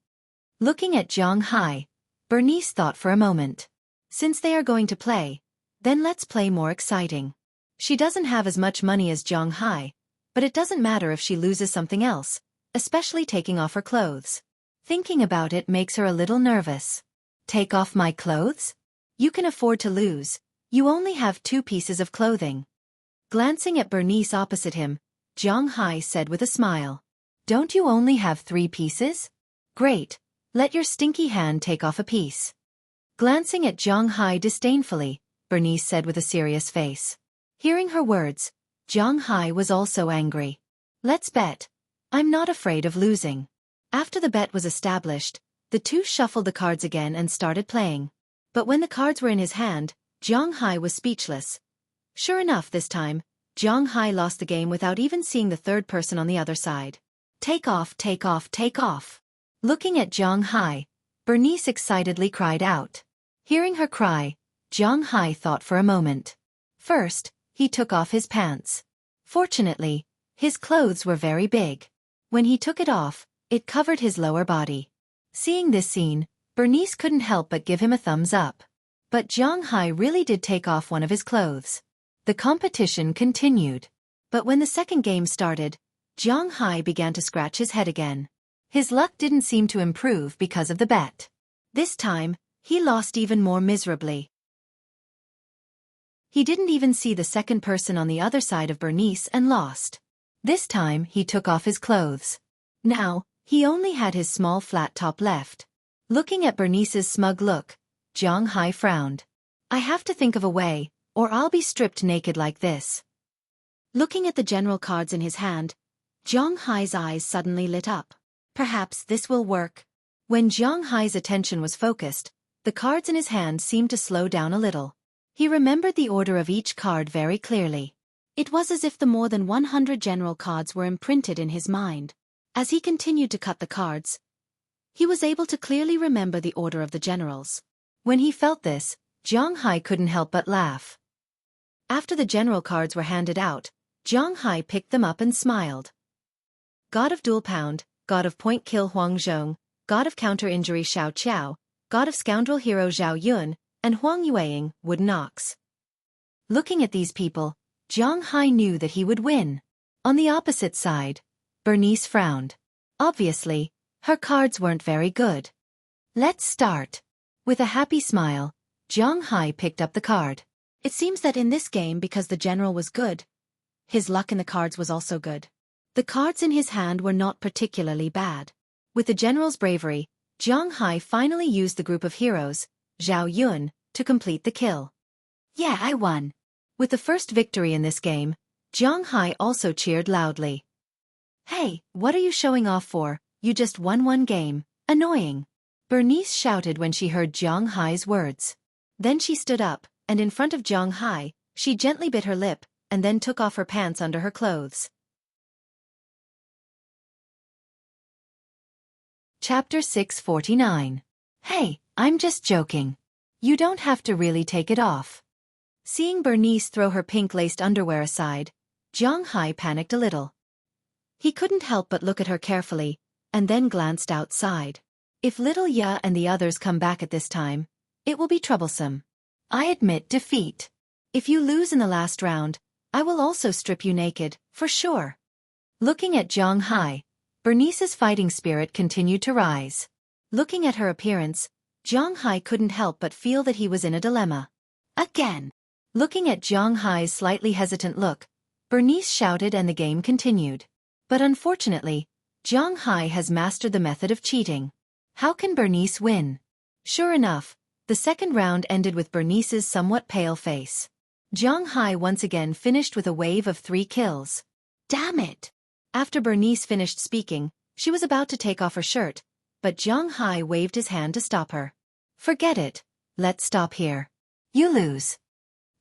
Looking at Jiang Hai, Bernice thought for a moment. Since they are going to play, then let's play more exciting. She doesn't have as much money as Jiang Hai, but it doesn't matter if she loses something else, especially taking off her clothes. Thinking about it makes her a little nervous. Take off my clothes? You can afford to lose. You only have 2 pieces of clothing. Glancing at Bernice opposite him, Jiang Hai said with a smile. Don't you only have 3 pieces? Great. Let your stinky hand take off a piece. Glancing at Jiang Hai disdainfully, Bernice said with a serious face. Hearing her words, Jiang Hai was also angry. Let's bet. I'm not afraid of losing. After the bet was established, the 2 shuffled the cards again and started playing. But when the cards were in his hand, Jiang Hai was speechless. Sure enough, this time, Jiang Hai lost the game without even seeing the third person on the other side. Take off. Looking at Jiang Hai, Bernice excitedly cried out. Hearing her cry, Jiang Hai thought for a moment. First, he took off his pants. Fortunately, his clothes were very big. When he took it off, it covered his lower body. Seeing this scene, Bernice couldn't help but give him a thumbs up. But Jiang Hai really did take off one of his clothes. The competition continued. But when the second game started, Jiang Hai began to scratch his head again. His luck didn't seem to improve because of the bet. This time, he lost even more miserably. He didn't even see the second person on the other side of Bernice and lost. This time, he took off his clothes. Now, he only had his small flat top left. Looking at Bernice's smug look, Jiang Hai frowned. I have to think of a way, or I'll be stripped naked like this. Looking at the general cards in his hand, Jiang Hai's eyes suddenly lit up. Perhaps this will work. When Jiang Hai's attention was focused, the cards in his hand seemed to slow down a little. He remembered the order of each card very clearly. It was as if the more than 100 general cards were imprinted in his mind. As he continued to cut the cards, he was able to clearly remember the order of the generals. When he felt this, Jiang Hai couldn't help but laugh. After the general cards were handed out, Jiang Hai picked them up and smiled. God of Dual Pound, God of Point Kill Huang Zhong, God of Counter Injury Xiao Qiao, God of Scoundrel Hero Zhao Yun, and Huang Yueying, Wooden Ox. Looking at these people, Jiang Hai knew that he would win. On the opposite side, Bernice frowned. Obviously, her cards weren't very good. Let's start. With a happy smile, Zhang Hai picked up the card. It seems that in this game, because the general was good, his luck in the cards was also good. The cards in his hand were not particularly bad. With the general's bravery, Zhang Hai finally used the group of heroes, Zhao Yun, to complete the kill. Yeah, I won. With the first victory in this game, Zhang Hai also cheered loudly. Hey, what are you showing off for? You just won one game. Annoying. Bernice shouted when she heard Zhang Hai's words. Then she stood up, and in front of Zhang Hai, she gently bit her lip, and then took off her pants under her clothes. Chapter 649. Hey, I'm just joking. You don't have to really take it off. Seeing Bernice throw her pink-laced underwear aside, Zhang Hai panicked a little. He couldn't help but look at her carefully, and then glanced outside. If little Ya and the others come back at this time, it will be troublesome. I admit defeat. If you lose in the last round, I will also strip you naked, for sure. Looking at Zhang Hai, Bernice's fighting spirit continued to rise. Looking at her appearance, Zhang Hai couldn't help but feel that he was in a dilemma. Again. Looking at Zhang Hai's slightly hesitant look, Bernice shouted and the game continued. But unfortunately, Zhang Hai has mastered the method of cheating. How can Bernice win? Sure enough, the second round ended with Bernice's somewhat pale face. Zhang Hai once again finished with a wave of 3 kills. Damn it! After Bernice finished speaking, she was about to take off her shirt, but Zhang Hai waved his hand to stop her. Forget it. Let's stop here. You lose.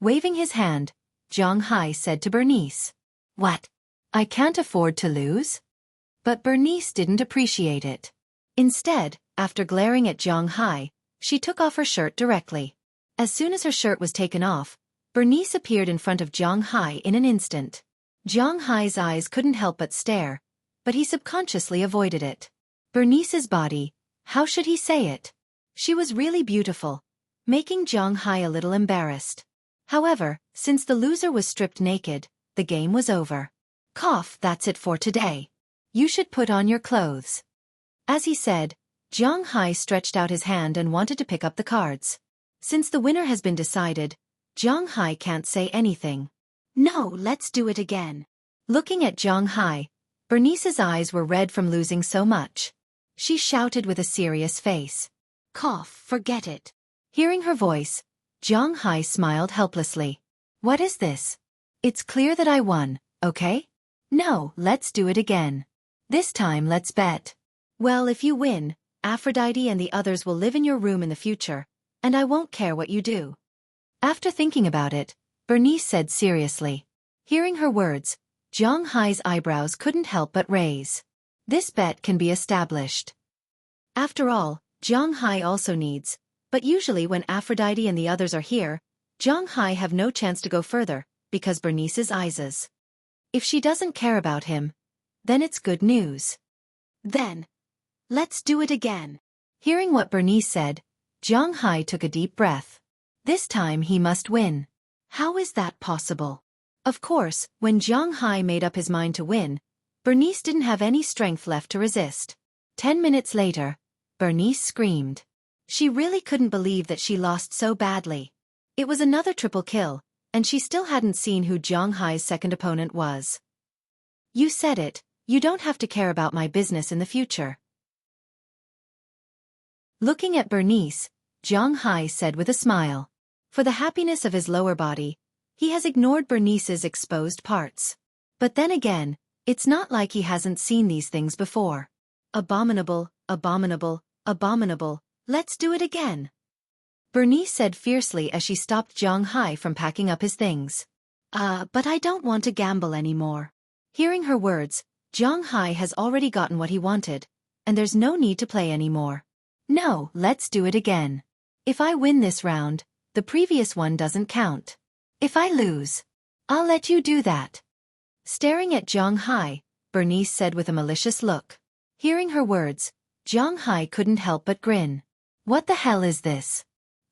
Waving his hand, Zhang Hai said to Bernice. What? I can't afford to lose? But Bernice didn't appreciate it. Instead, after glaring at Zhang Hai, she took off her shirt directly. As soon as her shirt was taken off, Bernice appeared in front of Zhang Hai in an instant. Zhang Hai's eyes couldn't help but stare, but he subconsciously avoided it. Bernice's body, how should he say it? She was really beautiful, making Zhang Hai a little embarrassed. However, since the loser was stripped naked, the game was over. Cough, that's it for today. You should put on your clothes. As he said, Zhang Hai stretched out his hand and wanted to pick up the cards. Since the winner has been decided, Zhang Hai can't say anything. No, let's do it again. Looking at Zhang Hai, Bernice's eyes were red from losing so much. She shouted with a serious face. Cough, forget it. Hearing her voice, Zhang Hai smiled helplessly. What is this? It's clear that I won, okay? No, let's do it again. This time let's bet. Well, if you win, Aphrodite and the others will live in your room in the future, and I won't care what you do. After thinking about it, Bernice said seriously. Hearing her words, Zhang Hai's eyebrows couldn't help but raise. This bet can be established. After all, Zhang Hai also needs, but usually when Aphrodite and the others are here, Zhang Hai have no chance to go further, because Bernice's eyes. If she doesn't care about him, then it's good news. Then, let's do it again. Hearing what Bernice said, Zhang Hai took a deep breath. This time he must win. How is that possible? Of course, when Zhang Hai made up his mind to win, Bernice didn't have any strength left to resist. 10 minutes later, Bernice screamed. She really couldn't believe that she lost so badly. It was another triple kill, and she still hadn't seen who Zhang Hai's second opponent was. You said it, you don't have to care about my business in the future. Looking at Bernice, Zhang Hai said with a smile. For the happiness of his lower body, he has ignored Bernice's exposed parts. But then again, it's not like he hasn't seen these things before. Abominable, abominable, abominable, let's do it again. Bernice said fiercely as she stopped Zhang Hai from packing up his things. But I don't want to gamble anymore. Hearing her words, Zhang Hai has already gotten what he wanted, and there's no need to play anymore. No, let's do it again. If I win this round, the previous one doesn't count. If I lose, I'll let you do that. Staring at Zhang Hai, Bernice said with a malicious look. Hearing her words, Zhang Hai couldn't help but grin. What the hell is this?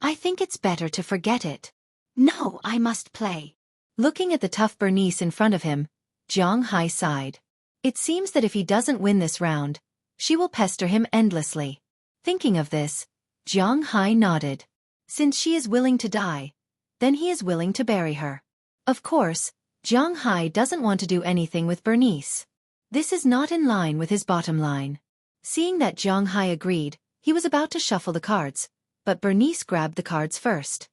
I think it's better to forget it. No, I must play. Looking at the tough Bernice in front of him, Zhang Hai sighed. It seems that if he doesn't win this round, she will pester him endlessly. Thinking of this, Jiang Hai nodded. Since she is willing to die, then he is willing to bury her. Of course, Jiang Hai doesn't want to do anything with Bernice. This is not in line with his bottom line. Seeing that Jiang Hai agreed, he was about to shuffle the cards, but Bernice grabbed the cards first.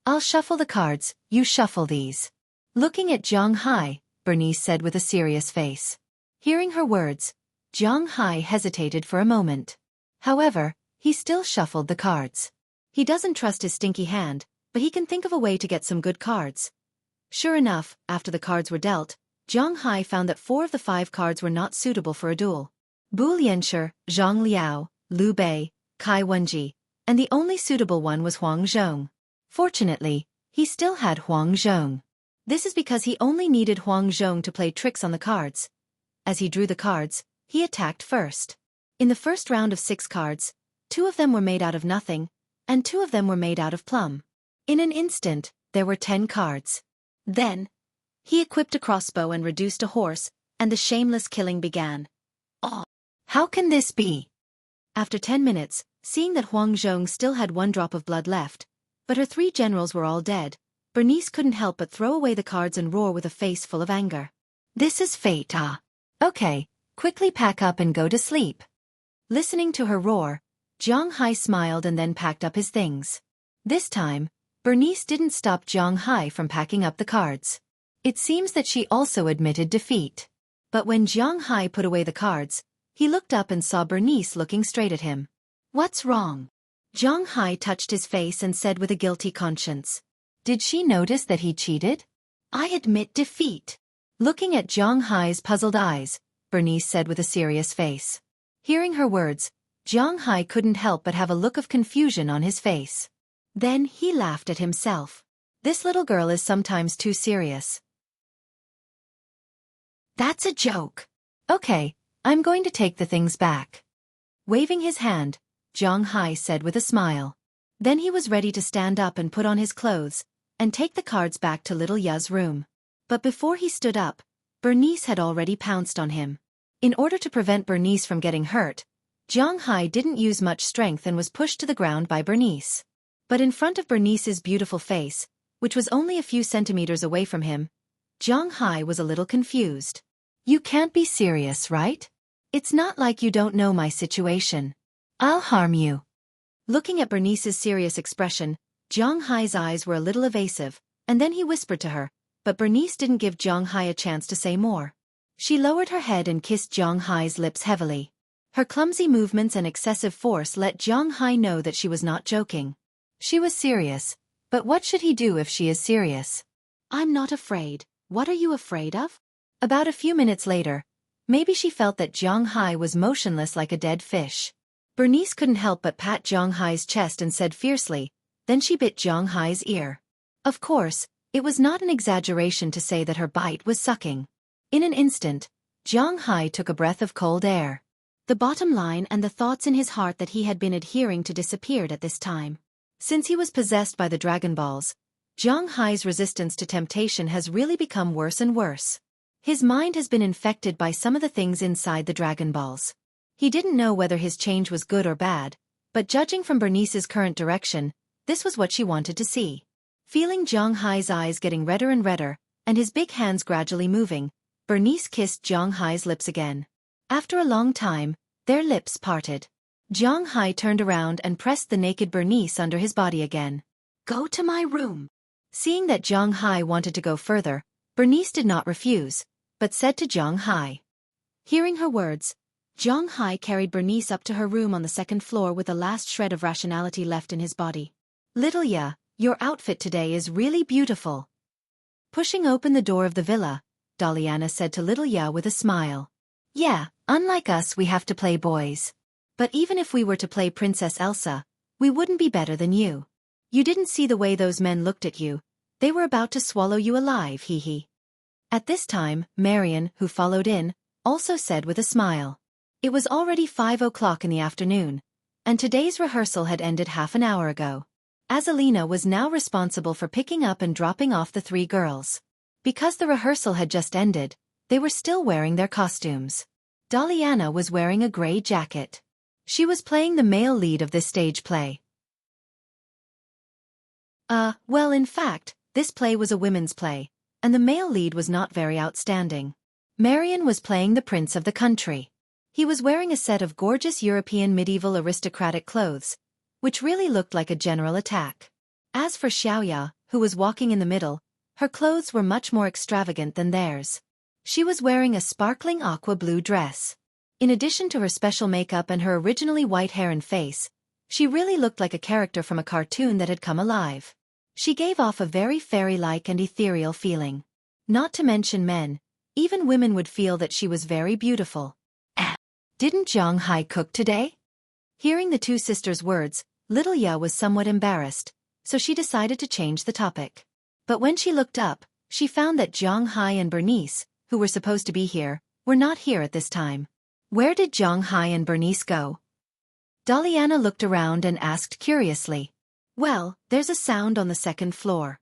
I'll shuffle the cards, you shuffle these. Looking at Jiang Hai, Bernice said with a serious face. Hearing her words, Jiang Hai hesitated for a moment. However, he still shuffled the cards. He doesn't trust his stinky hand, but he can think of a way to get some good cards. Sure enough, after the cards were dealt, Jiang Hai found that 4 of the 5 cards were not suitable for a duel. Bu Lianshi, Zhang Liao, Liu Bei, Kai Wenji, and the only suitable one was Huang Zhong. Fortunately, he still had Huang Zhong. This is because he only needed Huang Zhong to play tricks on the cards. As he drew the cards, he attacked first. In the first round of 6 cards, 2 of them were made out of nothing, and 2 of them were made out of plum. In an instant, there were 10 cards. Then, he equipped a crossbow and reduced a horse, and the shameless killing began. Oh, how can this be? After 10 minutes, seeing that Huang Zhong still had 1 drop of blood left, but her 3 generals were all dead, Bernice couldn't help but throw away the cards and roar with a face full of anger. This is fate, ah. Okay, quickly pack up and go to sleep. Listening to her roar, Jiang Hai smiled and then packed up his things. This time, Bernice didn't stop Jiang Hai from packing up the cards. It seems that she also admitted defeat. But when Jiang Hai put away the cards, he looked up and saw Bernice looking straight at him. What's wrong? Jiang Hai touched his face and said with a guilty conscience. Did she notice that he cheated? I admit defeat. Looking at Jiang Hai's puzzled eyes, Bernice said with a serious face. Hearing her words, Jiang Hai couldn't help but have a look of confusion on his face. Then he laughed at himself. This little girl is sometimes too serious. That's a joke. Okay, I'm going to take the things back. Waving his hand, Jiang Hai said with a smile. Then he was ready to stand up and put on his clothes, and take the cards back to little Ya's room. But before he stood up, Bernice had already pounced on him. In order to prevent Bernice from getting hurt, Jiang Hai didn't use much strength and was pushed to the ground by Bernice. But in front of Bernice's beautiful face, which was only a few centimeters away from him, Jiang Hai was a little confused. You can't be serious, right? It's not like you don't know my situation. I'll harm you. Looking at Bernice's serious expression, Jiang Hai's eyes were a little evasive, and then he whispered to her, but Bernice didn't give Jiang Hai a chance to say more. She lowered her head and kissed Jiang Hai's lips heavily. Her clumsy movements and excessive force let Jiang Hai know that she was not joking. She was serious, but what should he do if she is serious? I'm not afraid. What are you afraid of? About a few minutes later, maybe she felt that Jiang Hai was motionless like a dead fish. Bernice couldn't help but pat Jiang Hai's chest and said fiercely, then she bit Jiang Hai's ear. Of course, it was not an exaggeration to say that her bite was sucking. In an instant, Jiang Hai took a breath of cold air. The bottom line and the thoughts in his heart that he had been adhering to disappeared at this time. Since he was possessed by the Dragon Balls, Jiang Hai's resistance to temptation has really become worse and worse. His mind has been infected by some of the things inside the Dragon Balls. He didn't know whether his change was good or bad, but judging from Bernice's current direction, this was what she wanted to see. Feeling Jiang Hai's eyes getting redder and redder, and his big hands gradually moving, Bernice kissed Jiang Hai's lips again. After a long time, their lips parted. Jiang Hai turned around and pressed the naked Bernice under his body again. Go to my room. Seeing that Jiang Hai wanted to go further, Bernice did not refuse, but said to Jiang Hai. Hearing her words, Jiang Hai carried Bernice up to her room on the 2nd floor with the last shred of rationality left in his body. Little Ya, your outfit today is really beautiful. Pushing open the door of the villa, Daliana said to Little Ya with a smile. Yeah, unlike us we have to play boys. But even if we were to play Princess Elsa, we wouldn't be better than you. You didn't see the way those men looked at you. They were about to swallow you alive, hee hee. At this time, Marian, who followed in, also said with a smile. It was already 5 o'clock in the afternoon, and today's rehearsal had ended half an hour ago. Azalina was now responsible for picking up and dropping off the 3 girls. Because the rehearsal had just ended, They were still wearing their costumes. Daliana was wearing a gray jacket. She was playing the male lead of this stage play. Well, in fact, this play was a women's play, and the male lead was not very outstanding. Marion was playing the prince of the country. He was wearing a set of gorgeous European medieval aristocratic clothes, which really looked like a general attack. As for Xueqi, who was walking in the middle, her clothes were much more extravagant than theirs. She was wearing a sparkling aqua blue dress. In addition to her special makeup and her originally white hair and face, she really looked like a character from a cartoon that had come alive. She gave off a very fairy-like and ethereal feeling. Not to mention men, even women would feel that she was very beautiful. Didn't Xueqi cook today? Hearing the two sisters' words, little Ya was somewhat embarrassed, so she decided to change the topic. But when she looked up, she found that Xueqi and Bernice, who were supposed to be here, were not here at this time. Where did Xueqi and Bernice go? Daliana looked around and asked curiously. Well, there's a sound on the second floor.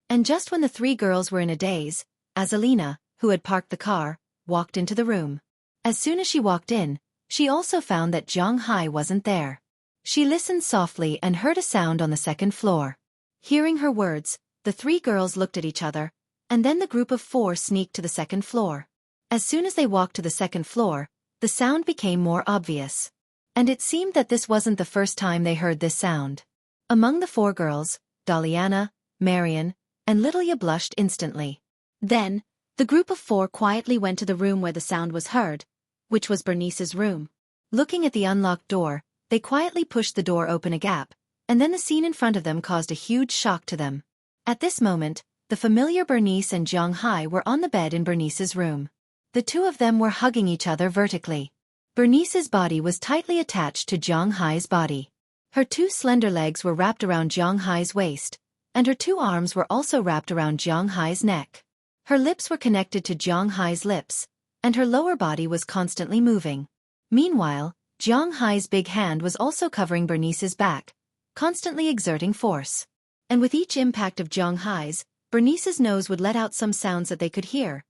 And just when the three girls were in a daze, Azalina, who had parked the car, walked into the room. As soon as she walked in, she also found that Xueqi wasn't there. She listened softly and heard a sound on the second floor. Hearing her words, the three girls looked at each other, and then the group of four sneaked to the second floor. As soon as they walked to the second floor, the sound became more obvious. And it seemed that this wasn't the first time they heard this sound. Among the four girls, Daliana, Marion, and little Ya blushed instantly. Then, the group of four quietly went to the room where the sound was heard, which was Bernice's room. Looking at the unlocked door, they quietly pushed the door open a gap, and then the scene in front of them caused a huge shock to them. At this moment, the familiar Bernice and Xueqi were on the bed in Bernice's room. The two of them were hugging each other vertically. Bernice's body was tightly attached to Xueqi's body. Her two slender legs were wrapped around Xueqi's waist, and her two arms were also wrapped around Xueqi's neck. Her lips were connected to Xueqi's lips, and her lower body was constantly moving. Meanwhile, Xueqi's big hand was also covering Bernice's back, constantly exerting force. And with each impact of Xueqi's, Bernice's nose would let out some sounds that they could hear.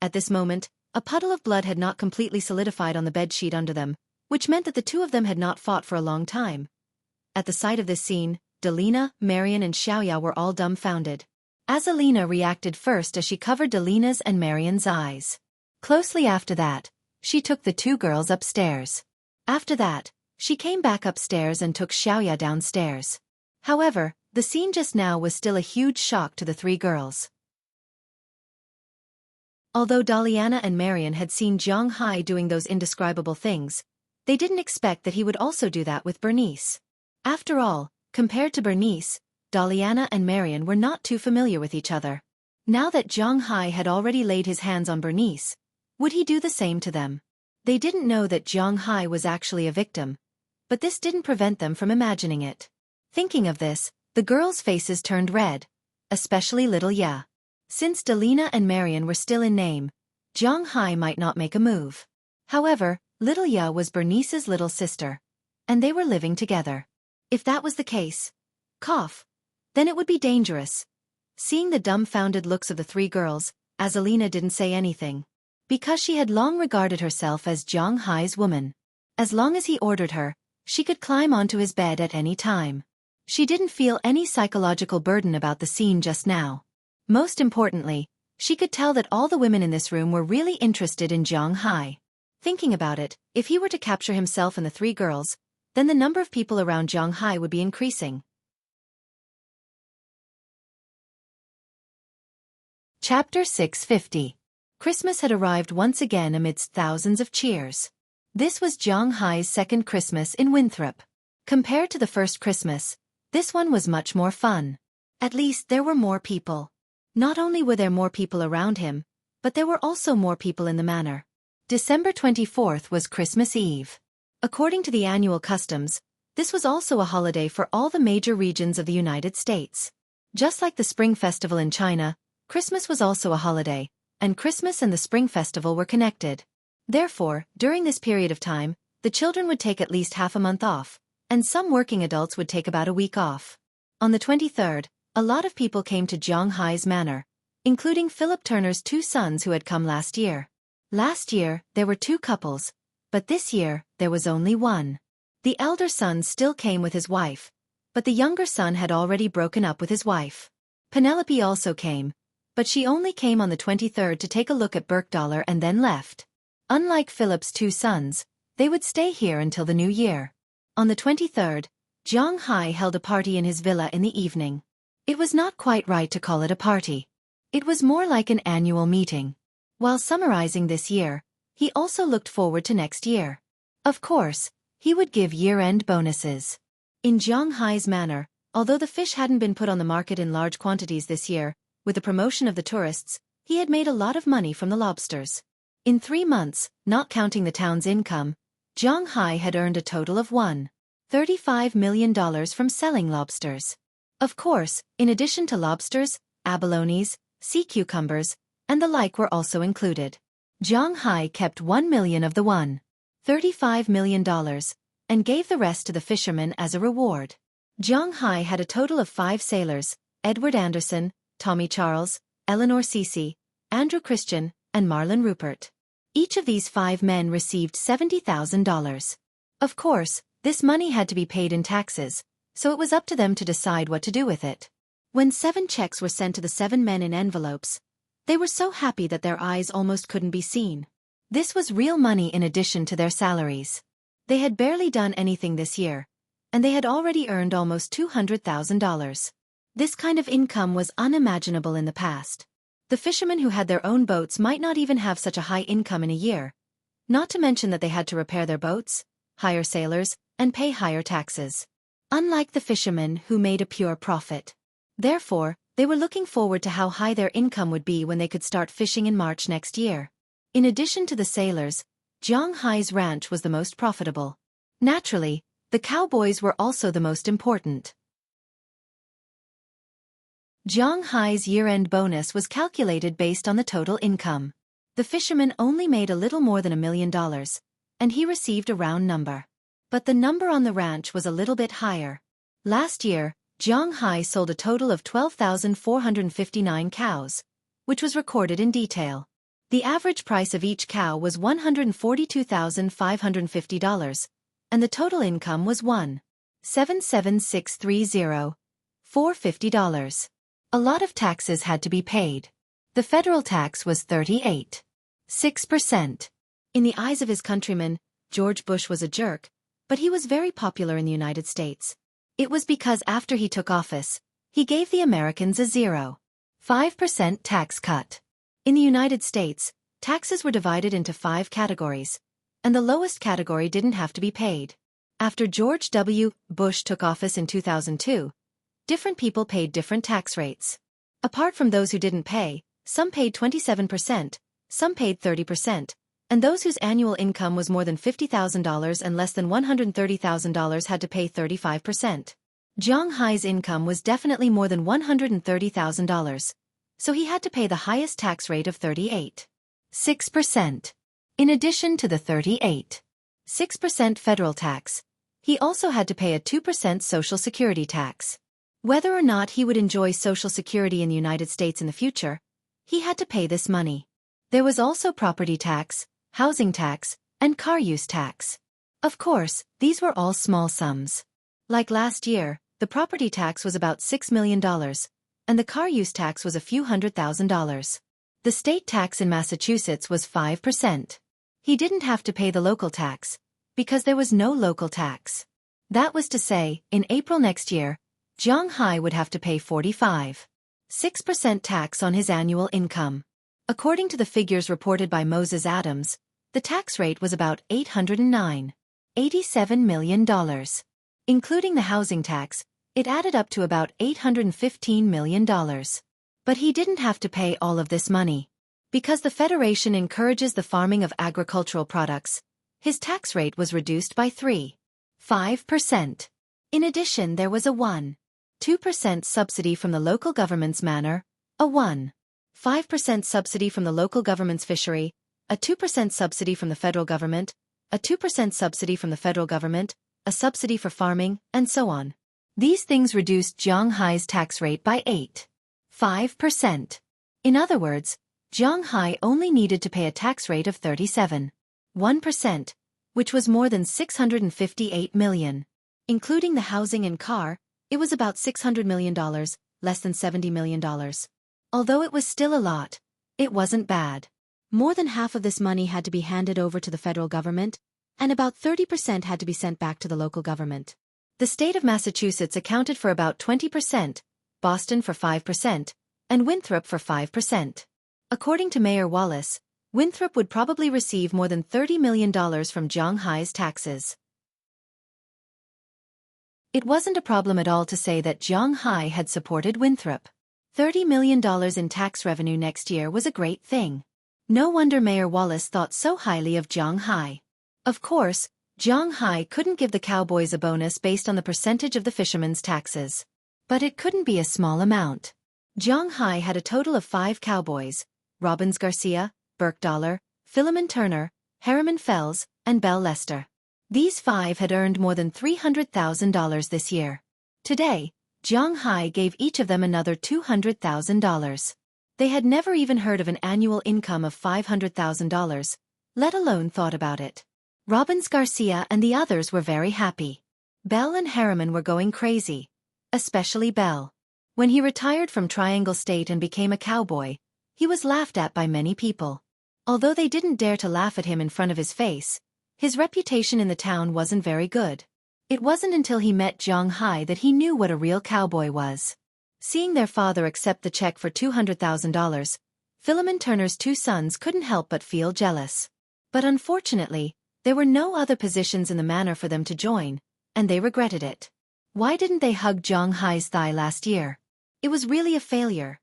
At this moment, a puddle of blood had not completely solidified on the bedsheet under them, which meant that the two of them had not fought for a long time. At the sight of this scene, Dalina, Marion and Xueqi were all dumbfounded. Azalina reacted first as she covered Dalina's and Marion's eyes. Closely after that, she took the two girls upstairs. After that, she came back upstairs and took Xueqi downstairs. However, the scene just now was still a huge shock to the three girls. Although Daliana and Marion had seen Xueqi doing those indescribable things, they didn't expect that he would also do that with Bernice. After all, compared to Bernice, Daliana and Marion were not too familiar with each other. Now that Xueqi had already laid his hands on Bernice, would he do the same to them? They didn't know that Xueqi was actually a victim, but this didn't prevent them from imagining it. Thinking of this, the girls' faces turned red, especially little Ya. Since Dalina and Marion were still in name, Xueqi might not make a move. However, little Ya was Bernice's little sister, and they were living together. If that was the case, then it would be dangerous. Seeing the dumbfounded looks of the three girls, Azalina didn't say anything. Because she had long regarded herself as Xueqi's woman. As long as he ordered her, she could climb onto his bed at any time. She didn't feel any psychological burden about the scene just now. Most importantly, she could tell that all the women in this room were really interested in Xueqi. Thinking about it, if he were to capture himself and the three girls, then the number of people around Xueqi would be increasing. Chapter 650. Christmas had arrived once again amidst thousands of cheers. This was Xueqi's second Christmas in Winthrop. Compared to the first Christmas, this one was much more fun. At least there were more people. Not only were there more people around him, but there were also more people in the manor. December 24th was Christmas Eve. According to the annual customs, this was also a holiday for all the major regions of the United States. Just like the Spring Festival in China, Christmas was also a holiday, and Christmas and the Spring Festival were connected. Therefore, during this period of time, the children would take at least half a month off, and some working adults would take about a week off. On the 23rd, a lot of people came to Xueqi's manor, including Philip Turner's 2 sons who had come last year. Last year, there were 2 couples, but this year, there was only one. The elder son still came with his wife, but the younger son had already broken up with his wife. Penelope also came, but she only came on the 23rd to take a look at Birkdollar and then left. Unlike Philip's 2 sons, they would stay here until the new year. On the 23rd, Zhang Hai held a party in his villa in the evening. It was not quite right to call it a party. It was more like an annual meeting. While summarizing this year, he also looked forward to next year. Of course, he would give year-end bonuses. In Zhang Hai's manner, although the fish hadn't been put on the market in large quantities this year, with the promotion of the tourists, he had made a lot of money from the lobsters. In 3 months, not counting the town's income, Zhang Hai had earned a total of $1.35 million from selling lobsters. Of course, in addition to lobsters, abalones, sea cucumbers, and the like were also included. Zhang Hai kept $1 million of the $1.35 million and gave the rest to the fishermen as a reward. Zhang Hai had a total of 5 sailors: Edward Anderson, Tommy Charles, Eleanor Cece, Andrew Christian, and Marlon Rupert. Each of these 5 men received $70,000. Of course, this money had to be paid in taxes, so it was up to them to decide what to do with it. When 7 checks were sent to the 7 men in envelopes, they were so happy that their eyes almost couldn't be seen. This was real money in addition to their salaries. They had barely done anything this year, and they had already earned almost $200,000. This kind of income was unimaginable in the past. The fishermen who had their own boats might not even have such a high income in a year, not to mention that they had to repair their boats, hire sailors, and pay higher taxes. Unlike the fishermen who made a pure profit. Therefore, they were looking forward to how high their income would be when they could start fishing in March next year. In addition to the sailors, Zhang Hai's ranch was the most profitable. Naturally, the cowboys were also the most important. Zhang Hai's year-end bonus was calculated based on the total income. The fisherman only made a little more than $1 million, and he received a round number. But the number on the ranch was a little bit higher. Last year, Zhang Hai sold a total of 12,459 cows, which was recorded in detail. The average price of each cow was $142,550, and the total income was $1,77630,450. A lot of taxes had to be paid. The federal tax was 38.6%. In the eyes of his countrymen, George Bush was a jerk, but he was very popular in the United States. It was because after he took office, he gave the Americans a 0.5% tax cut. In the United States, taxes were divided into 5 categories, and the lowest category didn't have to be paid. After George W. Bush took office in 2002, different people paid different tax rates. Apart from those who didn't pay, some paid 27%, some paid 30%, and those whose annual income was more than $50,000 and less than $130,000 had to pay 35%. Zhang Hai's income was definitely more than $130,000, so he had to pay the highest tax rate of 38.6%. In addition to the 38.6% federal tax, he also had to pay a 2% Social Security tax. Whether or not he would enjoy Social Security in the United States in the future, he had to pay this money. There was also property tax, housing tax, and car use tax. Of course, these were all small sums. Like last year, the property tax was about $6 million, and the car use tax was a few $100,000. The state tax in Massachusetts was 5%. He didn't have to pay the local tax, because there was no local tax. That was to say, in April next year, Zhang Hai would have to pay 45.6% tax on his annual income. According to the figures reported by Moses Adams, the tax rate was about $809.87 million. Including the housing tax, it added up to about $815 million. But he didn't have to pay all of this money. Because the Federation encourages the farming of agricultural products, his tax rate was reduced by 3.5%. In addition, there was a 1.2% subsidy from the local government's manor, a 1.5% subsidy from the local government's fishery, a 2% subsidy from the federal government, a 2% subsidy from the federal government, a subsidy for farming, and so on. These things reduced Zhang Hai's tax rate by 8.5%. In other words, Zhang Hai only needed to pay a tax rate of 37.1%, which was more than 658 million. Including the housing and car, it was about $600 million, less than $70 million. Although it was still a lot, it wasn't bad. More than half of this money had to be handed over to the federal government, and about 30% had to be sent back to the local government. The state of Massachusetts accounted for about 20%, Boston for 5%, and Winthrop for 5%. According to Mayor Wallace, Winthrop would probably receive more than $30 million from Zhang Hai's taxes. It wasn't a problem at all to say that Zhang Hai had supported Winthrop. $30 million in tax revenue next year was a great thing. No wonder Mayor Wallace thought so highly of Zhang Hai. Of course, Zhang Hai couldn't give the cowboys a bonus based on the percentage of the fishermen's taxes. But it couldn't be a small amount. Zhang Hai had a total of 5 cowboys: Robbins Garcia, Burke Dollar, Philemon Turner, Harriman Fells, and Bell Lester. These 5 had earned more than $300,000 this year. Today, Zhang Hai gave each of them another $200,000. They had never even heard of an annual income of $500,000, let alone thought about it. Robbins Garcia and the others were very happy. Bell and Harriman were going crazy. Especially Bell. When he retired from Triangle State and became a cowboy, he was laughed at by many people. Although they didn't dare to laugh at him in front of his face, his reputation in the town wasn't very good. It wasn't until he met Zhang Hai that he knew what a real cowboy was. Seeing their father accept the check for $200,000, Philemon Turner's 2 sons couldn't help but feel jealous. But unfortunately, there were no other positions in the manor for them to join, and they regretted it. Why didn't they hug Zhang Hai's thigh last year? It was really a failure.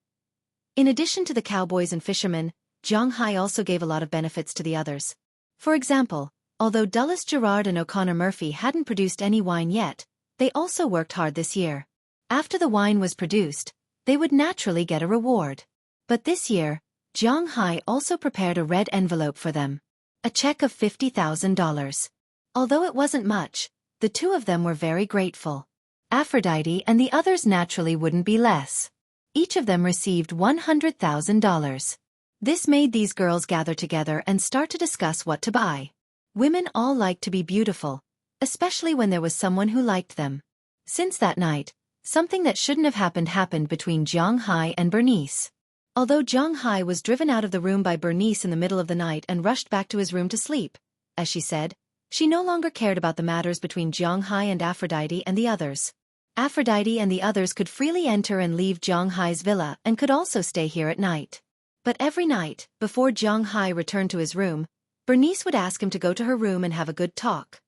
In addition to the cowboys and fishermen, Zhang Hai also gave a lot of benefits to the others. For example, although Dulles Gerard and O'Connor Murphy hadn't produced any wine yet, they also worked hard this year. After the wine was produced, they would naturally get a reward. But this year, Zhang Hai also prepared a red envelope for them. A check of $50,000. Although it wasn't much, the 2 of them were very grateful. Aphrodite and the others naturally wouldn't be less. Each of them received $100,000. This made these girls gather together and start to discuss what to buy. Women all liked to be beautiful, especially when there was someone who liked them. Since that night, something that shouldn't have happened between Zhang Hai and Bernice. Although Zhang Hai was driven out of the room by Bernice in the middle of the night and rushed back to his room to sleep, as she said, she no longer cared about the matters between Zhang Hai and Aphrodite and the others. Aphrodite and the others could freely enter and leave Zhang Hai's villa and could also stay here at night. But every night, before Zhang Hai returned to his room, Bernice would ask him to go to her room and have a good talk.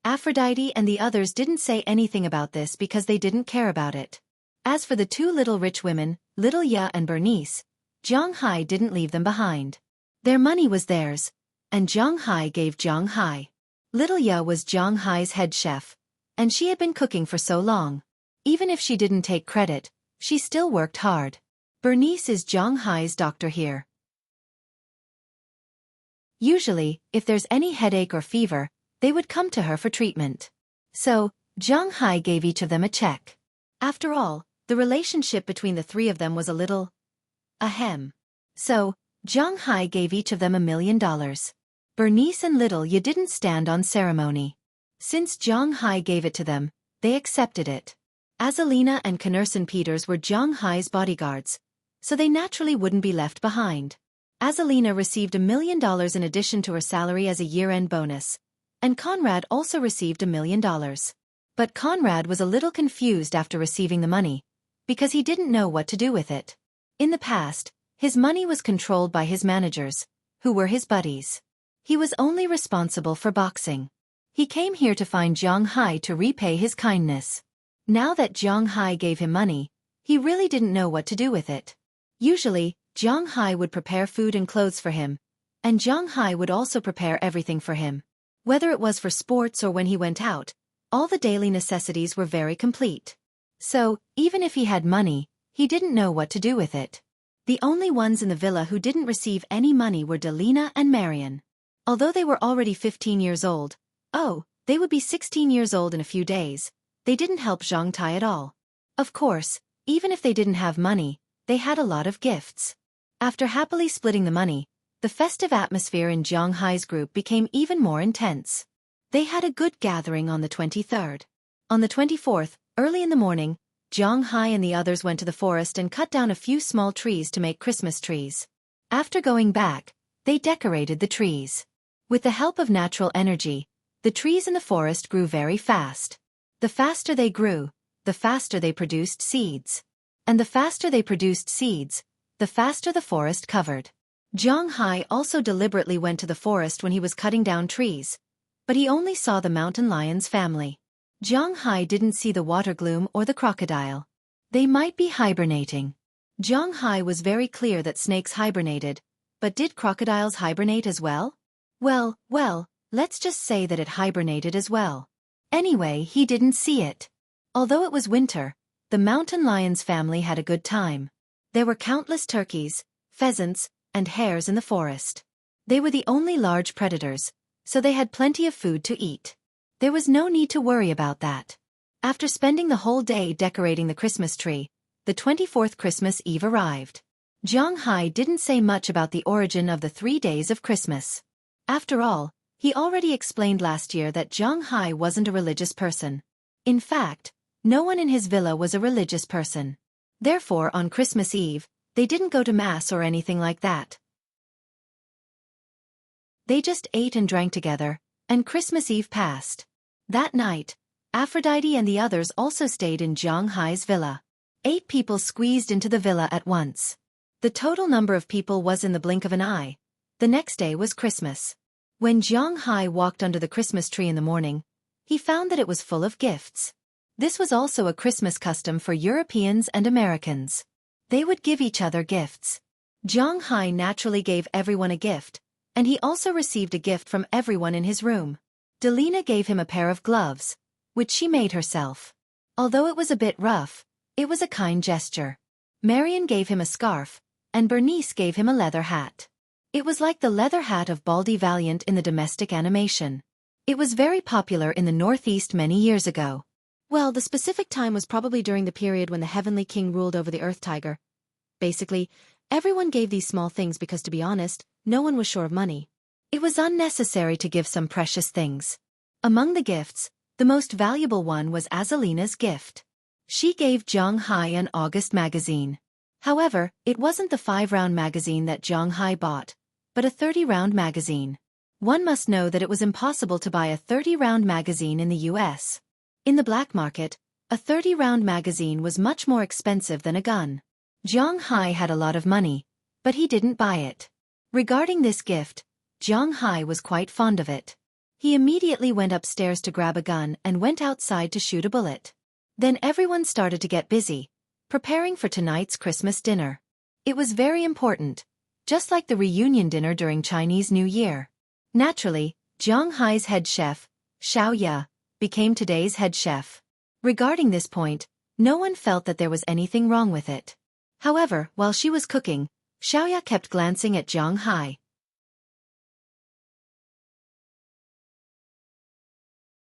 Aphrodite and the others didn't say anything about this because they didn't care about it. As for the 2 little rich women, Little Ya and Bernice, Zhang Hai didn't leave them behind. Their money was theirs, and Zhang Hai gave Zhang Hai. Little Ya was Zhang Hai's head chef, and she had been cooking for so long. Even if she didn't take credit, she still worked hard. Bernice is Zhang Hai's doctor here. Usually, if there's any headache or fever, they would come to her for treatment. So, Zhang Hai gave each of them a check. After all, the relationship between the 3 of them was a little ahem. So, Zhang Hai gave each of them $1 million. Bernice and Little Ya didn't stand on ceremony. Since Zhang Hai gave it to them, they accepted it. Azalina and Knerson Peters were Zhang Hai's bodyguards, so they naturally wouldn't be left behind. Azalina received $1 million in addition to her salary as a year-end bonus, and Conrad also received $1 million. But Conrad was a little confused after receiving the money, because he didn't know what to do with it. In the past, his money was controlled by his managers, who were his buddies. He was only responsible for boxing. He came here to find Zhang Hai to repay his kindness. Now that Zhang Hai gave him money, he really didn't know what to do with it. Usually, Zhang Hai would prepare food and clothes for him, and Zhang Hai would also prepare everything for him. Whether it was for sports or when he went out, all the daily necessities were very complete. So, even if he had money, he didn't know what to do with it. The only ones in the villa who didn't receive any money were Delina and Marion. Although they were already 15 years old, they would be 16 years old in a few days, they didn't help Zhang Tai at all. Of course, even if they didn't have money, They had a lot of gifts. After happily splitting the money, the festive atmosphere in Zhang Hai's group became even more intense. They had a good gathering on the 23rd. On the 24th, early in the morning, Zhang Hai and the others went to the forest and cut down a few small trees to make Christmas trees. After going back, they decorated the trees. With the help of natural energy, the trees in the forest grew very fast. The faster they grew, the faster they produced seeds. And the faster they produced seeds, the faster the forest covered. Zhang Hai also deliberately went to the forest when he was cutting down trees, but he only saw the mountain lion's family. Zhang Hai didn't see the water gloom or the crocodile. They might be hibernating. Zhang Hai was very clear that snakes hibernated, but did crocodiles hibernate as well? Well, let's just say that it hibernated as well. Anyway, he didn't see it. Although it was winter, the mountain lion's family had a good time. There were countless turkeys, pheasants, and hares in the forest. They were the only large predators, so they had plenty of food to eat. There was no need to worry about that. After spending the whole day decorating the Christmas tree, the 24th Christmas Eve arrived. Zhang Hai didn't say much about the origin of the 3 days of Christmas. After all, he already explained last year that Zhang Hai wasn't a religious person. In fact, no one in his villa was a religious person. Therefore, on Christmas Eve, they didn't go to Mass or anything like that. They just ate and drank together, and Christmas Eve passed. That night, Aphrodite and the others also stayed in Zhang Hai's villa. 8 people squeezed into the villa at once. The total number of people was in the blink of an eye. The next day was Christmas. When Zhang Hai walked under the Christmas tree in the morning, he found that it was full of gifts. This was also a Christmas custom for Europeans and Americans. They would give each other gifts. Zhang Hai naturally gave everyone a gift, and he also received a gift from everyone in his room. Delina gave him a pair of gloves, which she made herself. Although it was a bit rough, it was a kind gesture. Marion gave him a scarf, and Bernice gave him a leather hat. It was like the leather hat of Baldy Valiant in the domestic animation. It was very popular in the Northeast many years ago. Well, the specific time was probably during the period when the Heavenly King ruled over the Earth Tiger. Basically, everyone gave these small things because, to be honest, no one was sure of money. It was unnecessary to give some precious things. Among the gifts, the most valuable one was Azalina's gift. She gave Zhang Hai an August magazine. However, it wasn't the 5-round magazine that Zhang Hai bought, but a 30-round magazine. One must know that it was impossible to buy a 30-round magazine in the US. In the black market, a 30-round magazine was much more expensive than a gun. Zhang Hai had a lot of money, but he didn't buy it. Regarding this gift, Zhang Hai was quite fond of it. He immediately went upstairs to grab a gun and went outside to shoot a bullet. Then everyone started to get busy, preparing for tonight's Christmas dinner. It was very important, just like the reunion dinner during Chinese New Year. Naturally, Zhang Hai's head chef, Xueqi, became today's head chef. Regarding this point, no one felt that there was anything wrong with it. However, while she was cooking, Xueqi kept glancing at Zhang Hai.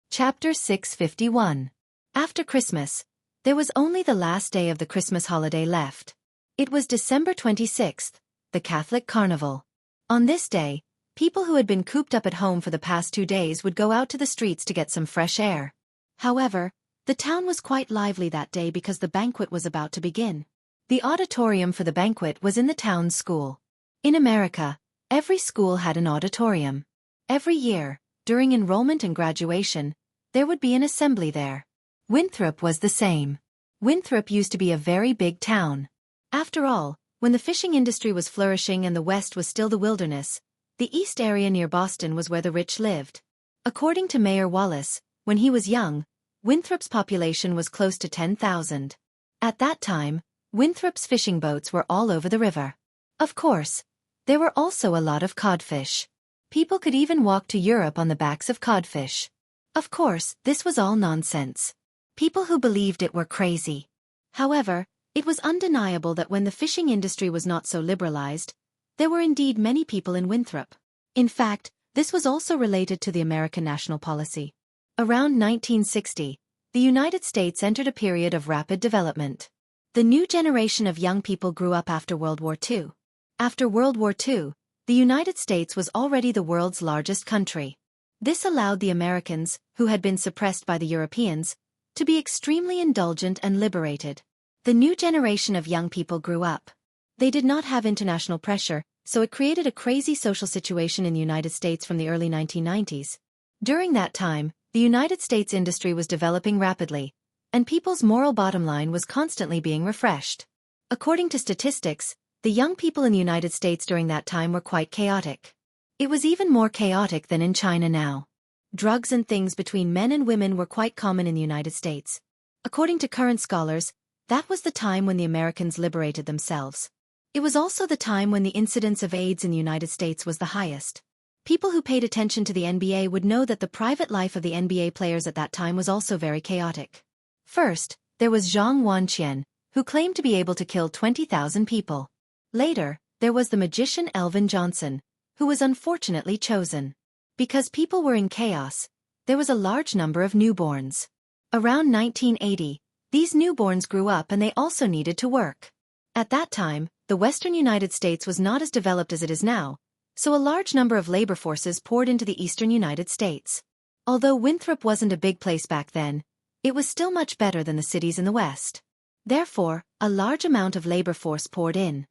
Chapter 651. After Christmas, there was only the last day of the Christmas holiday left. It was December 26th, the Catholic Carnival. On this day, people who had been cooped up at home for the past 2 days would go out to the streets to get some fresh air. However, the town was quite lively that day because the banquet was about to begin. The auditorium for the banquet was in the town's school. In America, every school had an auditorium. Every year, during enrollment and graduation, there would be an assembly there. Winthrop was the same. Winthrop used to be a very big town. After all, when the fishing industry was flourishing and the West was still the wilderness, the East area near Boston was where the rich lived. According to Mayor Wallace, when he was young, Winthrop's population was close to 10,000. At that time, Winthrop's fishing boats were all over the river. Of course, there were also a lot of codfish. People could even walk to Europe on the backs of codfish. Of course, this was all nonsense. People who believed it were crazy. However, it was undeniable that when the fishing industry was not so liberalized, there were indeed many people in Winthrop. In fact, this was also related to the American national policy. Around 1960, the United States entered a period of rapid development. The new generation of young people grew up after World War II. After World War II, the United States was already the world's largest country. This allowed the Americans, who had been suppressed by the Europeans, to be extremely indulgent and liberated. The new generation of young people grew up. They did not have international pressure, so it created a crazy social situation in the United States from the early 1990s. During that time, the United States industry was developing rapidly, and people's moral bottom line was constantly being refreshed. According to statistics, the young people in the United States during that time were quite chaotic. It was even more chaotic than in China now. Drugs and things between men and women were quite common in the United States. According to current scholars, that was the time when the Americans liberated themselves. It was also the time when the incidence of AIDS in the United States was the highest. People who paid attention to the NBA would know that the private life of the NBA players at that time was also very chaotic. First, there was Zhang Wanqian, who claimed to be able to kill 20,000 people. Later, there was the magician Elvin Johnson, who was unfortunately chosen. Because people were in chaos, there was a large number of newborns. Around 1980, these newborns grew up and they also needed to work. At that time, the Western United States was not as developed as it is now, so a large number of labor forces poured into the Eastern United States. Although Winthrop wasn't a big place back then, it was still much better than the cities in the West. Therefore, a large amount of labor force poured in.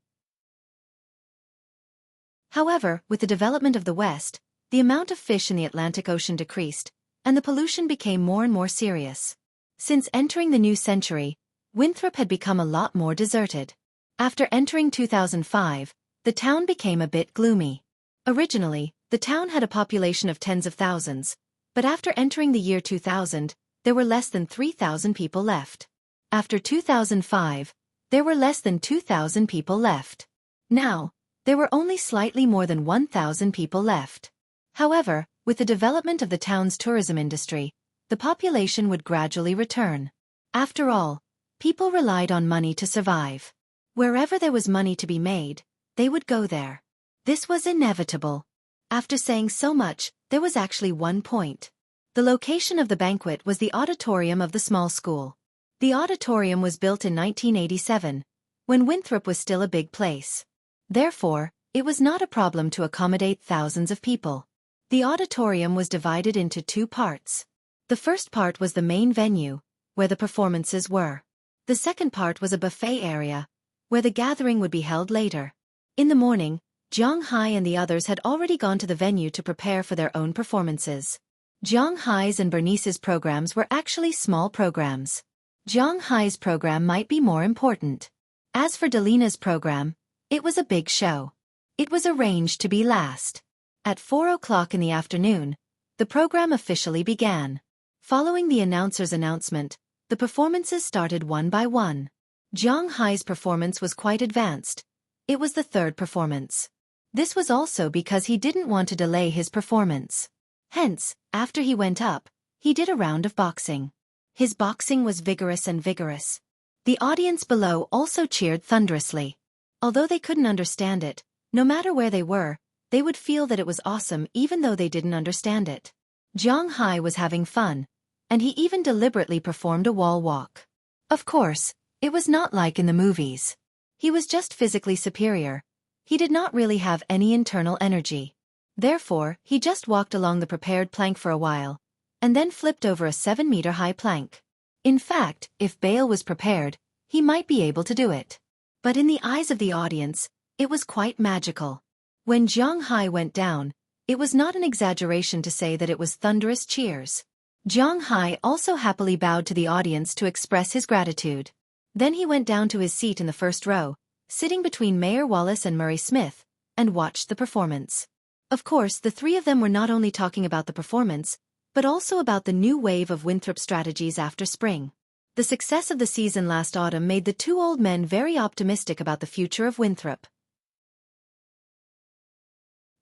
However, with the development of the West, the amount of fish in the Atlantic Ocean decreased, and the pollution became more and more serious. Since entering the new century, Winthrop had become a lot more deserted. After entering 2005, the town became a bit gloomy. Originally, the town had a population of tens of thousands, but after entering the year 2000, there were less than 3,000 people left. After 2005, there were less than 2,000 people left. Now, there were only slightly more than 1,000 people left. However, with the development of the town's tourism industry, the population would gradually return. After all, people relied on money to survive. Wherever there was money to be made, they would go there. This was inevitable. After saying so much, there was actually one point. The location of the banquet was the auditorium of the small school. The auditorium was built in 1987, when Winthrop was still a big place. Therefore, it was not a problem to accommodate thousands of people. The auditorium was divided into two parts. The first part was the main venue, where the performances were. The second part was a buffet area, where the gathering would be held later. In the morning, Zhang Hai and the others had already gone to the venue to prepare for their own performances. Zhang Hai's and Bernice's programs were actually small programs. Zhang Hai's program might be more important. As for Delina's program, it was a big show. It was arranged to be last. At 4 o'clock in the afternoon, the program officially began. Following the announcer's announcement, the performances started one by one. Zhang Hai's performance was quite advanced. It was the third performance. This was also because he didn't want to delay his performance. Hence, after he went up, he did a round of boxing. His boxing was vigorous and vigorous. The audience below also cheered thunderously. Although they couldn't understand it, no matter where they were, they would feel that it was awesome even though they didn't understand it. Zhang Hai was having fun, and he even deliberately performed a wall walk. Of course, it was not like in the movies. He was just physically superior. He did not really have any internal energy. Therefore, he just walked along the prepared plank for a while, and then flipped over a 7-meter-high plank. In fact, if Bale was prepared, he might be able to do it. But in the eyes of the audience, it was quite magical. When Zhang Hai went down, it was not an exaggeration to say that it was thunderous cheers. Zhang Hai also happily bowed to the audience to express his gratitude. Then he went down to his seat in the first row, sitting between Mayor Wallace and Murray Smith, and watched the performance. Of course, the three of them were not only talking about the performance, but also about the new wave of Winthrop strategies after spring. The success of the season last autumn made the two old men very optimistic about the future of Winthrop.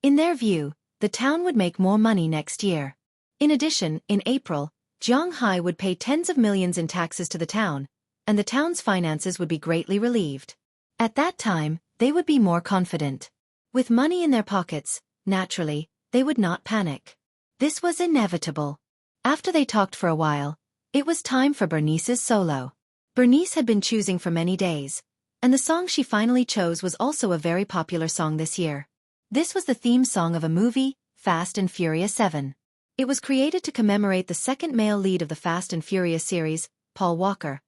In their view, the town would make more money next year. In addition, in April, Zhang Hai would pay tens of millions in taxes to the town, and the town's finances would be greatly relieved. At that time, they would be more confident. With money in their pockets, naturally, they would not panic. This was inevitable. After they talked for a while, it was time for Bernice's solo. Bernice had been choosing for many days, and the song she finally chose was also a very popular song this year. This was the theme song of a movie, Fast and Furious 7. It was created to commemorate the second male lead of the Fast and Furious series, Paul Walker,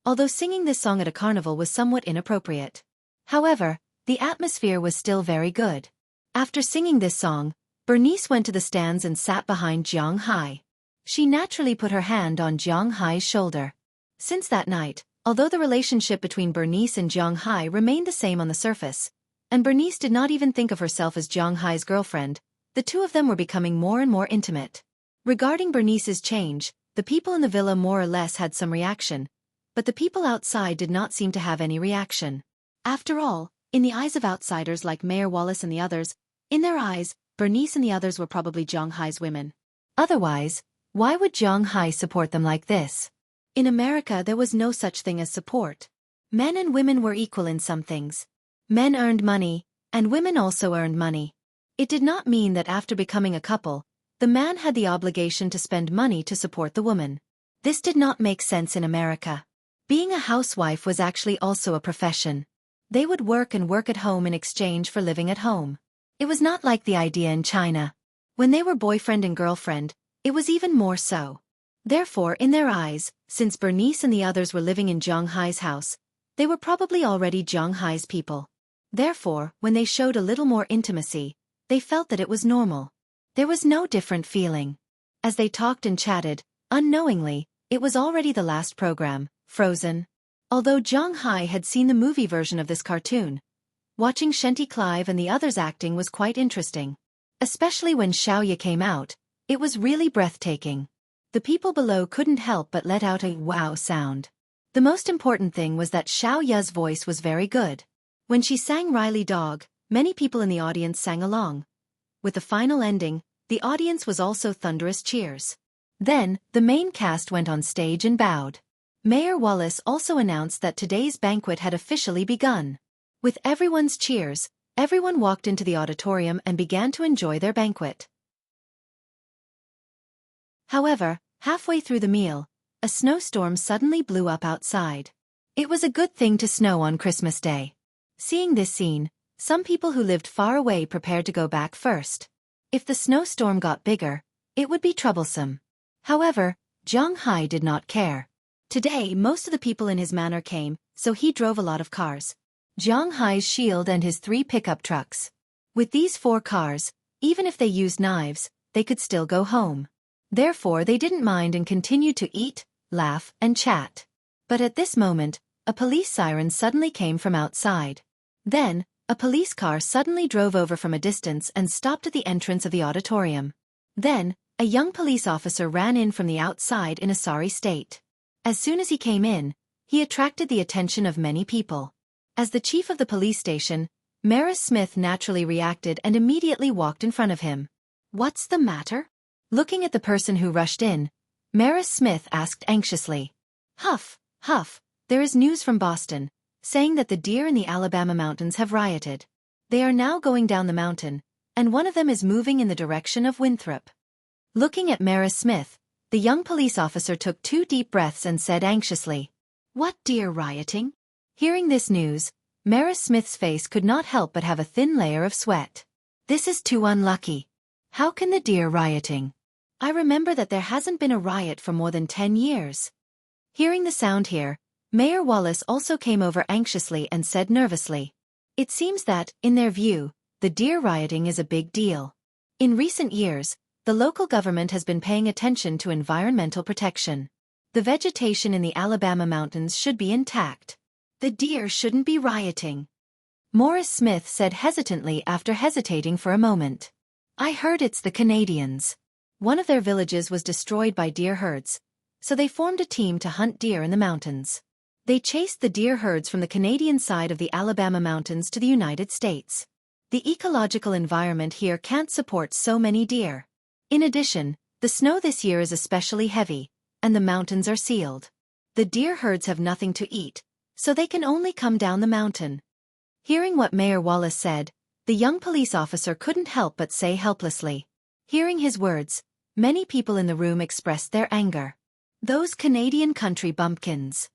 although singing this song at a carnival was somewhat inappropriate. However, the atmosphere was still very good. After singing this song, Bernice went to the stands and sat behind Jiang Hai. She naturally put her hand on Jiang Hai's shoulder. Since that night, although the relationship between Bernice and Jiang Hai remained the same on the surface, and Bernice did not even think of herself as Jiang Hai's girlfriend, the two of them were becoming more and more intimate. Regarding Bernice's change, the people in the villa more or less had some reaction, but the people outside did not seem to have any reaction. After all, in the eyes of outsiders like Mayor Wallace and the others, in their eyes, Bernice and the others were probably Jiang Hai's women. Otherwise, why would Jiang Hai support them like this? In America there was no such thing as support. Men and women were equal in some things. Men earned money, and women also earned money. It did not mean that after becoming a couple, the man had the obligation to spend money to support the woman. This did not make sense in America. Being a housewife was actually also a profession. They would work and work at home in exchange for living at home. It was not like the idea in China. When they were boyfriend and girlfriend, it was even more so. Therefore, in their eyes, since Bernice and the others were living in Jiang Hai's house, they were probably already Jiang Hai's people. Therefore, when they showed a little more intimacy, they felt that it was normal. There was no different feeling. As they talked and chatted, unknowingly, it was already the last program, Frozen. Although Jiang Hai had seen the movie version of this cartoon, watching Xueqi Clive and the others acting was quite interesting. Especially when Xueqi came out, it was really breathtaking. The people below couldn't help but let out a wow sound. The most important thing was that Xueqi's voice was very good. When she sang Riley Dog, many people in the audience sang along. With the final ending, the audience was also thunderous cheers. Then, the main cast went on stage and bowed. Mayor Wallace also announced that today's banquet had officially begun. With everyone's cheers, everyone walked into the auditorium and began to enjoy their banquet. However, halfway through the meal, a snowstorm suddenly blew up outside. It was a good thing to snow on Christmas Day. Seeing this scene, some people who lived far away prepared to go back first. If the snowstorm got bigger, it would be troublesome. However, Jiang Hai did not care. Today most of the people in his manor came, so he drove a lot of cars. Jiang Hai's shield and his 3 pickup trucks. With these 4 cars, even if they used knives, they could still go home. Therefore they didn't mind and continued to eat, laugh, and chat. But at this moment, a police siren suddenly came from outside. Then, a police car suddenly drove over from a distance and stopped at the entrance of the auditorium. Then, a young police officer ran in from the outside in a sorry state. As soon as he came in, he attracted the attention of many people. As the chief of the police station, Maris Smith naturally reacted and immediately walked in front of him. "What's the matter?" Looking at the person who rushed in, Maris Smith asked anxiously. "Huff, huff, there is news from Boston, saying that the deer in the Alabama mountains have rioted. They are now going down the mountain, and one of them is moving in the direction of Winthrop." Looking at Maris Smith, the young police officer took 2 deep breaths and said anxiously, "What deer rioting?" Hearing this news, Maris Smith's face could not help but have a thin layer of sweat. "This is too unlucky. How can the deer rioting? I remember that there hasn't been a riot for more than 10 years. Hearing the sound here, Mayor Wallace also came over anxiously and said nervously, "It seems that, in their view, the deer rioting is a big deal. In recent years, the local government has been paying attention to environmental protection. The vegetation in the Alabama mountains should be intact. The deer shouldn't be rioting." Morris Smith said hesitantly after hesitating for a moment. "I heard it's the Canadians. One of their villages was destroyed by deer herds, so they formed a team to hunt deer in the mountains. They chased the deer herds from the Canadian side of the Alabama mountains to the United States. The ecological environment here can't support so many deer. In addition, the snow this year is especially heavy, and the mountains are sealed. The deer herds have nothing to eat, so they can only come down the mountain." Hearing what Mayor Wallace said, the young police officer couldn't help but say helplessly. Hearing his words, many people in the room expressed their anger. "Those Canadian country bumpkins.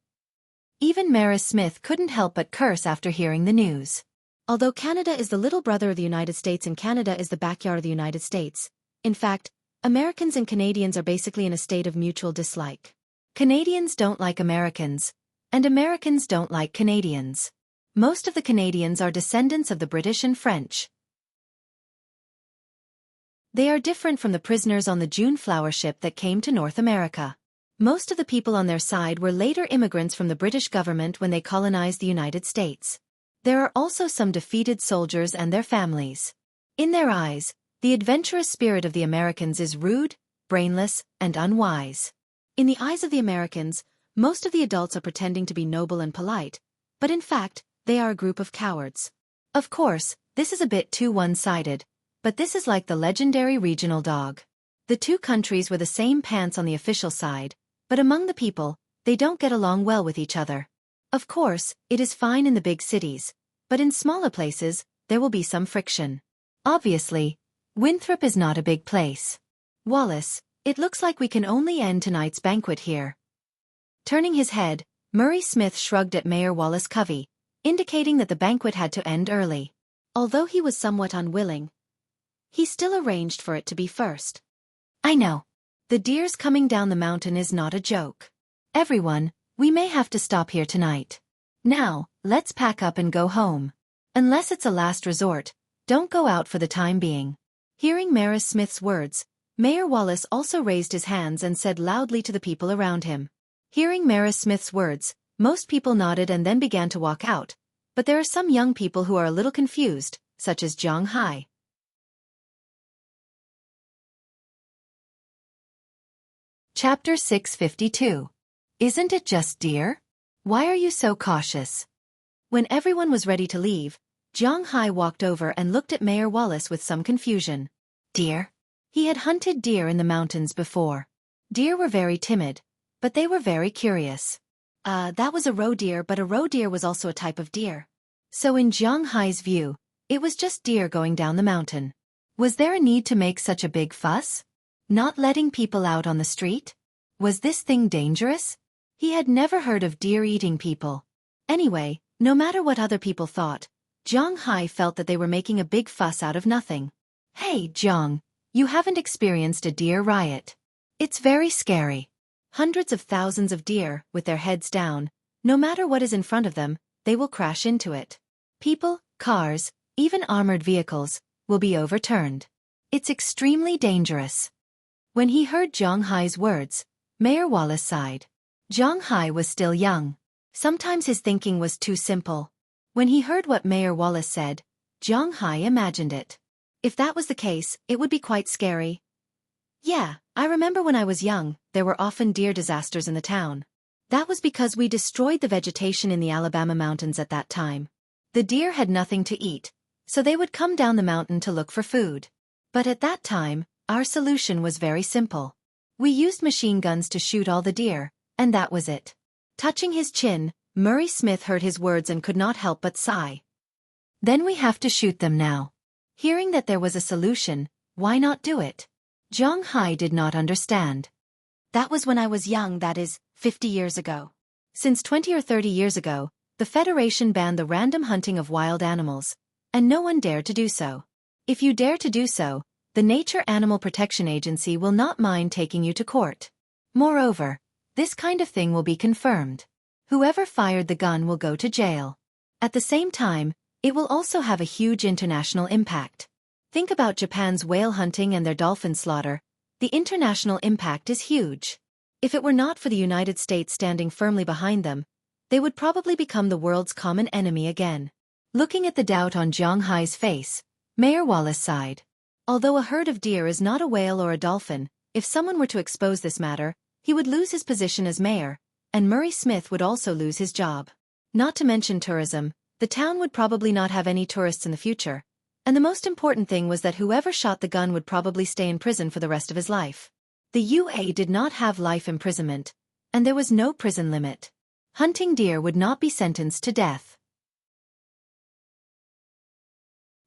Even Maris Smith couldn't help but curse after hearing the news. Although Canada is the little brother of the United States and Canada is the backyard of the United States, in fact, Americans and Canadians are basically in a state of mutual dislike. Canadians don't like Americans, and Americans don't like Canadians. Most of the Canadians are descendants of the British and French. They are different from the prisoners on the June flower ship that came to North America. Most of the people on their side were later immigrants from the British government when they colonized the United States. There are also some defeated soldiers and their families. In their eyes, the adventurous spirit of the Americans is rude, brainless, and unwise. In the eyes of the Americans, most of the adults are pretending to be noble and polite, but in fact, they are a group of cowards. Of course, this is a bit too one-sided, but this is like the legendary regional dog. The two countries were the same pants on the official side, but among the people, they don't get along well with each other. Of course, it is fine in the big cities, but in smaller places, there will be some friction. Obviously, Winthrop is not a big place. Wallace, it looks like we can only end tonight's banquet here. Turning his head, Murray Smith shrugged at Mayor Wallace Covey, indicating that the banquet had to end early. Although he was somewhat unwilling, he still arranged for it to be first. I know. The deers coming down the mountain is not a joke. Everyone, we may have to stop here tonight. Now, let's pack up and go home. Unless it's a last resort, don't go out for the time being. Hearing Maris Smith's words, Mayor Wallace also raised his hands and said loudly to the people around him. Hearing Maris Smith's words, most people nodded and then began to walk out, but there are some young people who are a little confused, such as Zhang Hai. Chapter 652. Isn't it just deer? Why are you so cautious? When everyone was ready to leave, Zhang Hai walked over and looked at Mayor Wallace with some confusion. Deer? He had hunted deer in the mountains before. Deer were very timid, but they were very curious. That was a roe deer, but a roe deer was also a type of deer. So in Zhang Hai's view, it was just deer going down the mountain. Was there a need to make such a big fuss? Not letting people out on the street? Was this thing dangerous? He had never heard of deer eating people. Anyway, no matter what other people thought, Zhang Hai felt that they were making a big fuss out of nothing. Hey, Zhang, you haven't experienced a deer riot. It's very scary. Hundreds of thousands of deer, with their heads down, no matter what is in front of them, they will crash into it. People, cars, even armored vehicles, will be overturned. It's extremely dangerous. When he heard Zhang Hai's words, Mayor Wallace sighed. Zhang Hai was still young. Sometimes his thinking was too simple. When he heard what Mayor Wallace said, Zhang Hai imagined it. If that was the case, it would be quite scary. Yeah, I remember when I was young, there were often deer disasters in the town. That was because we destroyed the vegetation in the Alabama mountains at that time. The deer had nothing to eat, so they would come down the mountain to look for food. But at that time, our solution was very simple. We used machine guns to shoot all the deer, and that was it. Touching his chin, Murray Smith heard his words and could not help but sigh. Then we have to shoot them now. Hearing that there was a solution, why not do it? Zhang Hai did not understand. That was when I was young, that is, 50 years ago. Since 20 or 30 years ago, the Federation banned the random hunting of wild animals, and no one dared to do so. If you dare to do so, the Nature Animal Protection Agency will not mind taking you to court. Moreover, this kind of thing will be confirmed. Whoever fired the gun will go to jail. At the same time, it will also have a huge international impact. Think about Japan's whale hunting and their dolphin slaughter. The international impact is huge. If it were not for the United States standing firmly behind them, they would probably become the world's common enemy again. Looking at the doubt on Zhang Hai's face, Mayor Wallace sighed. Although a herd of deer is not a whale or a dolphin, if someone were to expose this matter, he would lose his position as mayor, and Murray Smith would also lose his job. Not to mention tourism, the town would probably not have any tourists in the future, and the most important thing was that whoever shot the gun would probably stay in prison for the rest of his life. The UA did not have life imprisonment, and there was no prison limit. Hunting deer would not be sentenced to death.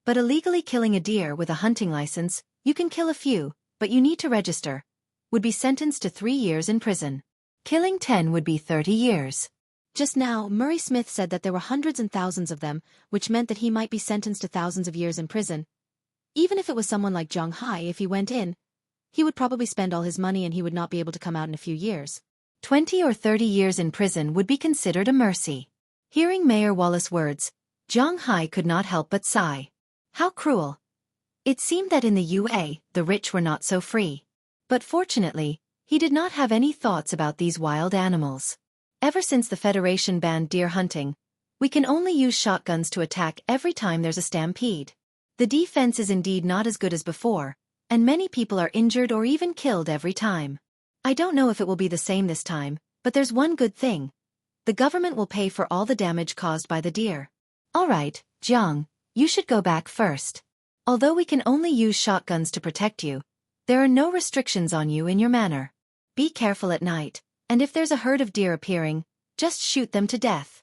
But illegally killing a deer with a hunting license, you can kill a few, but you need to register, would be sentenced to 3 years in prison. Killing 10 would be 30 years. Just now, Murray Smith said that there were hundreds and thousands of them, which meant that he might be sentenced to thousands of years in prison. Even if it was someone like Zhang Hai, if he went in, he would probably spend all his money and he would not be able to come out in a few years. 20 or 30 years in prison would be considered a mercy. Hearing Mayor Wallace's words, Zhang Hai could not help but sigh. How cruel. It seemed that in the UA, the rich were not so free. But fortunately, he did not have any thoughts about these wild animals. Ever since the Federation banned deer hunting, we can only use shotguns to attack every time there's a stampede. The defense is indeed not as good as before, and many people are injured or even killed every time. I don't know if it will be the same this time, but there's one good thing. The government will pay for all the damage caused by the deer. Alright, Jiang, you should go back first. Although we can only use shotguns to protect you, there are no restrictions on you in your manor. Be careful at night, and if there's a herd of deer appearing, just shoot them to death.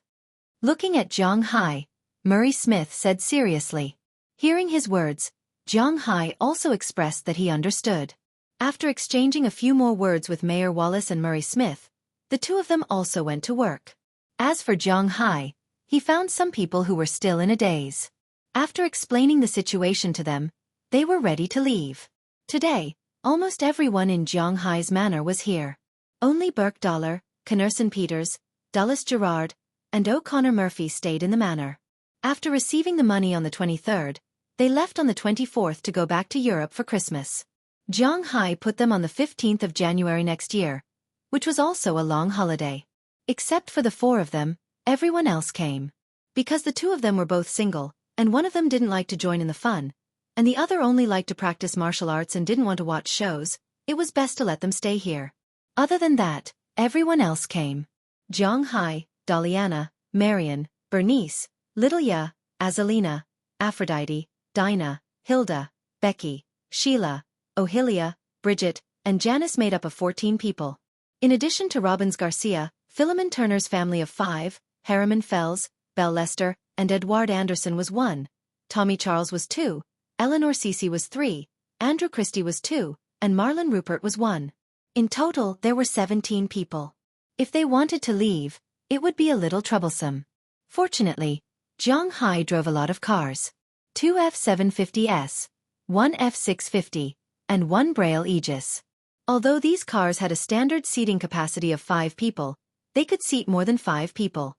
Looking at Zhang Hai, Murray Smith said seriously. Hearing his words, Zhang Hai also expressed that he understood. After exchanging a few more words with Mayor Wallace and Murray Smith, the two of them also went to work. As for Zhang Hai, he found some people who were still in a daze. After explaining the situation to them, they were ready to leave. Today, almost everyone in Zhang Hai's manor was here. Only Burke Dollar, Connerson Peters, Dulles Gerard, and O'Connor Murphy stayed in the manor. After receiving the money on the 23rd, they left on the 24th to go back to Europe for Christmas. Zhang Hai put them on the 15th of January next year, which was also a long holiday. Except for the four of them, everyone else came. Because the two of them were both single, and one of them didn't like to join in the fun, and the other only liked to practice martial arts and didn't want to watch shows, it was best to let them stay here. Other than that, everyone else came. Zhang Hai, Daliana, Marion, Bernice, Little Ya, Azalina, Aphrodite, Dinah, Hilda, Becky, Sheila, Ohilia, Bridget, and Janice made up of 14 people. In addition to Robbins Garcia, Philemon Turner's family of 5, Harriman Fells, Belle Lester, and Edward Anderson was 1, Tommy Charles was 2, Eleanor Cece was 3, Andrew Christie was 2, and Marlon Rupert was 1. In total, there were 17 people. If they wanted to leave, it would be a little troublesome. Fortunately, Zhang Hai drove a lot of cars. 2 F-750S, 1 F-650, and 1 Braille Aegis. Although these cars had a standard seating capacity of 5 people, they could seat more than 5 people.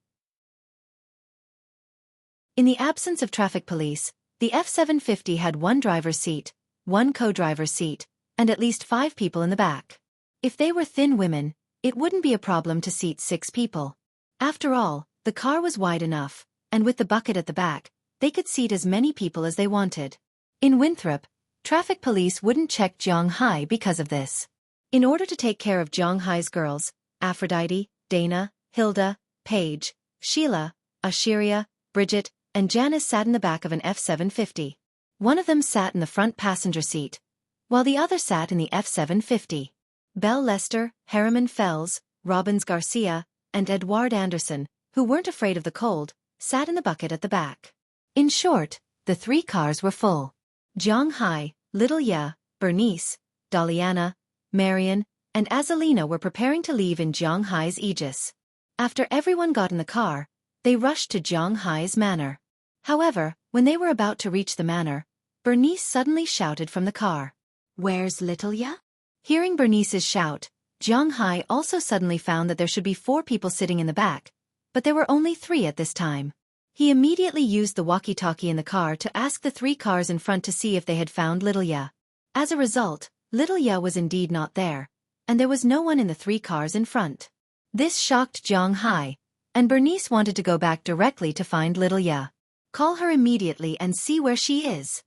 In the absence of traffic police, the F-750 had 1 driver's seat, 1 co-driver's seat, and at least 5 people in the back. If they were thin women, it wouldn't be a problem to seat 6 people. After all, the car was wide enough, and with the bucket at the back, they could seat as many people as they wanted. In Winthrop, traffic police wouldn't check Zhang Hai because of this. In order to take care of Zhang Hai's girls, Aphrodite, Dana, Hilda, Paige, Sheila, Asheria, Bridget, and Janice sat in the back of an F-750. One of them sat in the front passenger seat, while the other sat in the F-750. Belle Lester, Harriman Fells, Robbins Garcia, and Edward Anderson, who weren't afraid of the cold, sat in the bucket at the back. In short, the 3 cars were full. Zhang Hai, Little Ya, Bernice, Daliana, Marion, and Azalina were preparing to leave in Zhang Hai's Aegis. After everyone got in the car, they rushed to Zhang Hai's manor. However, when they were about to reach the manor, Bernice suddenly shouted from the car. "Where's Little Ya?" Hearing Bernice's shout, Zhang Hai also suddenly found that there should be 4 people sitting in the back, but there were only 3 at this time. He immediately used the walkie-talkie in the car to ask the 3 cars in front to see if they had found Little Ya. As a result, Little Ya was indeed not there, and there was no one in the 3 cars in front. This shocked Zhang Hai, and Bernice wanted to go back directly to find Little Ya. Call her immediately and see where she is.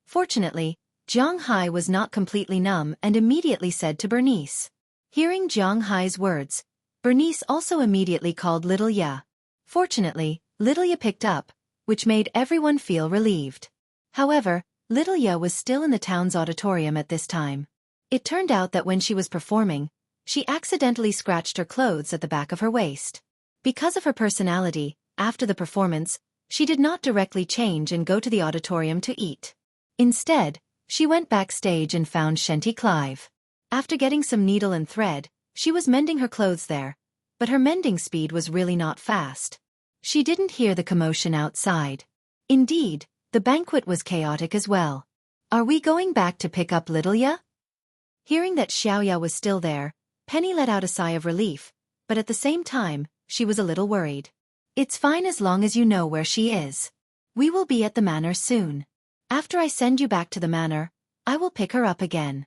Fortunately, Zhang Hai was not completely numb and immediately said to Bernice. Hearing Zhang Hai's words, Bernice also immediately called Little Ya. Fortunately, Little Ya picked up, which made everyone feel relieved. However, Little Ya was still in the town's auditorium at this time. It turned out that when she was performing, she accidentally scratched her clothes at the back of her waist. Because of her personality, after the performance, she did not directly change and go to the auditorium to eat. Instead, she went backstage and found Shenty Clive. After getting some needle and thread, she was mending her clothes there, but her mending speed was really not fast. She didn't hear the commotion outside. Indeed, the banquet was chaotic as well. Are we going back to pick up little Ya? Hearing that Xiaoya was still there, Penny let out a sigh of relief, but at the same time, she was a little worried. It's fine as long as you know where she is. We will be at the manor soon. After I send you back to the manor, I will pick her up again.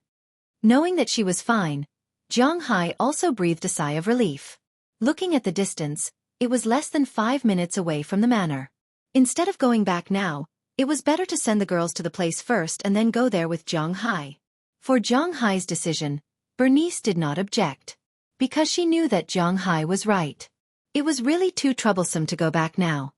Knowing that she was fine, Zhang Hai also breathed a sigh of relief. Looking at the distance, it was less than 5 minutes away from the manor. Instead of going back now, it was better to send the girls to the place first and then go there with Zhang Hai. For Zhang Hai's decision, Bernice did not object. Because she knew that Zhang Hai was right. It was really too troublesome to go back now.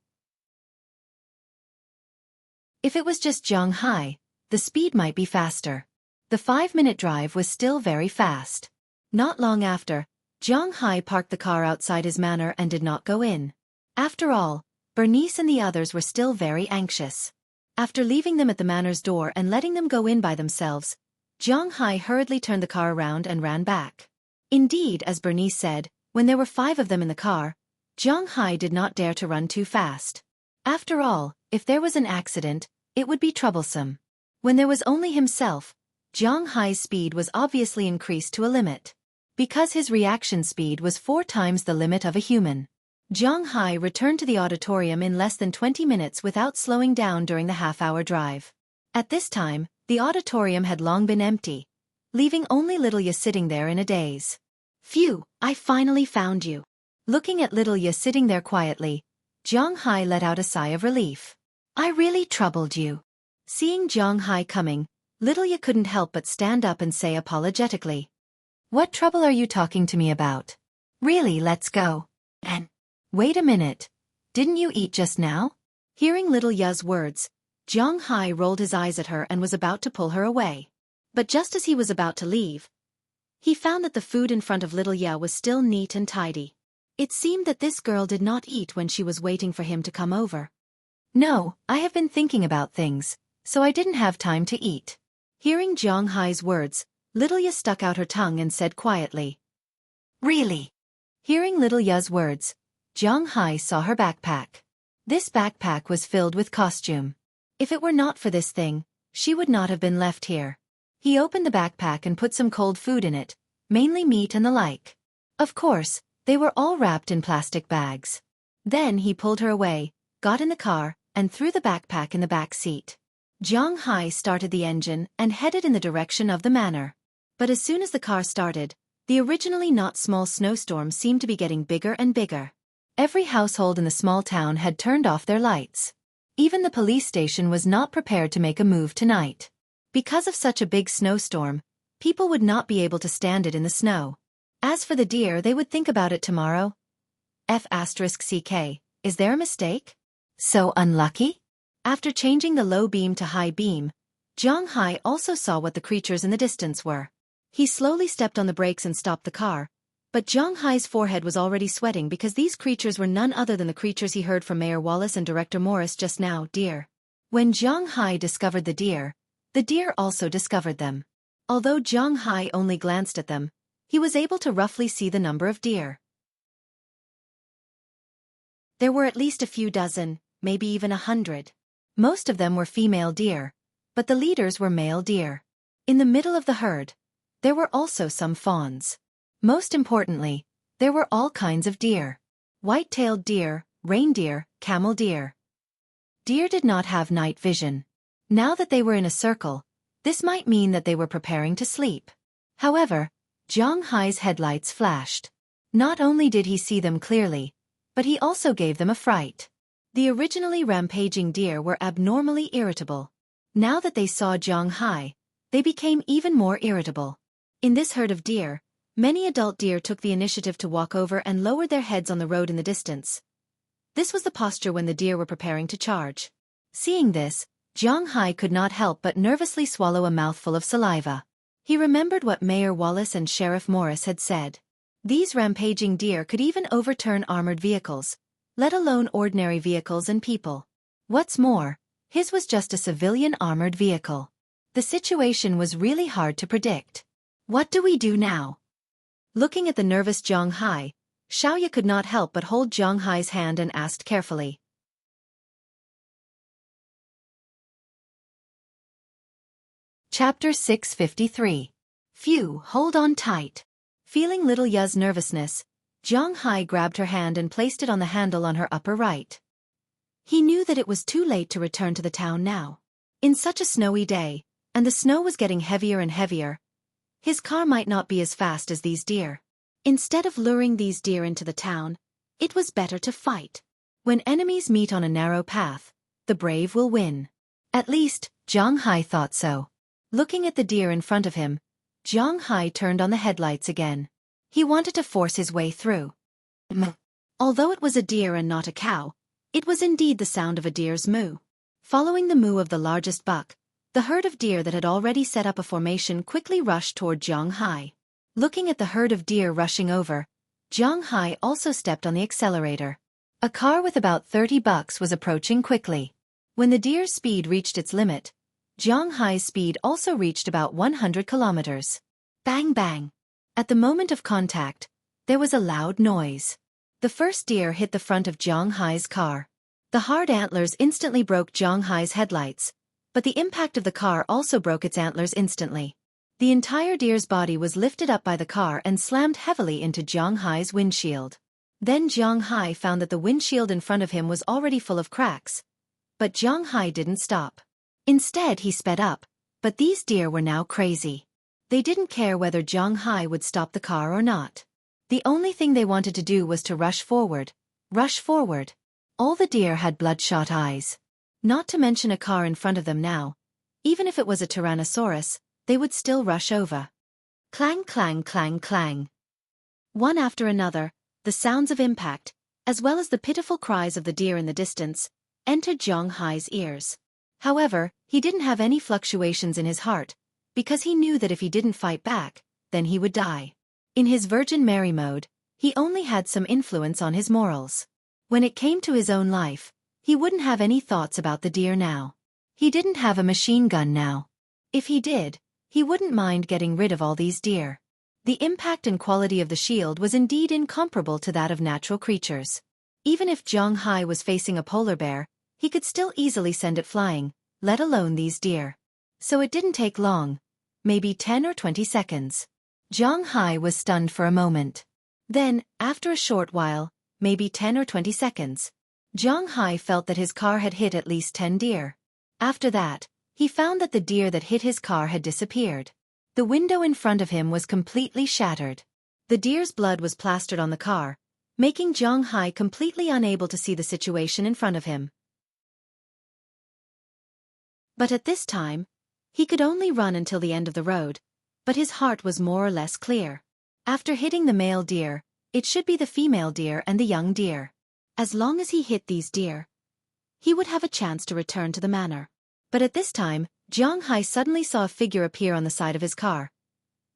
If it was just Zhang Hai, the speed might be faster. The 5-minute drive was still very fast. Not long after, Zhang Hai parked the car outside his manor and did not go in. After all, Bernice and the others were still very anxious. After leaving them at the manor's door and letting them go in by themselves, Zhang Hai hurriedly turned the car around and ran back. Indeed, as Bernice said, when there were 5 of them in the car, Zhang Hai did not dare to run too fast. After all, if there was an accident, it would be troublesome. When there was only himself, Zhang Hai's speed was obviously increased to a limit. Because his reaction speed was 4 times the limit of a human. Zhang Hai returned to the auditorium in less than 20 minutes without slowing down during the half-hour drive. At this time, the auditorium had long been empty, leaving only little Ya sitting there in a daze. Phew, I finally found you. Looking at little Ya sitting there quietly, Zhang Hai let out a sigh of relief. I really troubled you. Seeing Zhang Hai coming, little Ya couldn't help but stand up and say apologetically. What trouble are you talking to me about? Really, let's go. And wait a minute. Didn't you eat just now? Hearing little Ya's words, Zhang Hai rolled his eyes at her and was about to pull her away. But just as he was about to leave, he found that the food in front of little Ya was still neat and tidy. It seemed that this girl did not eat when she was waiting for him to come over. No, I have been thinking about things, so I didn't have time to eat. Hearing Zhang Hai's words, little Ya stuck out her tongue and said quietly. Really? Hearing little Ya's words, Zhang Hai saw her backpack. This backpack was filled with costume. If it were not for this thing, she would not have been left here. He opened the backpack and put some cold food in it, mainly meat and the like. Of course, they were all wrapped in plastic bags. Then he pulled her away, got in the car, and threw the backpack in the back seat. Zhang Hai started the engine and headed in the direction of the manor. But as soon as the car started, the originally not small snowstorm seemed to be getting bigger and bigger. Every household in the small town had turned off their lights. Even the police station was not prepared to make a move tonight. Because of such a big snowstorm, people would not be able to stand it in the snow. As for the deer, they would think about it tomorrow. F***CK, is there a mistake? So unlucky? After changing the low beam to high beam, Zhang Hai also saw what the creatures in the distance were. He slowly stepped on the brakes and stopped the car, but Zhang Hai's forehead was already sweating because these creatures were none other than the creatures he heard from Mayor Wallace and Director Morris just now, deer. When Zhang Hai discovered the deer also discovered them. Although Zhang Hai only glanced at them, he was able to roughly see the number of deer. There were at least a few dozen, maybe even 100. Most of them were female deer, but the leaders were male deer. In the middle of the herd, there were also some fawns. Most importantly, there were all kinds of deer. White-tailed deer, reindeer, camel deer. Deer did not have night vision. Now that they were in a circle, this might mean that they were preparing to sleep. However, Zhang Hai's headlights flashed. Not only did he see them clearly, but he also gave them a fright. The originally rampaging deer were abnormally irritable. Now that they saw Zhang Hai, they became even more irritable. In this herd of deer, many adult deer took the initiative to walk over and lowered their heads on the road in the distance. This was the posture when the deer were preparing to charge. Seeing this, Zhang Hai could not help but nervously swallow a mouthful of saliva. He remembered what Mayor Wallace and Sheriff Morris had said. These rampaging deer could even overturn armored vehicles, let alone ordinary vehicles and people. What's more, his was just a civilian armored vehicle. The situation was really hard to predict. What do we do now? Looking at the nervous Zhang Hai, Xiaoya could not help but hold Zhang Hai's hand and asked carefully. Chapter 653. Phew, hold on tight. Feeling little Ya's nervousness, Zhang Hai grabbed her hand and placed it on the handle on her upper right. He knew that it was too late to return to the town now. In such a snowy day, and the snow was getting heavier and heavier, his car might not be as fast as these deer. Instead of luring these deer into the town, it was better to fight. When enemies meet on a narrow path, the brave will win. At least, Zhang Hai thought so. Looking at the deer in front of him, Zhang Hai turned on the headlights again. He wanted to force his way through. Although it was a deer and not a cow, it was indeed the sound of a deer's moo. Following the moo of the largest buck, the herd of deer that had already set up a formation quickly rushed toward Zhang Hai. Looking at the herd of deer rushing over, Zhang Hai also stepped on the accelerator. A car with about 30 bucks was approaching quickly. When the deer's speed reached its limit, Zhang Hai's speed also reached about 100 kilometers. Bang bang. At the moment of contact, there was a loud noise. The first deer hit the front of Zhang Hai's car. The hard antlers instantly broke Zhang Hai's headlights, but the impact of the car also broke its antlers instantly. The entire deer's body was lifted up by the car and slammed heavily into Zhang Hai's windshield. Then Zhang Hai found that the windshield in front of him was already full of cracks. But Zhang Hai didn't stop. Instead he sped up, but these deer were now crazy. They didn't care whether Zhang Hai would stop the car or not. The only thing they wanted to do was to rush forward. Rush forward. All the deer had bloodshot eyes. Not to mention a car in front of them now. Even if it was a Tyrannosaurus, they would still rush over. Clang clang clang clang. One after another, the sounds of impact, as well as the pitiful cries of the deer in the distance, entered Zhang Hai's ears. However, he didn't have any fluctuations in his heart, because he knew that if he didn't fight back, then he would die. In his Virgin Mary mode, he only had some influence on his morals. When it came to his own life, he wouldn't have any thoughts about the deer now. He didn't have a machine gun now. If he did, he wouldn't mind getting rid of all these deer. The impact and quality of the shield was indeed incomparable to that of natural creatures. Even if Zhang Hai was facing a polar bear, he could still easily send it flying, let alone these deer. So it didn't take long, maybe 10 or 20 seconds. Zhang Hai was stunned for a moment. Then, after a short while, maybe 10 or 20 seconds, Zhang Hai felt that his car had hit at least 10 deer. After that, he found that the deer that hit his car had disappeared. The window in front of him was completely shattered. The deer's blood was plastered on the car, making Zhang Hai completely unable to see the situation in front of him. But at this time, he could only run until the end of the road, but his heart was more or less clear. After hitting the male deer, it should be the female deer and the young deer. As long as he hit these deer, he would have a chance to return to the manor. But at this time, Zhang Hai suddenly saw a figure appear on the side of his car.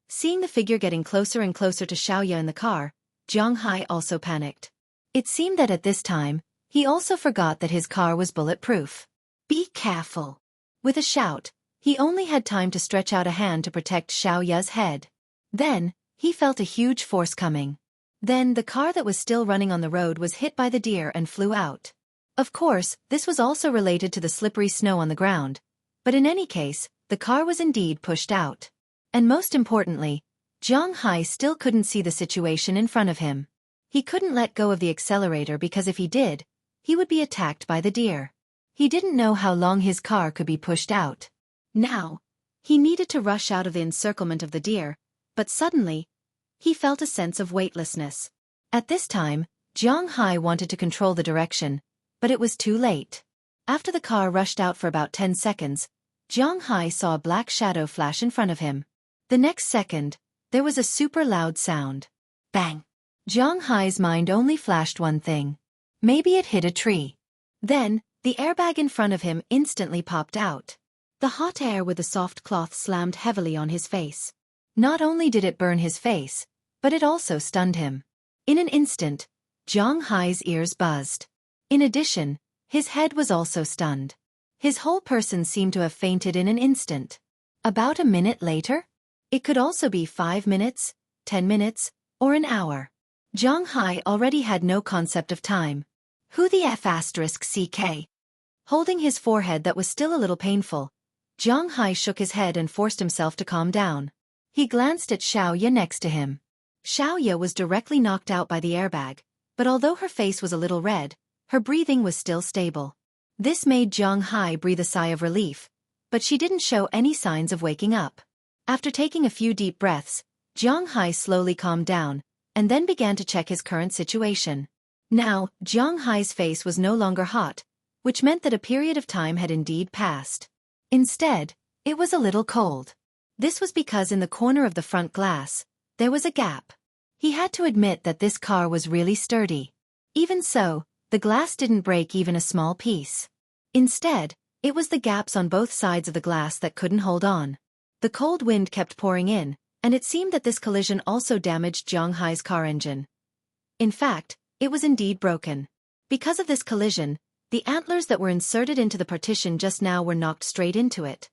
Seeing the figure getting closer and closer to Xiaoya in the car, Zhang Hai also panicked. It seemed that at this time, he also forgot that his car was bulletproof. Be careful. With a shout, he only had time to stretch out a hand to protect Xiaoya's head. Then, he felt a huge force coming. Then the car that was still running on the road was hit by the deer and flew out. Of course, this was also related to the slippery snow on the ground, but in any case, the car was indeed pushed out. And most importantly, Zhang Hai still couldn't see the situation in front of him. He couldn't let go of the accelerator because if he did, he would be attacked by the deer. He didn't know how long his car could be pushed out. Now, he needed to rush out of the encirclement of the deer, but suddenly, he felt a sense of weightlessness. At this time, Zhang Hai wanted to control the direction, but it was too late. After the car rushed out for about 10 seconds, Zhang Hai saw a black shadow flash in front of him. The next second, there was a super loud sound. Bang! Zhang Hai's mind only flashed one thing. Maybe it hit a tree. Then, the airbag in front of him instantly popped out. The hot air with the soft cloth slammed heavily on his face. Not only did it burn his face, but it also stunned him. In an instant, Zhang Hai's ears buzzed. In addition, his head was also stunned. His whole person seemed to have fainted in an instant. About a minute later? It could also be 5 minutes, 10 minutes, or an hour. Zhang Hai already had no concept of time. Who the F asterisk CK? Holding his forehead that was still a little painful, Zhang Hai shook his head and forced himself to calm down. He glanced at Xueqi next to him. Xueqi was directly knocked out by the airbag, but although her face was a little red, her breathing was still stable. This made Zhang Hai breathe a sigh of relief, but she didn't show any signs of waking up. After taking a few deep breaths, Zhang Hai slowly calmed down, and then began to check his current situation. Now, Zhang Hai's face was no longer hot, which meant that a period of time had indeed passed. Instead, it was a little cold. This was because in the corner of the front glass, there was a gap. He had to admit that this car was really sturdy. Even so, the glass didn't break even a small piece. Instead, it was the gaps on both sides of the glass that couldn't hold on. The cold wind kept pouring in, and it seemed that this collision also damaged Zhang Hai's car engine. In fact, it was indeed broken. Because of this collision, the antlers that were inserted into the partition just now were knocked straight into it.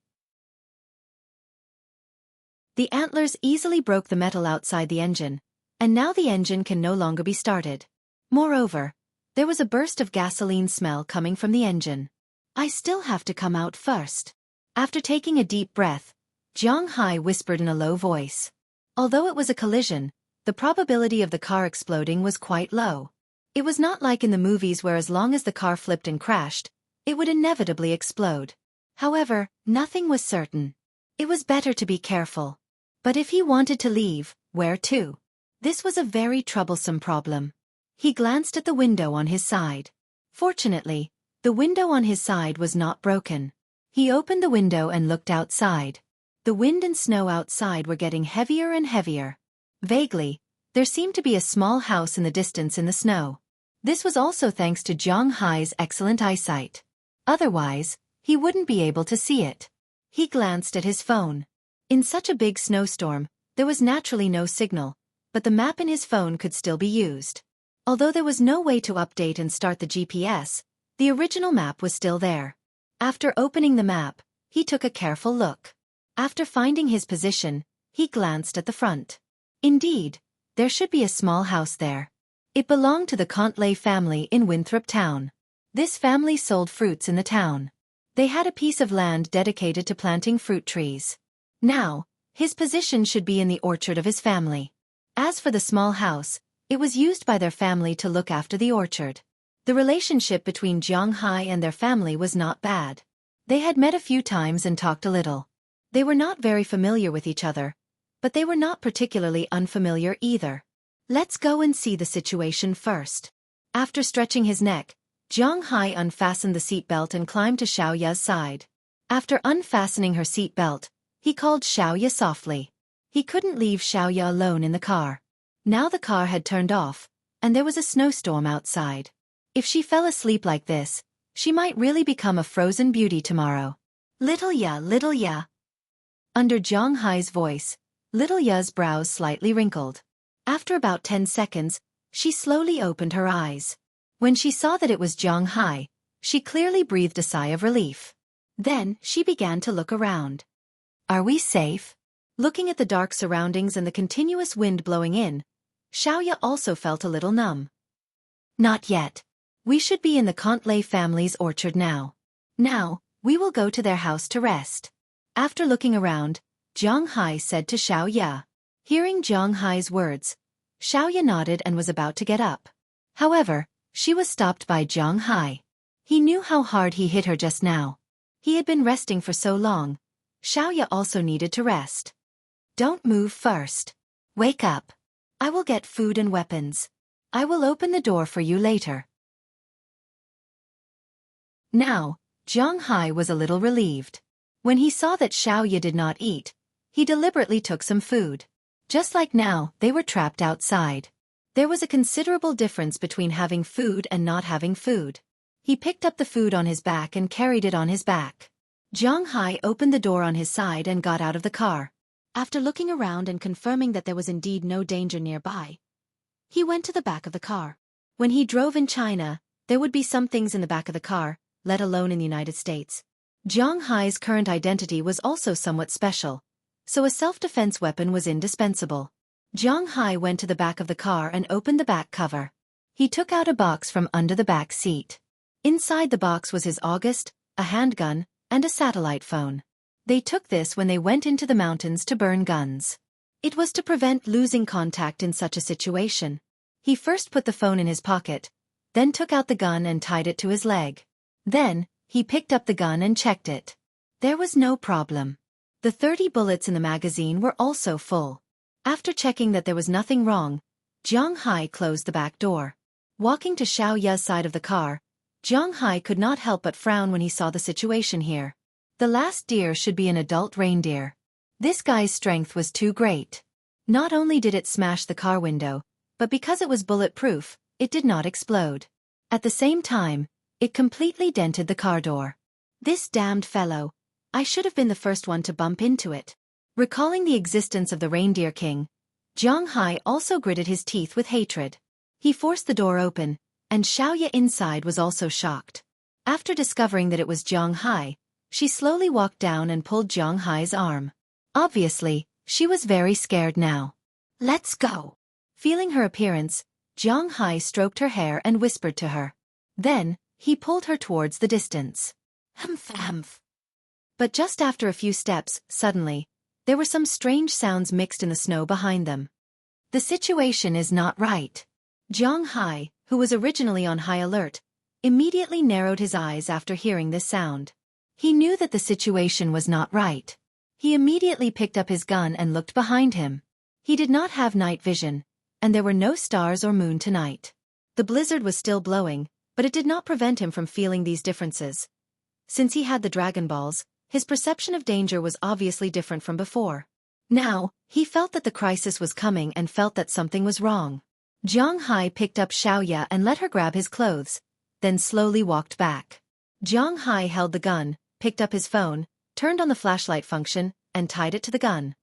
The antlers easily broke the metal outside the engine, and now the engine can no longer be started. Moreover, there was a burst of gasoline smell coming from the engine. I still have to come out first. After taking a deep breath, Zhang Hai whispered in a low voice. Although it was a collision, the probability of the car exploding was quite low. It was not like in the movies where as long as the car flipped and crashed, it would inevitably explode. However, nothing was certain. It was better to be careful. But if he wanted to leave, where to? This was a very troublesome problem. He glanced at the window on his side. Fortunately, the window on his side was not broken. He opened the window and looked outside. The wind and snow outside were getting heavier and heavier. Vaguely, there seemed to be a small house in the distance in the snow. This was also thanks to Zhang Hai's excellent eyesight. Otherwise, he wouldn't be able to see it. He glanced at his phone. In such a big snowstorm, there was naturally no signal, but the map in his phone could still be used. Although there was no way to update and start the GPS, the original map was still there. After opening the map, he took a careful look. After finding his position, he glanced at the front. Indeed, there should be a small house there. It belonged to the Contley family in Winthrop Town. This family sold fruits in the town. They had a piece of land dedicated to planting fruit trees. Now, his position should be in the orchard of his family. As for the small house, it was used by their family to look after the orchard. The relationship between Zhang Hai and their family was not bad. They had met a few times and talked a little. They were not very familiar with each other, but they were not particularly unfamiliar either. Let's go and see the situation first. After stretching his neck, Zhang Hai unfastened the seatbelt and climbed to Xiaoya's side. After unfastening her seatbelt, he called Xiaoya softly. He couldn't leave Xiaoya alone in the car. Now the car had turned off, and there was a snowstorm outside. If she fell asleep like this, she might really become a frozen beauty tomorrow. Little Ya, little Ya. Under Zhang Hai's voice, little Ya's brows slightly wrinkled. After about 10 seconds, she slowly opened her eyes. When she saw that it was Zhang Hai, she clearly breathed a sigh of relief. Then, she began to look around. Are we safe? Looking at the dark surroundings and the continuous wind blowing in, Xiaoya also felt a little numb. Not yet. We should be in the Contley family's orchard now. Now, we will go to their house to rest. After looking around, Zhang Hai said to Xiaoya. Hearing Zhang Hai's words, Xiaoya nodded and was about to get up. However, she was stopped by Zhang Hai. He knew how hard he hit her just now. He had been resting for so long. Xiaoya also needed to rest. Don't move first. Wake up. I will get food and weapons. I will open the door for you later. Now, Zhang Hai was a little relieved. When he saw that Xiaoya did not eat, he deliberately took some food. Just like now, they were trapped outside. There was a considerable difference between having food and not having food. He picked up the food on his back and carried it on his back. Zhang Hai opened the door on his side and got out of the car. After looking around and confirming that there was indeed no danger nearby, he went to the back of the car. When he drove in China, there would be some things in the back of the car, let alone in the United States. Zhang Hai's current identity was also somewhat special, so a self-defense weapon was indispensable. Jiang Hai went to the back of the car and opened the back cover. He took out a box from under the back seat. Inside the box was his August, a handgun, and a satellite phone. They took this when they went into the mountains to burn guns. It was to prevent losing contact in such a situation. He first put the phone in his pocket, then took out the gun and tied it to his leg. Then, he picked up the gun and checked it. There was no problem. The 30 bullets in the magazine were also full. After checking that there was nothing wrong, Jiang Hai closed the back door. Walking to Xiaoya's side of the car, Jiang Hai could not help but frown when he saw the situation here. The last deer should be an adult reindeer. This guy's strength was too great. Not only did it smash the car window, but because it was bulletproof, it did not explode. At the same time, it completely dented the car door. This damned fellow. I should have been the first one to bump into it. Recalling the existence of the Reindeer King, Jiang Hai also gritted his teeth with hatred. He forced the door open, and Xiaoya inside was also shocked. After discovering that it was Jiang Hai, she slowly walked down and pulled Jiang Hai's arm. Obviously, she was very scared now. Let's go. Feeling her appearance, Jiang Hai stroked her hair and whispered to her. Then, he pulled her towards the distance. Humph. But just after a few steps, suddenly, there were some strange sounds mixed in the snow behind them. The situation is not right. Jiang Hai, who was originally on high alert, immediately narrowed his eyes after hearing this sound. He knew that the situation was not right. He immediately picked up his gun and looked behind him. He did not have night vision, and there were no stars or moon tonight. The blizzard was still blowing, but it did not prevent him from feeling these differences. Since he had the Dragon Balls, his perception of danger was obviously different from before. Now, he felt that the crisis was coming and felt that something was wrong. Jiang Hai picked up Xiaoya and let her grab his clothes, then slowly walked back. Jiang Hai held the gun, picked up his phone, turned on the flashlight function, and tied it to the gun.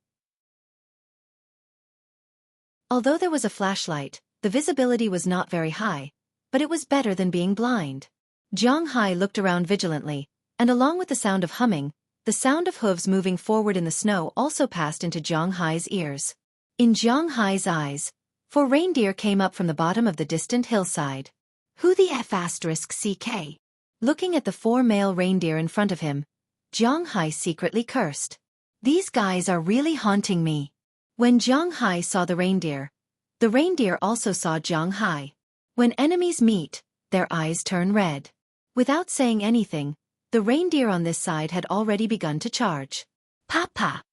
Although there was a flashlight, the visibility was not very high, but it was better than being blind. Jiang Hai looked around vigilantly, and along with the sound of humming, the sound of hooves moving forward in the snow also passed into Jiang Hai's ears. In Jiang Hai's eyes, 4 reindeer came up from the bottom of the distant hillside. Who the F***CK? Looking at the 4 male reindeer in front of him, Jiang Hai secretly cursed. These guys are really haunting me. When Jiang Hai saw the reindeer also saw Jiang Hai. When enemies meet, their eyes turn red. Without saying anything, the reindeer on this side had already begun to charge. Papa!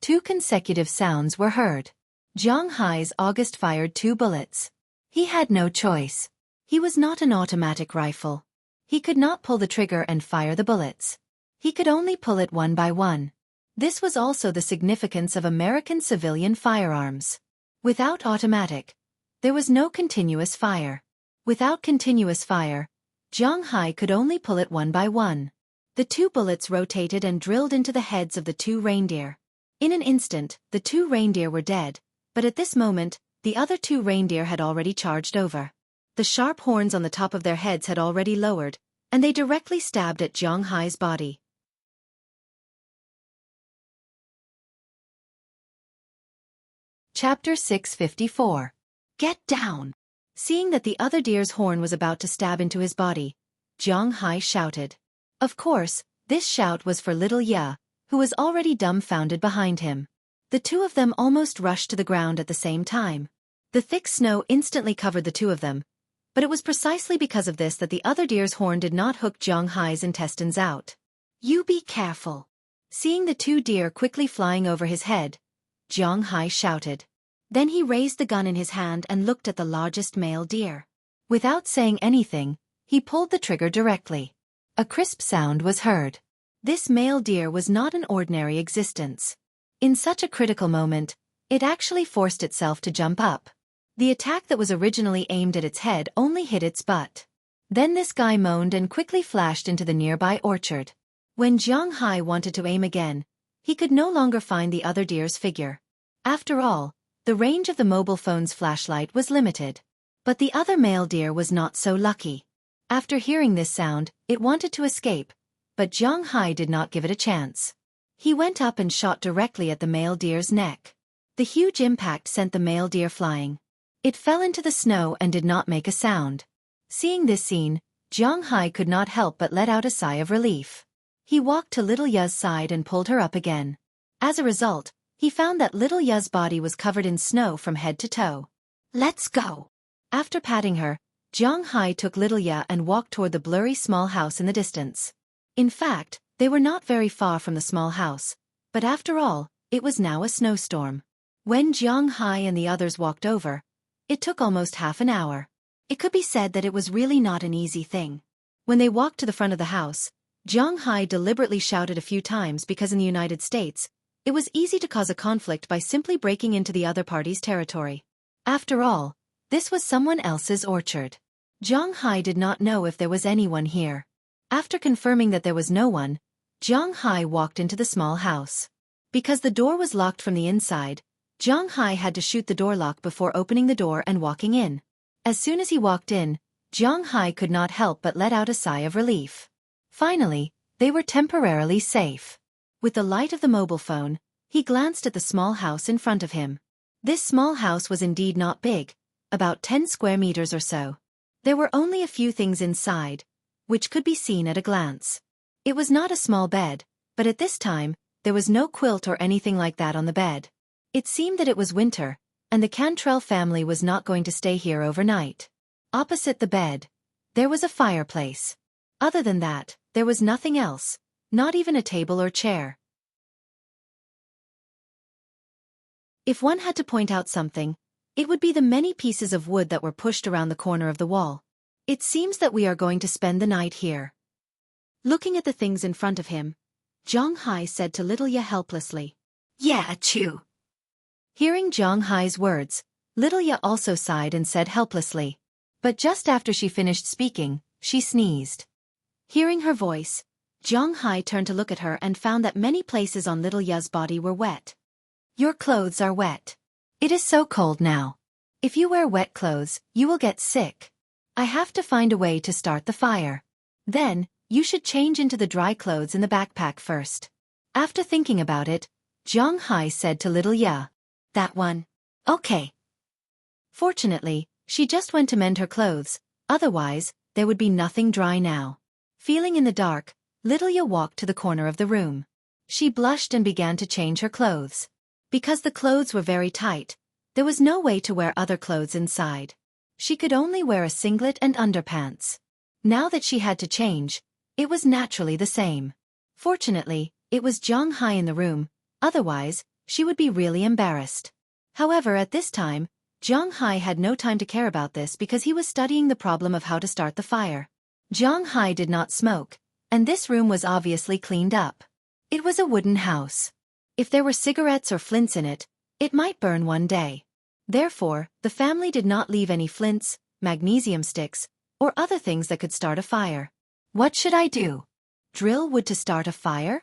2 consecutive sounds were heard. Jiang Hai's August fired 2 bullets. He had no choice. He was not an automatic rifle. He could not pull the trigger and fire the bullets. He could only pull it one by one. This was also the significance of American civilian firearms. Without automatic, there was no continuous fire. Without continuous fire, Jiang Hai could only pull it one by one. The 2 bullets rotated and drilled into the heads of the 2 reindeer. In an instant, the 2 reindeer were dead, but at this moment, the other 2 reindeer had already charged over. The sharp horns on the top of their heads had already lowered, and they directly stabbed at Jiang Hai's body. Chapter 654. Get down! Seeing that the other deer's horn was about to stab into his body, Jiang Hai shouted. Of course, this shout was for little Ye, who was already dumbfounded behind him. The 2 of them almost rushed to the ground at the same time. The thick snow instantly covered the 2 of them, but it was precisely because of this that the other deer's horn did not hook Jiang Hai's intestines out. You be careful. Seeing the 2 deer quickly flying over his head, Jiang Hai shouted. Then he raised the gun in his hand and looked at the largest male deer. Without saying anything, he pulled the trigger directly. A crisp sound was heard. This male deer was not an ordinary existence. In such a critical moment, it actually forced itself to jump up. The attack that was originally aimed at its head only hit its butt. Then this guy moaned and quickly flashed into the nearby orchard. When Jiang Hai wanted to aim again, he could no longer find the other deer's figure. After all, the range of the mobile phone's flashlight was limited. But the other male deer was not so lucky. After hearing this sound, it wanted to escape, but Jiang Hai did not give it a chance. He went up and shot directly at the male deer's neck. The huge impact sent the male deer flying. It fell into the snow and did not make a sound. Seeing this scene, Jiang Hai could not help but let out a sigh of relief. He walked to little Ya's side and pulled her up again. As a result, he found that little Ya's body was covered in snow from head to toe. "Let's go." After patting her, Jiang Hai took little Ya and walked toward the blurry small house in the distance. In fact, they were not very far from the small house, but after all, it was now a snowstorm. When Jiang Hai and the others walked over, it took almost half an hour. It could be said that it was really not an easy thing. When they walked to the front of the house, Jiang Hai deliberately shouted a few times because in the United States, it was easy to cause a conflict by simply breaking into the other party's territory. After all, this was someone else's orchard. Jiang Hai did not know if there was anyone here. After confirming that there was no one, Jiang Hai walked into the small house. Because the door was locked from the inside, Jiang Hai had to shoot the door lock before opening the door and walking in. As soon as he walked in, Jiang Hai could not help but let out a sigh of relief. Finally, they were temporarily safe. With the light of the mobile phone, he glanced at the small house in front of him. This small house was indeed not big, about 10 square meters or so. There were only a few things inside, which could be seen at a glance. It was not a small bed, but at this time, there was no quilt or anything like that on the bed. It seemed that it was winter, and the Cantrell family was not going to stay here overnight. Opposite the bed, there was a fireplace. Other than that, there was nothing else, not even a table or chair. If one had to point out something, it would be the many pieces of wood that were pushed around the corner of the wall. "It seems that we are going to spend the night here." Looking at the things in front of him, Jiang Hai said to little Ya helplessly, "Yeah, Chu." Hearing Jiang Hai's words, little Ya also sighed and said helplessly. But just after she finished speaking, she sneezed. Hearing her voice, Jiang Hai turned to look at her and found that many places on little Ya's body were wet. "Your clothes are wet. It is so cold now. If you wear wet clothes, you will get sick. I have to find a way to start the fire. Then, you should change into the dry clothes in the backpack first." After thinking about it, Jiang Hai said to little Ya, "That one. Okay." Fortunately, she just went to mend her clothes, otherwise, there would be nothing dry now. Feeling in the dark, little Ya walked to the corner of the room. She blushed and began to change her clothes. Because the clothes were very tight, there was no way to wear other clothes inside. She could only wear a singlet and underpants. Now that she had to change, it was naturally the same. Fortunately, it was Jiang Hai in the room, otherwise, she would be really embarrassed. However, at this time, Jiang Hai had no time to care about this because he was studying the problem of how to start the fire. Jiang Hai did not smoke, and this room was obviously cleaned up. It was a wooden house. If there were cigarettes or flints in it, it might burn one day. Therefore, the family did not leave any flints, magnesium sticks, or other things that could start a fire. What should I do? Drill wood to start a fire?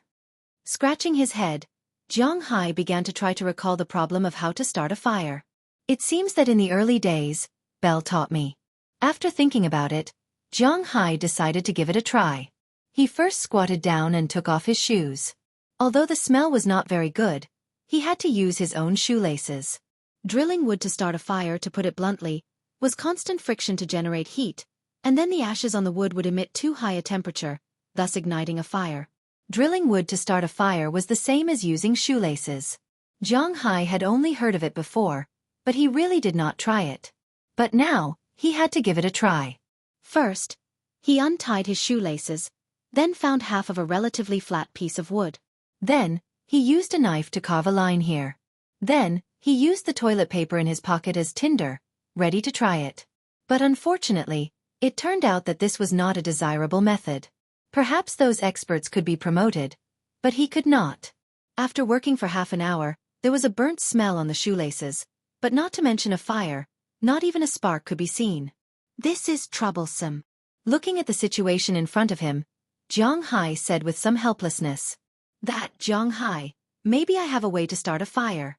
Scratching his head, Jiang Hai began to try to recall the problem of how to start a fire. It seems that in the early days, Belle taught me. After thinking about it, Jiang Hai decided to give it a try. He first squatted down and took off his shoes. Although the smell was not very good, he had to use his own shoelaces. Drilling wood to start a fire, to put it bluntly, was constant friction to generate heat, and then the ashes on the wood would emit too high a temperature, thus igniting a fire. Drilling wood to start a fire was the same as using shoelaces. Jiang Hai had only heard of it before, but he really did not try it. But now, he had to give it a try. First, he untied his shoelaces, then found half of a relatively flat piece of wood. Then, he used a knife to carve a line here. Then, he used the toilet paper in his pocket as tinder, ready to try it. But unfortunately, it turned out that this was not a desirable method. Perhaps those experts could be promoted, but he could not. After working for half an hour, there was a burnt smell on the shoelaces, but not to mention a fire, not even a spark could be seen. This is troublesome. Looking at the situation in front of him, Jiang Hai said with some helplessness, "That, Jiang Hai, maybe I have a way to start a fire."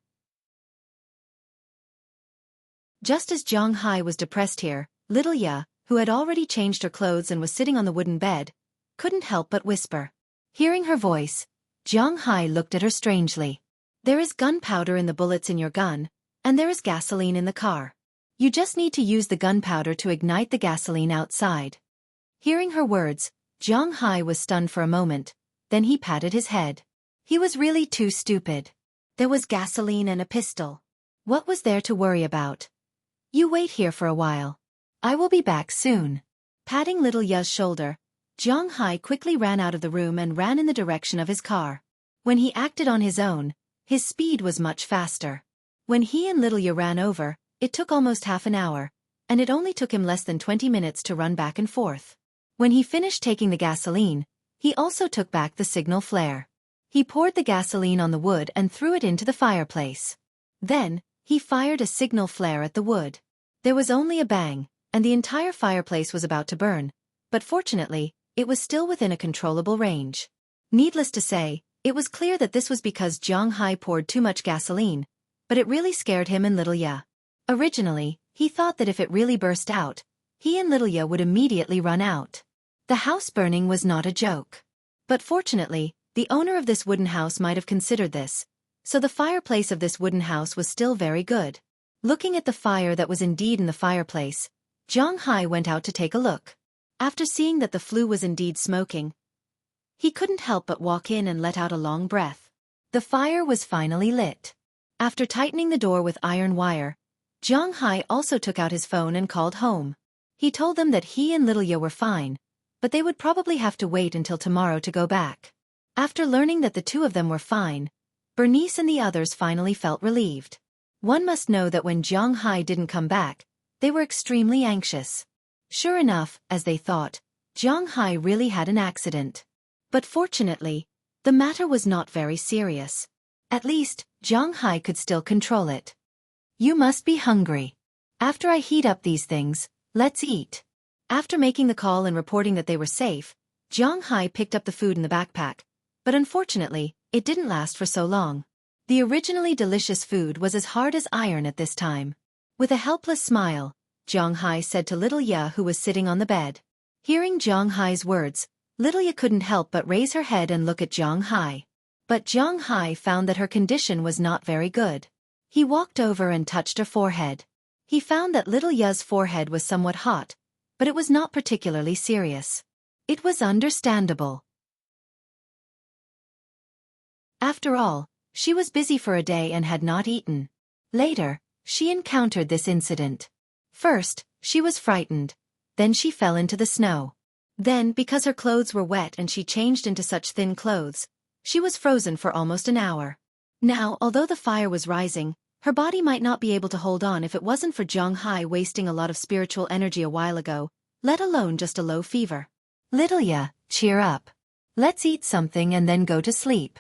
Just as Jiang Hai was depressed here, little Ya, who had already changed her clothes and was sitting on the wooden bed, couldn't help but whisper. Hearing her voice, Jiang Hai looked at her strangely. There is gunpowder in the bullets in your gun, and there is gasoline in the car. You just need to use the gunpowder to ignite the gasoline outside. Hearing her words, Zhang Hai was stunned for a moment, then he patted his head. He was really too stupid. There was gasoline and a pistol. What was there to worry about? You wait here for a while. I will be back soon. Patting little Ya's shoulder, Zhang Hai quickly ran out of the room and ran in the direction of his car. When he acted on his own, his speed was much faster. When he and little Ya ran over, it took almost half an hour, and it only took him less than 20 minutes to run back and forth. When he finished taking the gasoline, he also took back the signal flare. He poured the gasoline on the wood and threw it into the fireplace. Then, he fired a signal flare at the wood. There was only a bang, and the entire fireplace was about to burn, but fortunately, it was still within a controllable range. Needless to say, it was clear that this was because Zhang Hai poured too much gasoline, but it really scared him and little Ya. Originally, he thought that if it really burst out, he and little Ya would immediately run out. The house burning was not a joke. But fortunately, the owner of this wooden house might have considered this, so the fireplace of this wooden house was still very good. Looking at the fire that was indeed in the fireplace, Zhang Hai went out to take a look. After seeing that the flue was indeed smoking, he couldn't help but walk in and let out a long breath. The fire was finally lit. After tightening the door with iron wire, Zhang Hai also took out his phone and called home. He told them that he and little Ya were fine, but they would probably have to wait until tomorrow to go back. After learning that the two of them were fine, Bernice and the others finally felt relieved. One must know that when Zhang Hai didn't come back, they were extremely anxious. Sure enough, as they thought, Zhang Hai really had an accident. But fortunately, the matter was not very serious. At least, Zhang Hai could still control it. You must be hungry. After I heat up these things, let's eat. After making the call and reporting that they were safe, Zhang Hai picked up the food in the backpack, but unfortunately, it didn't last for so long. The originally delicious food was as hard as iron at this time. With a helpless smile, Zhang Hai said to little Ya who was sitting on the bed. Hearing Zhang Hai's words, little Ya couldn't help but raise her head and look at Zhang Hai. But Zhang Hai found that her condition was not very good. He walked over and touched her forehead. He found that little Ya's forehead was somewhat hot, but it was not particularly serious. It was understandable. After all, she was busy for a day and had not eaten. Later, she encountered this incident. First, she was frightened. Then she fell into the snow. Then, because her clothes were wet and she changed into such thin clothes, she was frozen for almost an hour. Now, although the fire was rising, her body might not be able to hold on if it wasn't for Zhang Hai wasting a lot of spiritual energy a while ago, let alone just a low fever. Little Ya, cheer up. Let's eat something and then go to sleep.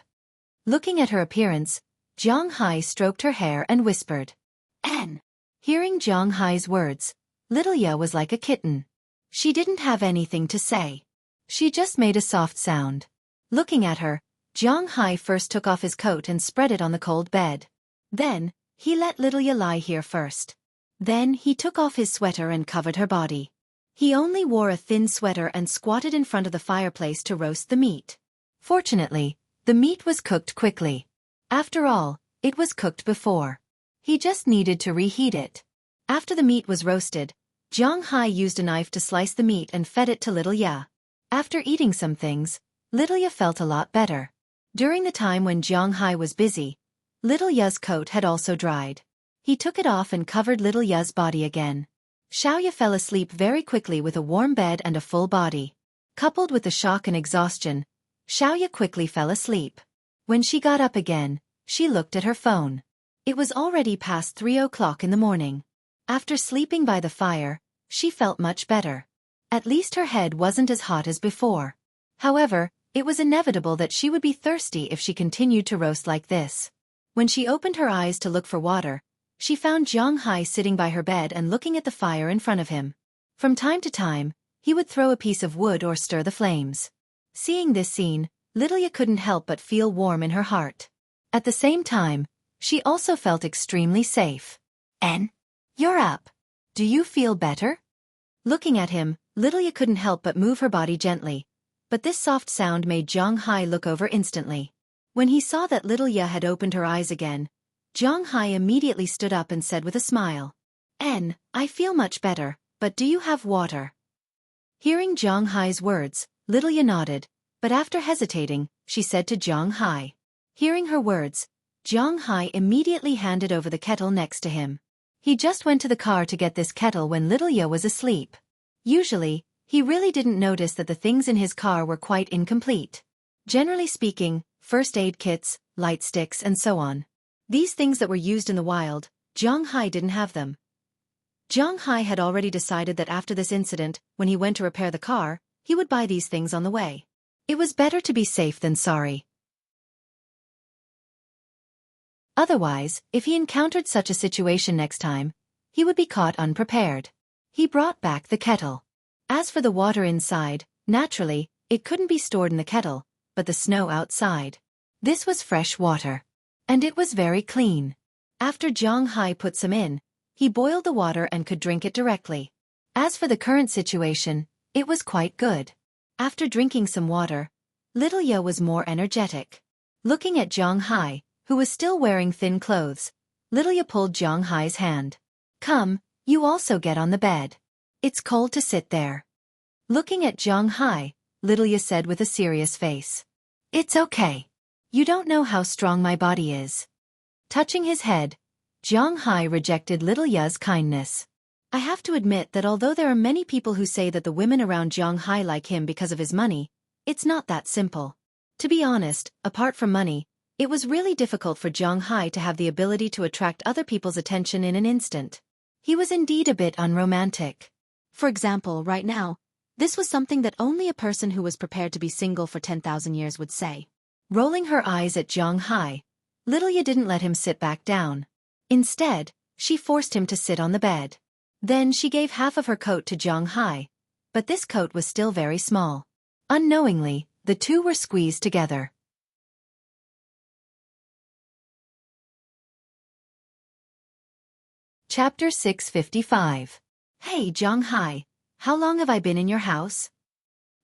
Looking at her appearance, Zhang Hai stroked her hair and whispered, "N." Hearing Zhang Hai's words, little Ya was like a kitten. She didn't have anything to say. She just made a soft sound. Looking at her, Zhang Hai first took off his coat and spread it on the cold bed. Then, he let little Ya lie here first. Then he took off his sweater and covered her body. He only wore a thin sweater and squatted in front of the fireplace to roast the meat. Fortunately, the meat was cooked quickly. After all, it was cooked before. He just needed to reheat it. After the meat was roasted, Zhang Hai used a knife to slice the meat and fed it to little Ya. After eating some things, little Ya felt a lot better. During the time when Zhang Hai was busy, little Ya's coat had also dried. He took it off and covered little Ya's body again. Xueqi fell asleep very quickly with a warm bed and a full body. Coupled with the shock and exhaustion, Xueqi quickly fell asleep. When she got up again, she looked at her phone. It was already past 3 o'clock in the morning. After sleeping by the fire, she felt much better. At least her head wasn't as hot as before. However, it was inevitable that she would be thirsty if she continued to roast like this. When she opened her eyes to look for water, she found Zhang Hai sitting by her bed and looking at the fire in front of him. From time to time, he would throw a piece of wood or stir the flames. Seeing this scene, little Ya couldn't help but feel warm in her heart. At the same time, she also felt extremely safe. "N, you're up. Do you feel better?" Looking at him, little Ya couldn't help but move her body gently, but this soft sound made Zhang Hai look over instantly. When he saw that little Ye had opened her eyes again, Zhang Hai immediately stood up and said with a smile, I feel much better, but do you have water? Hearing Zhang Hai's words, little Ye nodded, but after hesitating, she said to Zhang Hai. Hearing her words, Zhang Hai immediately handed over the kettle next to him. He just went to the car to get this kettle when little Ye was asleep. Usually, he really didn't notice that the things in his car were quite incomplete. Generally speaking, first aid kits, light sticks and so on. These things that were used in the wild, Zhang Hai didn't have them. Zhang Hai had already decided that after this incident, when he went to repair the car, he would buy these things on the way. It was better to be safe than sorry. Otherwise, if he encountered such a situation next time, he would be caught unprepared. He brought back the kettle. As for the water inside, naturally, it couldn't be stored in the kettle, but the snow outside. This was fresh water. And it was very clean. After Zhang Hai put some in, he boiled the water and could drink it directly. As for the current situation, it was quite good. After drinking some water, little Ye was more energetic. Looking at Zhang Hai, who was still wearing thin clothes, little Ye pulled Zhang Hai's hand. Come, you also get on the bed. It's cold to sit there. Looking at Zhang Hai, little Ye said with a serious face. It's okay. You don't know how strong my body is. Touching his head, Zhang Hai rejected little Ye's kindness. I have to admit that although there are many people who say that the women around Zhang Hai like him because of his money, it's not that simple. To be honest, apart from money, it was really difficult for Zhang Hai to have the ability to attract other people's attention in an instant. He was indeed a bit unromantic. For example, right now, this was something that only a person who was prepared to be single for 10,000 years would say. Rolling her eyes at Zhang Hai, little Ye didn't let him sit back down. Instead, she forced him to sit on the bed. Then she gave half of her coat to Zhang Hai, but this coat was still very small. Unknowingly, the two were squeezed together. Chapter 655. Hey Zhang Hai, how long have I been in your house?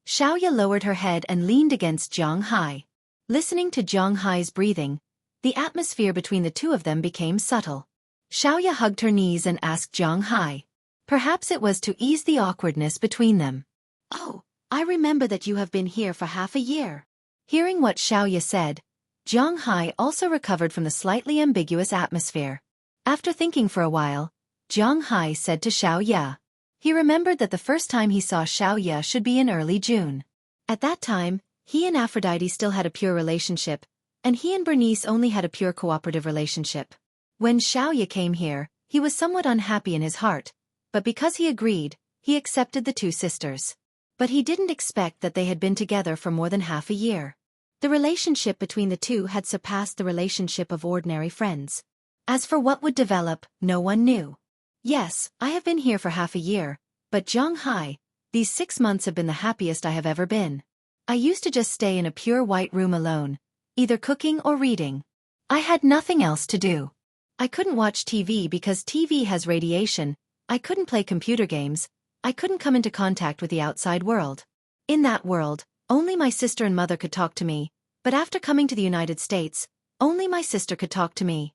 Xueqi lowered her head and leaned against Zhang Hai. Listening to Zhang Hai's breathing, the atmosphere between the two of them became subtle. Xueqi hugged her knees and asked Zhang Hai. Perhaps it was to ease the awkwardness between them. Oh, I remember that you have been here for half a year. Hearing what Xueqi said, Zhang Hai also recovered from the slightly ambiguous atmosphere. After thinking for a while, Zhang Hai said to Xueqi. He remembered that the first time he saw Xueqi should be in early June. At that time, he and Aphrodite still had a pure relationship, and he and Bernice only had a pure cooperative relationship. When Xueqi came here, he was somewhat unhappy in his heart, but because he agreed, he accepted the two sisters. But he didn't expect that they had been together for more than half a year. The relationship between the two had surpassed the relationship of ordinary friends. As for what would develop, no one knew. Yes, I have been here for half a year, but Zhang Hai, these 6 months have been the happiest I have ever been. I used to just stay in a pure white room alone, either cooking or reading. I had nothing else to do. I couldn't watch TV because TV has radiation, I couldn't play computer games, I couldn't come into contact with the outside world. In that world, only my sister and mother could talk to me, but after coming to the United States, only my sister could talk to me.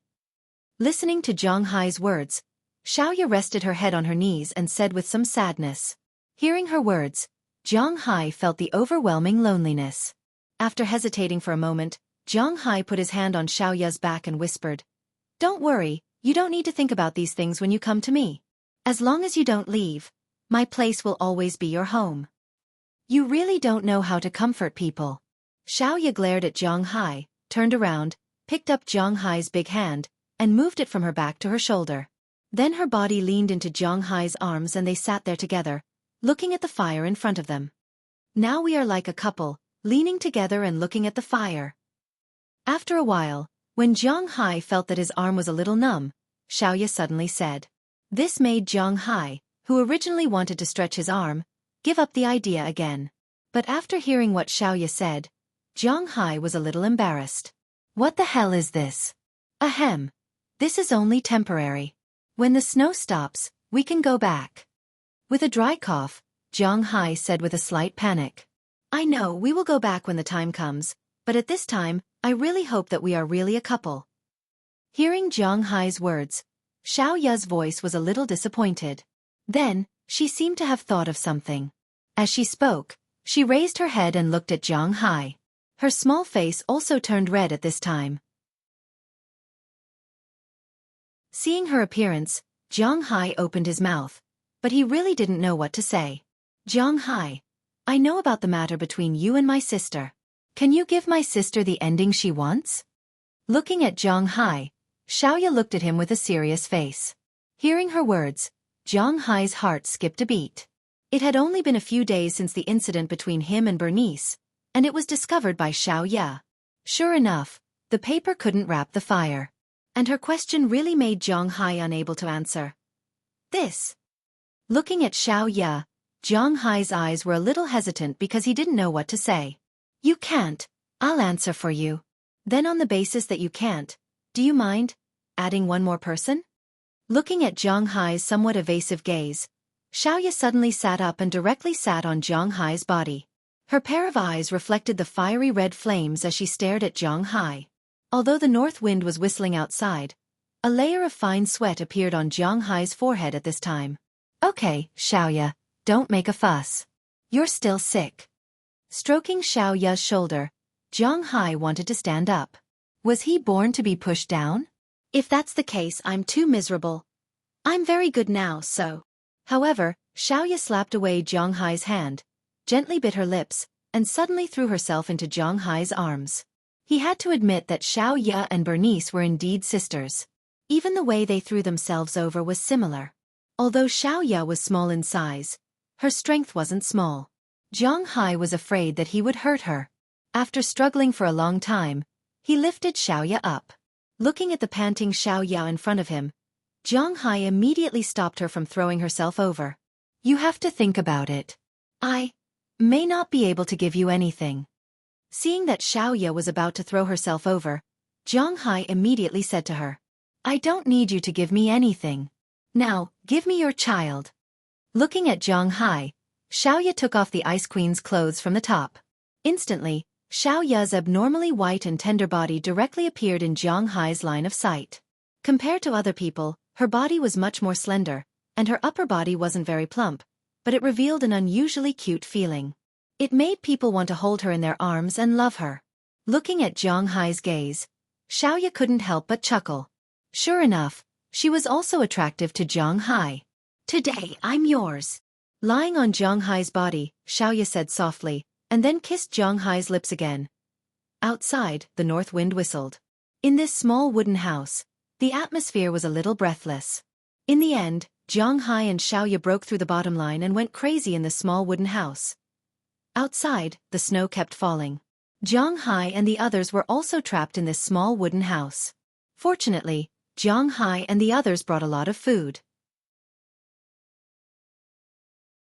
Listening to Zhang Hai's words, Xueqi rested her head on her knees and said with some sadness. Hearing her words, Zhang Hai felt the overwhelming loneliness. After hesitating for a moment, Zhang Hai put his hand on Xueqi's back and whispered, Don't worry, you don't need to think about these things when you come to me. As long as you don't leave, my place will always be your home. You really don't know how to comfort people. Xueqi glared at Zhang Hai, turned around, picked up Zhang Hai's big hand, and moved it from her back to her shoulder. Then her body leaned into Zhang Hai's arms and they sat there together, looking at the fire in front of them. Now we are like a couple, leaning together and looking at the fire. After a while, when Zhang Hai felt that his arm was a little numb, Xueqi suddenly said. This made Zhang Hai, who originally wanted to stretch his arm, give up the idea again. But after hearing what Xueqi said, Zhang Hai was a little embarrassed. What the hell is this? Ahem. This is only temporary. When the snow stops, we can go back. With a dry cough, Zhang Hai said with a slight panic. I know we will go back when the time comes, But at this time, I really hope that we are really a couple. Hearing Jiang Hai's words, Xiao Ya's voice was a little disappointed. Then, she seemed to have thought of something. As she spoke, she raised her head and looked at Jiang Hai. Her small face also turned red at this time. Seeing her appearance, Jiang Hai opened his mouth, but he really didn't know what to say. Jiang Hai, I know about the matter between you and my sister. Can you give my sister the ending she wants? Looking at Jiang Hai, Xiaoya looked at him with a serious face. Hearing her words, Jiang Hai's heart skipped a beat. It had only been a few days since the incident between him and Bernice, and it was discovered by Xiaoya. Sure enough, the paper couldn't wrap the fire. And her question really made Jiang Hai unable to answer. This. Looking at Xiaoya, Jiang Hai's eyes were a little hesitant because he didn't know what to say. You can't, I'll answer for you. Then on the basis that you can't, do you mind adding one more person? Looking at Jiang Hai's somewhat evasive gaze, Xiaoya suddenly sat up and directly sat on Jiang Hai's body. Her pair of eyes reflected the fiery red flames as she stared at Jiang Hai. Although the north wind was whistling outside, a layer of fine sweat appeared on Jiang Hai's forehead at this time. Okay, Xiaoya, don't make a fuss. You're still sick. Stroking Xiaoya's shoulder, Jiang Hai wanted to stand up. Was he born to be pushed down? If that's the case, I'm too miserable. I'm very good now, so. However, Xiaoya slapped away Jiang Hai's hand, gently bit her lips, and suddenly threw herself into Jiang Hai's arms. He had to admit that Xiaoya and Bernice were indeed sisters. Even the way they threw themselves over was similar. Although Xiaoya was small in size, her strength wasn't small. Jiang Hai was afraid that he would hurt her. After struggling for a long time, he lifted Xiaoya up. Looking at the panting Xiaoya in front of him, Jiang Hai immediately stopped her from throwing herself over. You have to think about it. I may not be able to give you anything. Seeing that Xiaoya was about to throw herself over, Jiang Hai immediately said to her, I don't need you to give me anything. Now, give me your child. Looking at Jiang Hai, Xiaoya took off the Ice Queen's clothes from the top. Instantly, Xiaoya's abnormally white and tender body directly appeared in Jiang Hai's line of sight. Compared to other people, her body was much more slender, and her upper body wasn't very plump, but it revealed an unusually cute feeling. It made people want to hold her in their arms and love her. Looking at Jiang Hai's gaze, Xiaoya couldn't help but chuckle. Sure enough, she was also attractive to Jiang Hai. Today I'm yours. Lying on Jiang Hai's body, Xiaoya said softly, and then kissed Jiang Hai's lips again. Outside, the north wind whistled. In this small wooden house, the atmosphere was a little breathless. In the end, Jiang Hai and Xiaoya broke through the bottom line and went crazy in the small wooden house. Outside, the snow kept falling. Jiang Hai and the others were also trapped in this small wooden house. Fortunately, Jiang Hai and the others brought a lot of food.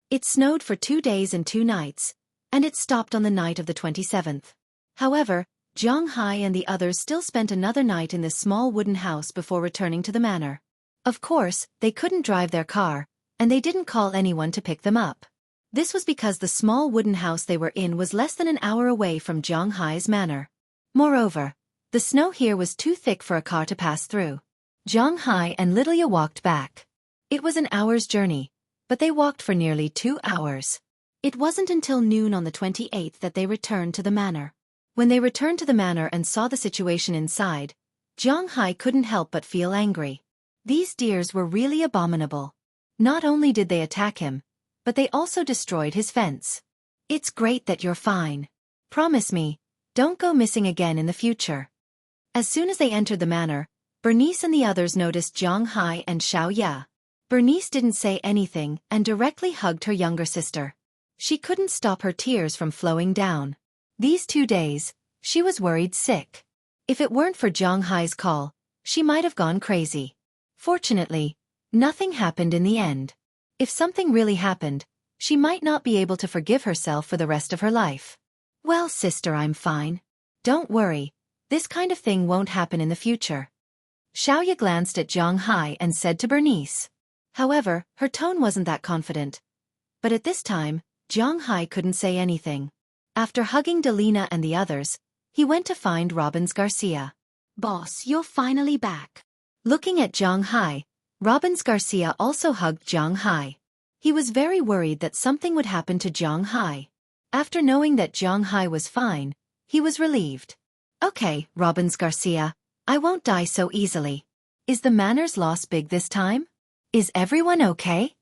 It snowed for 2 days and 2 nights, and it stopped on the night of the 27th. However, Jiang Hai and the others still spent another night in this small wooden house before returning to the manor. Of course, they couldn't drive their car, and they didn't call anyone to pick them up. This was because the small wooden house they were in was less than an hour away from Jiang Hai's manor. Moreover, the snow here was too thick for a car to pass through. Jiang Hai and Lydia walked back. It was an hour's journey, but they walked for nearly 2 hours. It wasn't until noon on the 28th that they returned to the manor. When they returned to the manor and saw the situation inside, Jiang Hai couldn't help but feel angry. These deers were really abominable. Not only did they attack him, but they also destroyed his fence. It's great that you're fine. Promise me, don't go missing again in the future. As soon as they entered the manor, Bernice and the others noticed Jiang Hai and Xiaoya. Bernice didn't say anything and directly hugged her younger sister. She couldn't stop her tears from flowing down. These 2 days, she was worried sick. If it weren't for Jiang Hai's call, she might have gone crazy. Fortunately, nothing happened in the end. If something really happened, she might not be able to forgive herself for the rest of her life. Well, sister, I'm fine. Don't worry, this kind of thing won't happen in the future. Xiaoya glanced at Jiang Hai and said to Bernice. However, her tone wasn't that confident. But at this time, Jiang Hai couldn't say anything. After hugging Delina and the others, He went to find Robbins Garcia. "Boss, you're finally back." Looking at Zhang Hai, Robbins Garcia also hugged Zhang Hai. He was very worried that something would happen to Zhang Hai. After knowing that Zhang Hai was fine, he was relieved. "Okay, Robbins Garcia, I won't die so easily. Is the manor's loss big this time? Is everyone okay?"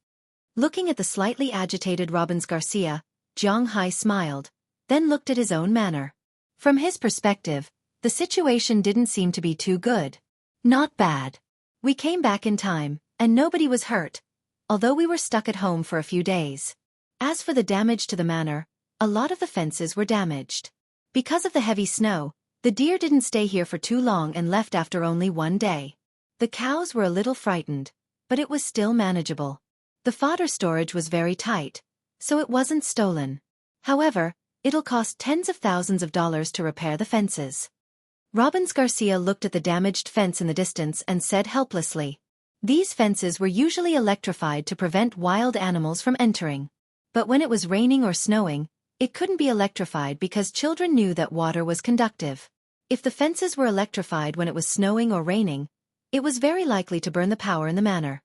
Looking at the slightly agitated Robbins Garcia, Zhang Hai smiled, then looked at his own manor. From his perspective, the situation didn't seem to be too good. "Not bad. We came back in time, and nobody was hurt, although we were stuck at home for a few days. As for the damage to the manor, a lot of the fences were damaged. Because of the heavy snow, the deer didn't stay here for too long and left after only one day. The cows were a little frightened, but it was still manageable. The fodder storage was very tight, so it wasn't stolen. However, it'll cost tens of thousands of dollars to repair the fences." Robbins Garcia looked at the damaged fence in the distance and said helplessly, "These fences were usually electrified to prevent wild animals from entering. But when it was raining or snowing, it couldn't be electrified because children knew that water was conductive. If the fences were electrified when it was snowing or raining, it was very likely to burn the power in the manor.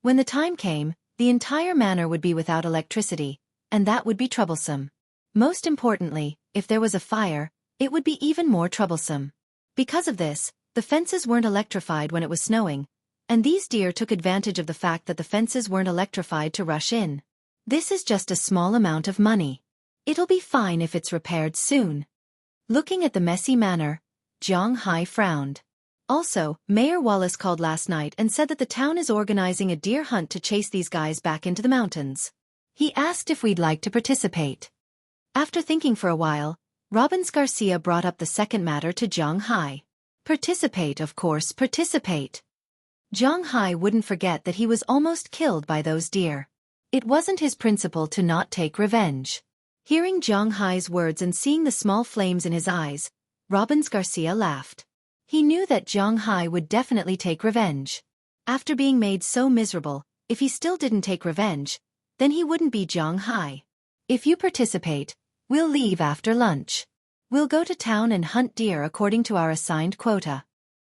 When the time came, the entire manor would be without electricity, and that would be troublesome. Most importantly, if there was a fire, it would be even more troublesome. Because of this, the fences weren't electrified when it was snowing, and these deer took advantage of the fact that the fences weren't electrified to rush in. This is just a small amount of money. It'll be fine if it's repaired soon." Looking at the messy manor, Zhang Hai frowned. Also, Mayor Wallace called last night and said that the town is organizing a deer hunt to chase these guys back into the mountains. He asked if we'd like to participate. After thinking for a while, Robbins Garcia brought up the second matter to Zhang Hai. "Participate, of course, participate." Zhang Hai wouldn't forget that he was almost killed by those deer. It wasn't his principle to not take revenge. Hearing Zhang Hai's words and seeing the small flames in his eyes, Robbins Garcia laughed. He knew that Zhang Hai would definitely take revenge. After being made so miserable, if he still didn't take revenge, then he wouldn't be Zhang Hai. "If you participate, we'll leave after lunch. We'll go to town and hunt deer according to our assigned quota."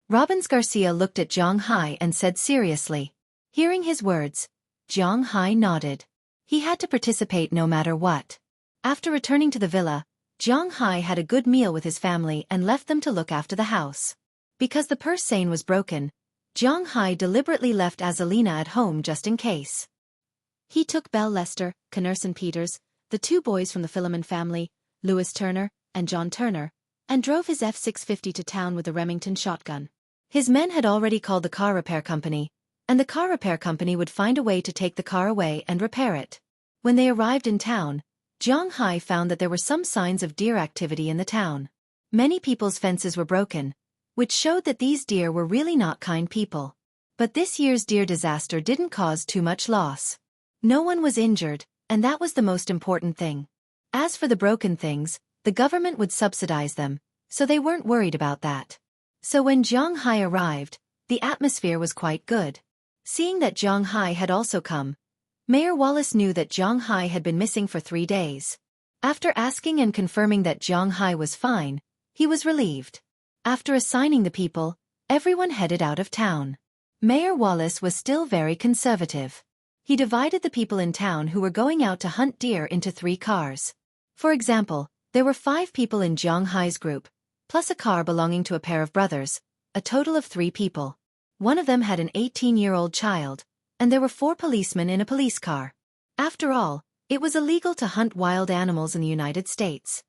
Robbins Garcia looked at Zhang Hai and said seriously. Hearing his words, Zhang Hai nodded. He had to participate no matter what. After returning to the villa, Zhang Hai had a good meal with his family and left them to look after the house. Because the purse seine was broken, Zhang Hai deliberately left Azalina at home just in case. He took Belle Lester, Connerson Peters, the two boys from the Philemon family, Louis Turner, and John Turner, and drove his F-650 to town with a Remington shotgun. His men had already called the car repair company, and the car repair company would find a way to take the car away and repair it. When they arrived in town, Zhang Hai found that there were some signs of deer activity in the town. Many people's fences were broken, which showed that these deer were really not kind people. But this year's deer disaster didn't cause too much loss. No one was injured, and that was the most important thing. As for the broken things, the government would subsidize them, so they weren't worried about that. So when Zhang Hai arrived, the atmosphere was quite good. Seeing that Zhang Hai had also come, Mayor Wallace knew that Zhang Hai had been missing for 3 days. After asking and confirming that Zhang Hai was fine, he was relieved. After assigning the people, everyone headed out of town. Mayor Wallace was still very conservative. He divided the people in town who were going out to hunt deer into 3 cars. For example, there were 5 people in Zhang Hai's group, plus a car belonging to a pair of brothers, a total of 3 people. One of them had an 18-year-old child, and there were 4 policemen in a police car. After all, it was illegal to hunt wild animals in the United States.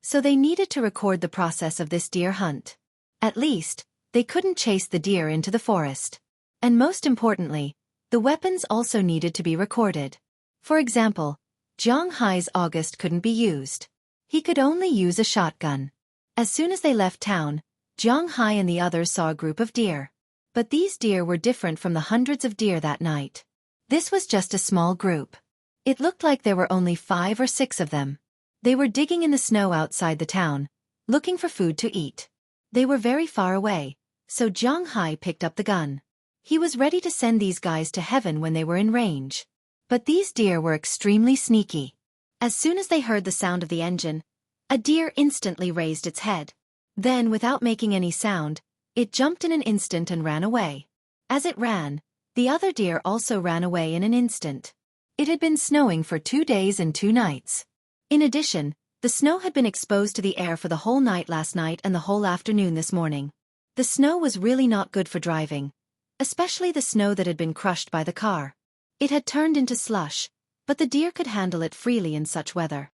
So they needed to record the process of this deer hunt. At least, they couldn't chase the deer into the forest. And most importantly, the weapons also needed to be recorded. For example, Zhang Hai's August couldn't be used. He could only use a shotgun. As soon as they left town, Zhang Hai and the others saw a group of deer. But these deer were different from the hundreds of deer that night. This was just a small group. It looked like there were only 5 or 6 of them. They were digging in the snow outside the town, looking for food to eat. They were very far away, so Zhang Hai picked up the gun. He was ready to send these guys to heaven when they were in range. But these deer were extremely sneaky. As soon as they heard the sound of the engine, a deer instantly raised its head. Then, without making any sound, it jumped in an instant and ran away. As it ran, the other deer also ran away in an instant. It had been snowing for 2 days and 2 nights. In addition, the snow had been exposed to the air for the whole night last night and the whole afternoon this morning. The snow was really not good for driving, especially the snow that had been crushed by the car. It had turned into slush, but the deer could handle it freely in such weather.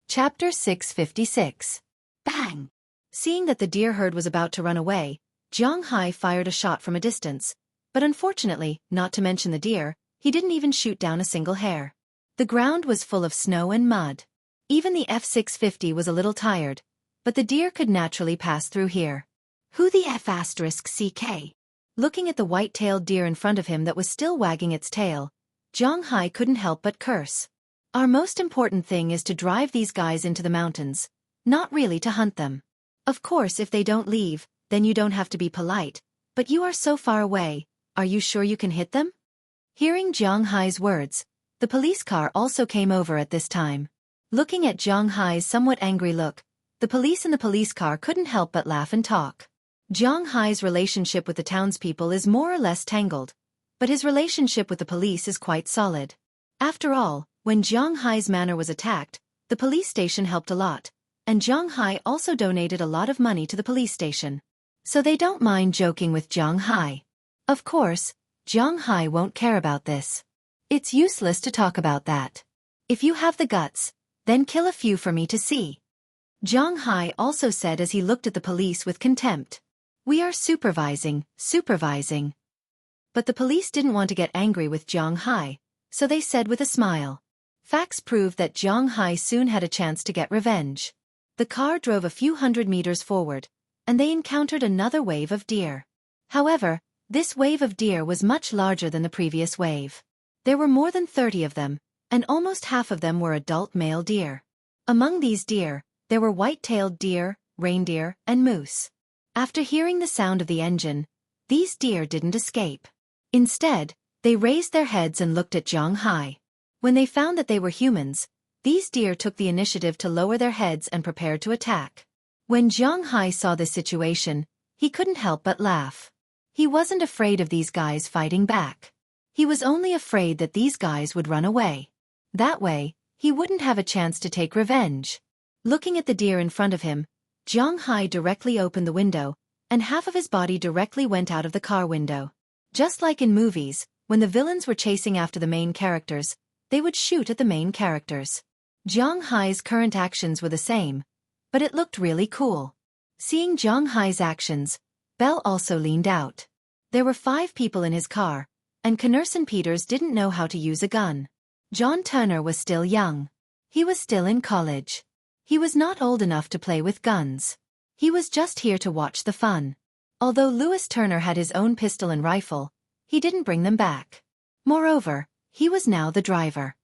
Chapter 656. Bang! Seeing that the deer herd was about to run away, Xueqi fired a shot from a distance, but unfortunately, not to mention the deer, he didn't even shoot down a single hair. The ground was full of snow and mud. Even the F-650 was a little tired, but the deer could naturally pass through here. Who the F***CK? Looking at the white-tailed deer in front of him that was still wagging its tail, Xueqi couldn't help but curse. Our most important thing is to drive these guys into the mountains, not really to hunt them. Of course, if they don't leave, then you don't have to be polite, but you are so far away, are you sure you can hit them? Hearing Xueqi's words, the police car also came over at this time. Looking at Xueqi's somewhat angry look, the police in the police car couldn't help but laugh and talk. Xueqi's relationship with the townspeople is more or less tangled, but his relationship with the police is quite solid. After all, when Xueqi's manor was attacked, the police station helped a lot, and Xueqi also donated a lot of money to the police station. So they don't mind joking with Xueqi. Of course, Xueqi won't care about this. It's useless to talk about that. If you have the guts, then kill a few for me to see. Xueqi also said as he looked at the police with contempt. We are supervising. But the police didn't want to get angry with Xueqi, so they said with a smile. Facts proved that Xueqi soon had a chance to get revenge. The car drove a few hundred meters forward, and they encountered another wave of deer. However, this wave of deer was much larger than the previous wave. There were more than 30 of them, and almost half of them were adult male deer. Among these deer, there were white-tailed deer, reindeer, and moose. After hearing the sound of the engine, these deer didn't escape. Instead, they raised their heads and looked at Xueqi. When they found that they were humans, these deer took the initiative to lower their heads and prepared to attack. When Xueqi saw this situation, he couldn't help but laugh. He wasn't afraid of these guys fighting back. He was only afraid that these guys would run away. That way, he wouldn't have a chance to take revenge. Looking at the deer in front of him, Xueqi directly opened the window, and half of his body directly went out of the car window. Just like in movies, when the villains were chasing after the main characters, they would shoot at the main characters. Xueqi's current actions were the same, but it looked really cool. Seeing Xueqi's actions, Belle also leaned out. There were 5 people in his car, and Connerson Peters didn't know how to use a gun. John Turner was still young. He was still in college. He was not old enough to play with guns. He was just here to watch the fun. Although Lewis Turner had his own pistol and rifle, he didn't bring them back. Moreover, he was now the driver.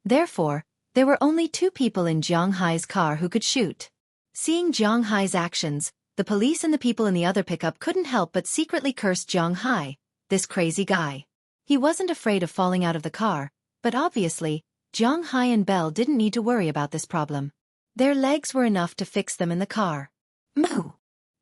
Therefore, there were only 2 people in Xueqi's car who could shoot. Seeing Xueqi's actions, the police and the people in the other pickup couldn't help but secretly curse Xueqi, this crazy guy. He wasn't afraid of falling out of the car, but obviously, Xueqi and Belle didn't need to worry about this problem. Their legs were enough to fix them in the car. Moo!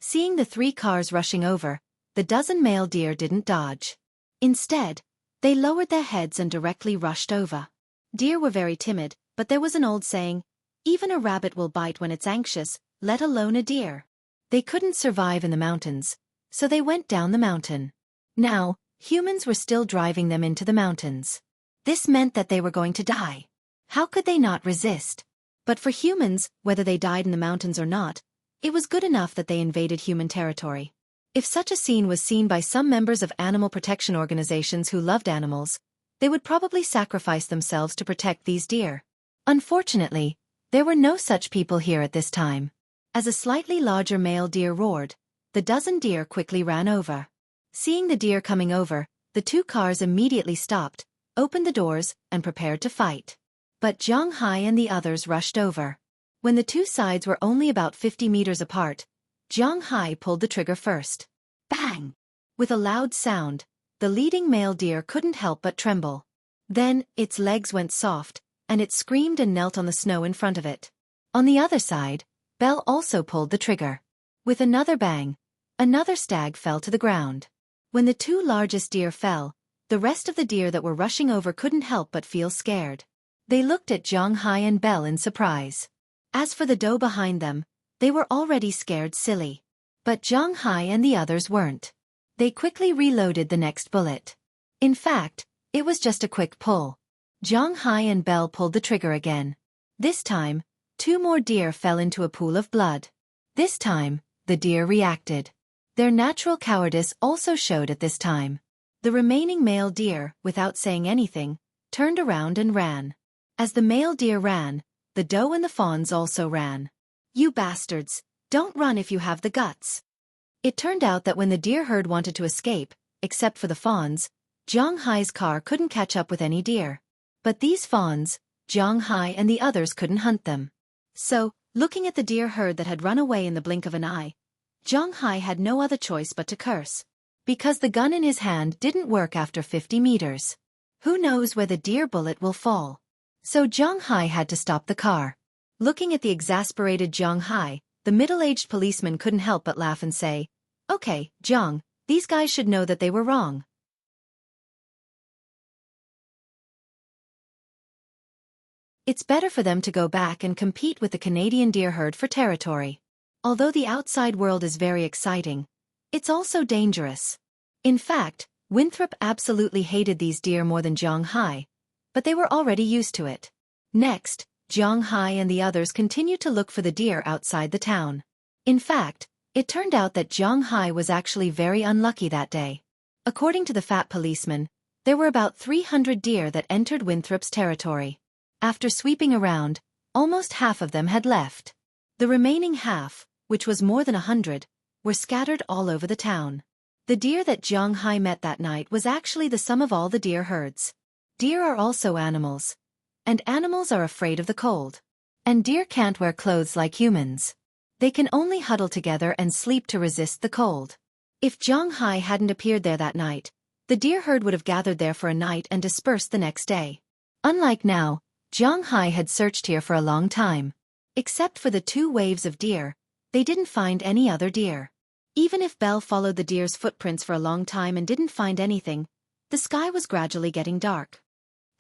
Seeing the 3 cars rushing over, the dozen male deer didn't dodge. Instead, they lowered their heads and directly rushed over. Deer were very timid, but there was an old saying, even a rabbit will bite when it's anxious, let alone a deer. They couldn't survive in the mountains, so they went down the mountain. Now, humans were still driving them into the mountains. This meant that they were going to die. How could they not resist? But for humans, whether they died in the mountains or not, it was good enough that they invaded human territory. If such a scene was seen by some members of animal protection organizations who loved animals, they would probably sacrifice themselves to protect these deer. Unfortunately, there were no such people here at this time. As a slightly larger male deer roared, the dozen deer quickly ran over. Seeing the deer coming over, the 2 cars immediately stopped, opened the doors, and prepared to fight. But Xueqi and the others rushed over. When the 2 sides were only about 50 meters apart, Jiang Hai pulled the trigger first. Bang! With a loud sound, the leading male deer couldn't help but tremble. Then, its legs went soft, and it screamed and knelt on the snow in front of it. On the other side, Belle also pulled the trigger. With another bang, another stag fell to the ground. When the two largest deer fell, the rest of the deer that were rushing over couldn't help but feel scared. They looked at Jiang Hai and Belle in surprise. As for the doe behind them, they were already scared silly. But Jiang Hai and the others weren't. They quickly reloaded the next bullet. In fact, it was just a quick pull. Jiang Hai and Belle pulled the trigger again. This time, 2 more deer fell into a pool of blood. This time, the deer reacted. Their natural cowardice also showed at this time. The remaining male deer, without saying anything, turned around and ran. As the male deer ran, the doe and the fawns also ran. "You bastards, don't run if you have the guts." It turned out that when the deer herd wanted to escape, except for the fawns, Jiang Hai's car couldn't catch up with any deer. But these fawns, Jiang Hai and the others couldn't hunt them. So, looking at the deer herd that had run away in the blink of an eye, Jiang Hai had no other choice but to curse. Because the gun in his hand didn't work after 50 meters. Who knows where the deer bullet will fall? So Jiang Hai had to stop the car. Looking at the exasperated Jiang Hai, the middle-aged policeman couldn't help but laugh and say, "Okay, Jiang, these guys should know that they were wrong. It's better for them to go back and compete with the Canadian deer herd for territory. Although the outside world is very exciting, it's also dangerous." In fact, Winthrop absolutely hated these deer more than Jiang Hai, but they were already used to it. Next, Jiang Hai and the others continued to look for the deer outside the town. In fact, it turned out that Jiang Hai was actually very unlucky that day. According to the fat policeman, there were about 300 deer that entered Winthrop's territory. After sweeping around, almost half of them had left. The remaining half, which was more than 100, were scattered all over the town. The deer that Jiang Hai met that night was actually the sum of all the deer herds. Deer are also animals. And animals are afraid of the cold. And deer can't wear clothes like humans. They can only huddle together and sleep to resist the cold. If Jiang Hai hadn't appeared there that night, the deer herd would have gathered there for a night and dispersed the next day. Unlike now, Jiang Hai had searched here for a long time. Except for the 2 waves of deer, they didn't find any other deer. Even if Belle followed the deer's footprints for a long time and didn't find anything, the sky was gradually getting dark.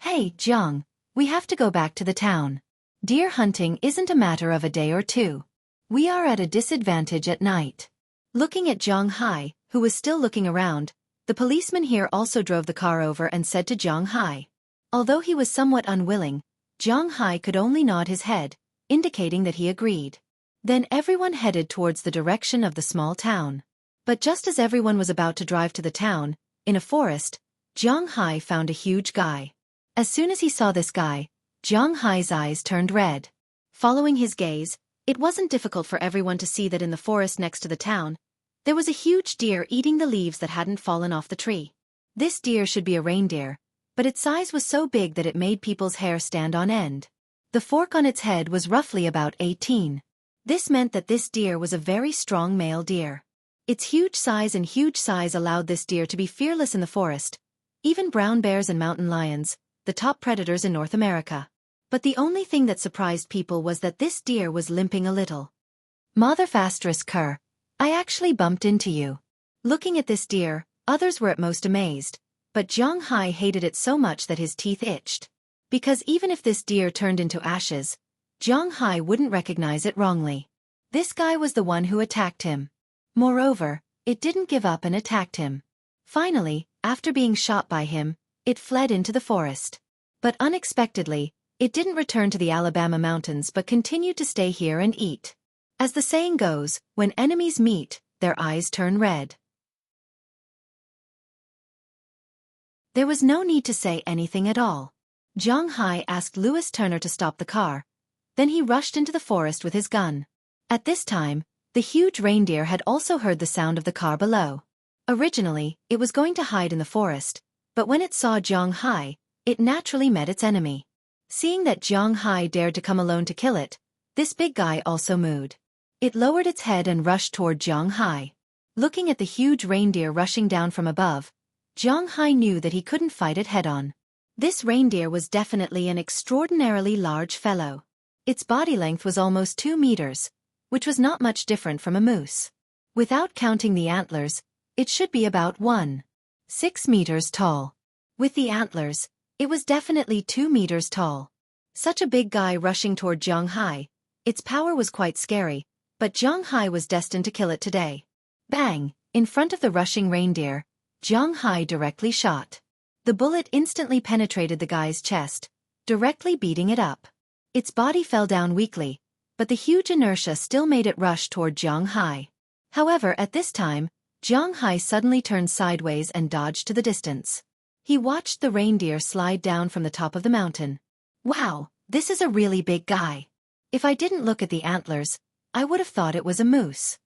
"Hey, Jiang, we have to go back to the town. Deer hunting isn't a matter of a day or 2. We are at a disadvantage at night." Looking at Jiang Hai, who was still looking around, the policeman here also drove the car over and said to Jiang Hai. Although he was somewhat unwilling, Jiang Hai could only nod his head, indicating that he agreed. Then everyone headed towards the direction of the small town. But just as everyone was about to drive to the town, in a forest, Jiang Hai found a huge guy. As soon as he saw this guy, Jiang Hai's eyes turned red. Following his gaze, it wasn't difficult for everyone to see that in the forest next to the town, there was a huge deer eating the leaves that hadn't fallen off the tree. This deer should be a reindeer, but its size was so big that it made people's hair stand on end. The fork on its head was roughly about 18. This meant that this deer was a very strong male deer. Its huge size allowed this deer to be fearless in the forest, even brown bears and mountain lions, the top predators in North America. But the only thing that surprised people was that this deer was limping a little. "Motherfastress I actually bumped into you." Looking at this deer, others were at most amazed, but Jiang Hai hated it so much that his teeth itched. Because even if this deer turned into ashes, Jiang Hai wouldn't recognize it wrongly. This guy was the one who attacked him. Moreover, it didn't give up and attacked him. Finally, after being shot by him, it fled into the forest. But unexpectedly, it didn't return to the Alabama mountains but continued to stay here and eat. As the saying goes, when enemies meet, their eyes turn red. There was no need to say anything at all. Jiang Hai asked Louis Turner to stop the car. Then he rushed into the forest with his gun. At this time, the huge reindeer had also heard the sound of the car below. Originally, it was going to hide in the forest, but when it saw Jiang Hai, it naturally met its enemy. Seeing that Jiang Hai dared to come alone to kill it, this big guy also mooed. It lowered its head and rushed toward Zhang Hai. Looking at the huge reindeer rushing down from above, Zhang Hai knew that he couldn't fight it head-on. This reindeer was definitely an extraordinarily large fellow. Its body length was almost 2 meters, which was not much different from a moose. Without counting the antlers, it should be about 1.6 meters tall. With the antlers, it was definitely 2 meters tall. Such a big guy rushing toward Zhang Hai, its power was quite scary, but Zhang Hai was destined to kill it today. Bang! In front of the rushing reindeer, Zhang Hai directly shot. The bullet instantly penetrated the guy's chest, directly beating it up. Its body fell down weakly, but the huge inertia still made it rush toward Zhang Hai. However, at this time, Zhang Hai suddenly turned sideways and dodged to the distance. He watched the reindeer slide down from the top of the mountain. Wow, this is a really big guy. If I didn't look at the antlers, I would have thought it was a moose.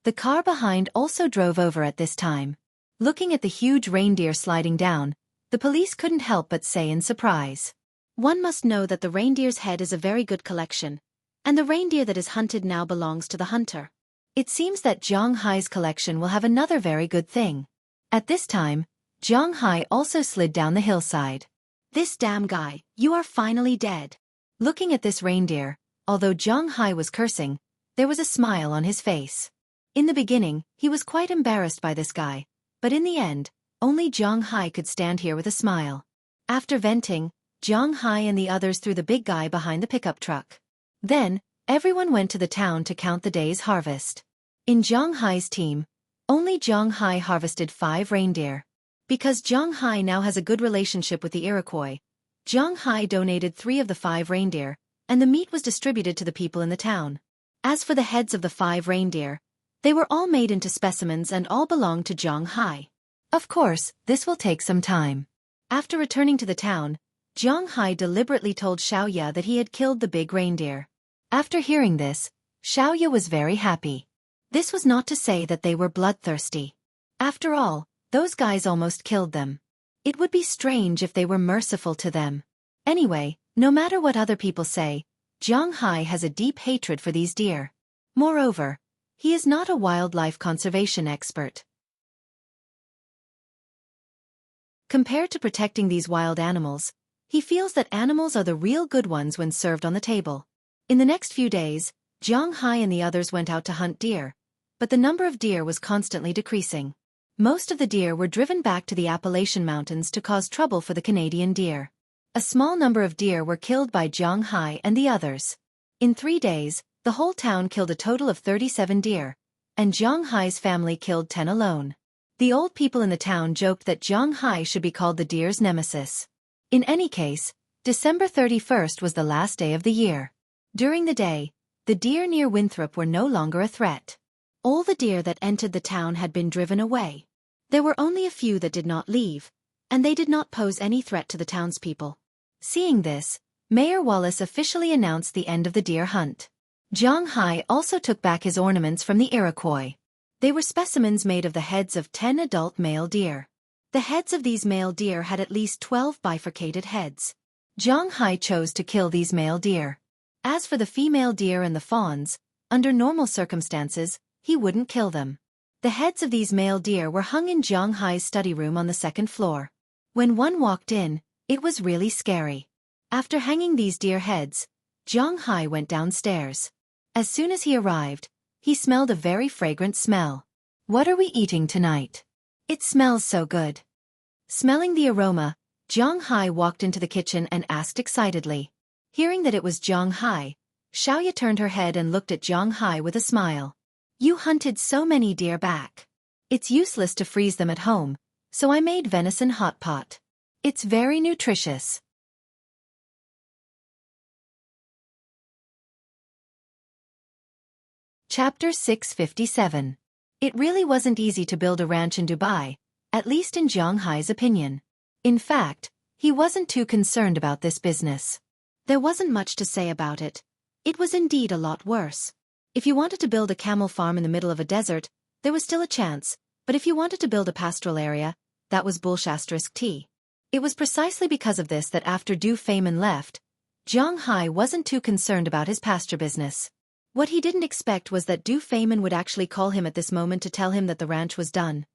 The car behind also drove over at this time. Looking at the huge reindeer sliding down, the police couldn't help but say in surprise. One must know that the reindeer's head is a very good collection, and the reindeer that is hunted now belongs to the hunter. It seems that Zhang Hai's collection will have another very good thing. At this time, Zhang Hai also slid down the hillside. This damn guy, you are finally dead. Looking at this reindeer, although Zhang Hai was cursing, there was a smile on his face. In the beginning, he was quite embarrassed by this guy, but in the end, only Zhang Hai could stand here with a smile. After venting, Zhang Hai and the others threw the big guy behind the pickup truck. Then, everyone went to the town to count the day's harvest. In Zhang Hai's team, only Zhang Hai harvested 5 reindeer. Because Zhang Hai now has a good relationship with the Iroquois, Zhang Hai donated 3 of the 5 reindeer, and the meat was distributed to the people in the town. As for the heads of the 5 reindeer, they were all made into specimens and all belonged to Zhang Hai. Of course, this will take some time. After returning to the town, Zhang Hai deliberately told Xueqi that he had killed the big reindeer. After hearing this, Xueqi was very happy. This was not to say that they were bloodthirsty. After all, those guys almost killed them. It would be strange if they were merciful to them. Anyway, no matter what other people say, Zhang Hai has a deep hatred for these deer. Moreover, he is not a wildlife conservation expert. Compared to protecting these wild animals, he feels that animals are the real good ones when served on the table. In the next few days, Zhang Hai and the others went out to hunt deer, but the number of deer was constantly decreasing. Most of the deer were driven back to the Appalachian Mountains to cause trouble for the Canadian deer. A small number of deer were killed by Zhang Hai and the others. In 3 days, the whole town killed a total of 37 deer, and Zhang Hai's family killed 10 alone. The old people in the town joked that Zhang Hai should be called the deer's nemesis. In any case, December 31st was the last day of the year. During the day, the deer near Winthrop were no longer a threat. All the deer that entered the town had been driven away. There were only a few that did not leave, and they did not pose any threat to the townspeople. Seeing this, Mayor Wallace officially announced the end of the deer hunt. Zhang Hai also took back his ornaments from the Iroquois. They were specimens made of the heads of 10 adult male deer. The heads of these male deer had at least 12 bifurcated heads. Zhang Hai chose to kill these male deer. As for the female deer and the fawns, under normal circumstances, he wouldn't kill them. The heads of these male deer were hung in Zhang Hai's study room on the 2nd floor. When one walked in, it was really scary. After hanging these deer heads, Zhang Hai went downstairs. As soon as he arrived, he smelled a very fragrant smell. What are we eating tonight? It smells so good. Smelling the aroma, Zhang Hai walked into the kitchen and asked excitedly. Hearing that it was Zhang Hai, Xueqi turned her head and looked at Zhang Hai with a smile. You hunted so many deer back. It's useless to freeze them at home, so I made venison hot pot. It's very nutritious. Chapter 657. It really wasn't easy to build a ranch in Dubai, at least in Zhang Hai's opinion. In fact, he wasn't too concerned about this business. There wasn't much to say about it. It was indeed a lot worse. If you wanted to build a camel farm in the middle of a desert, there was still a chance, but if you wanted to build a pastoral area, that was bullshit. It was precisely because of this that after Du Feynman left, Zhang Hai wasn't too concerned about his pasture business. What he didn't expect was that Du Feimin would actually call him at this moment to tell him that the ranch was done.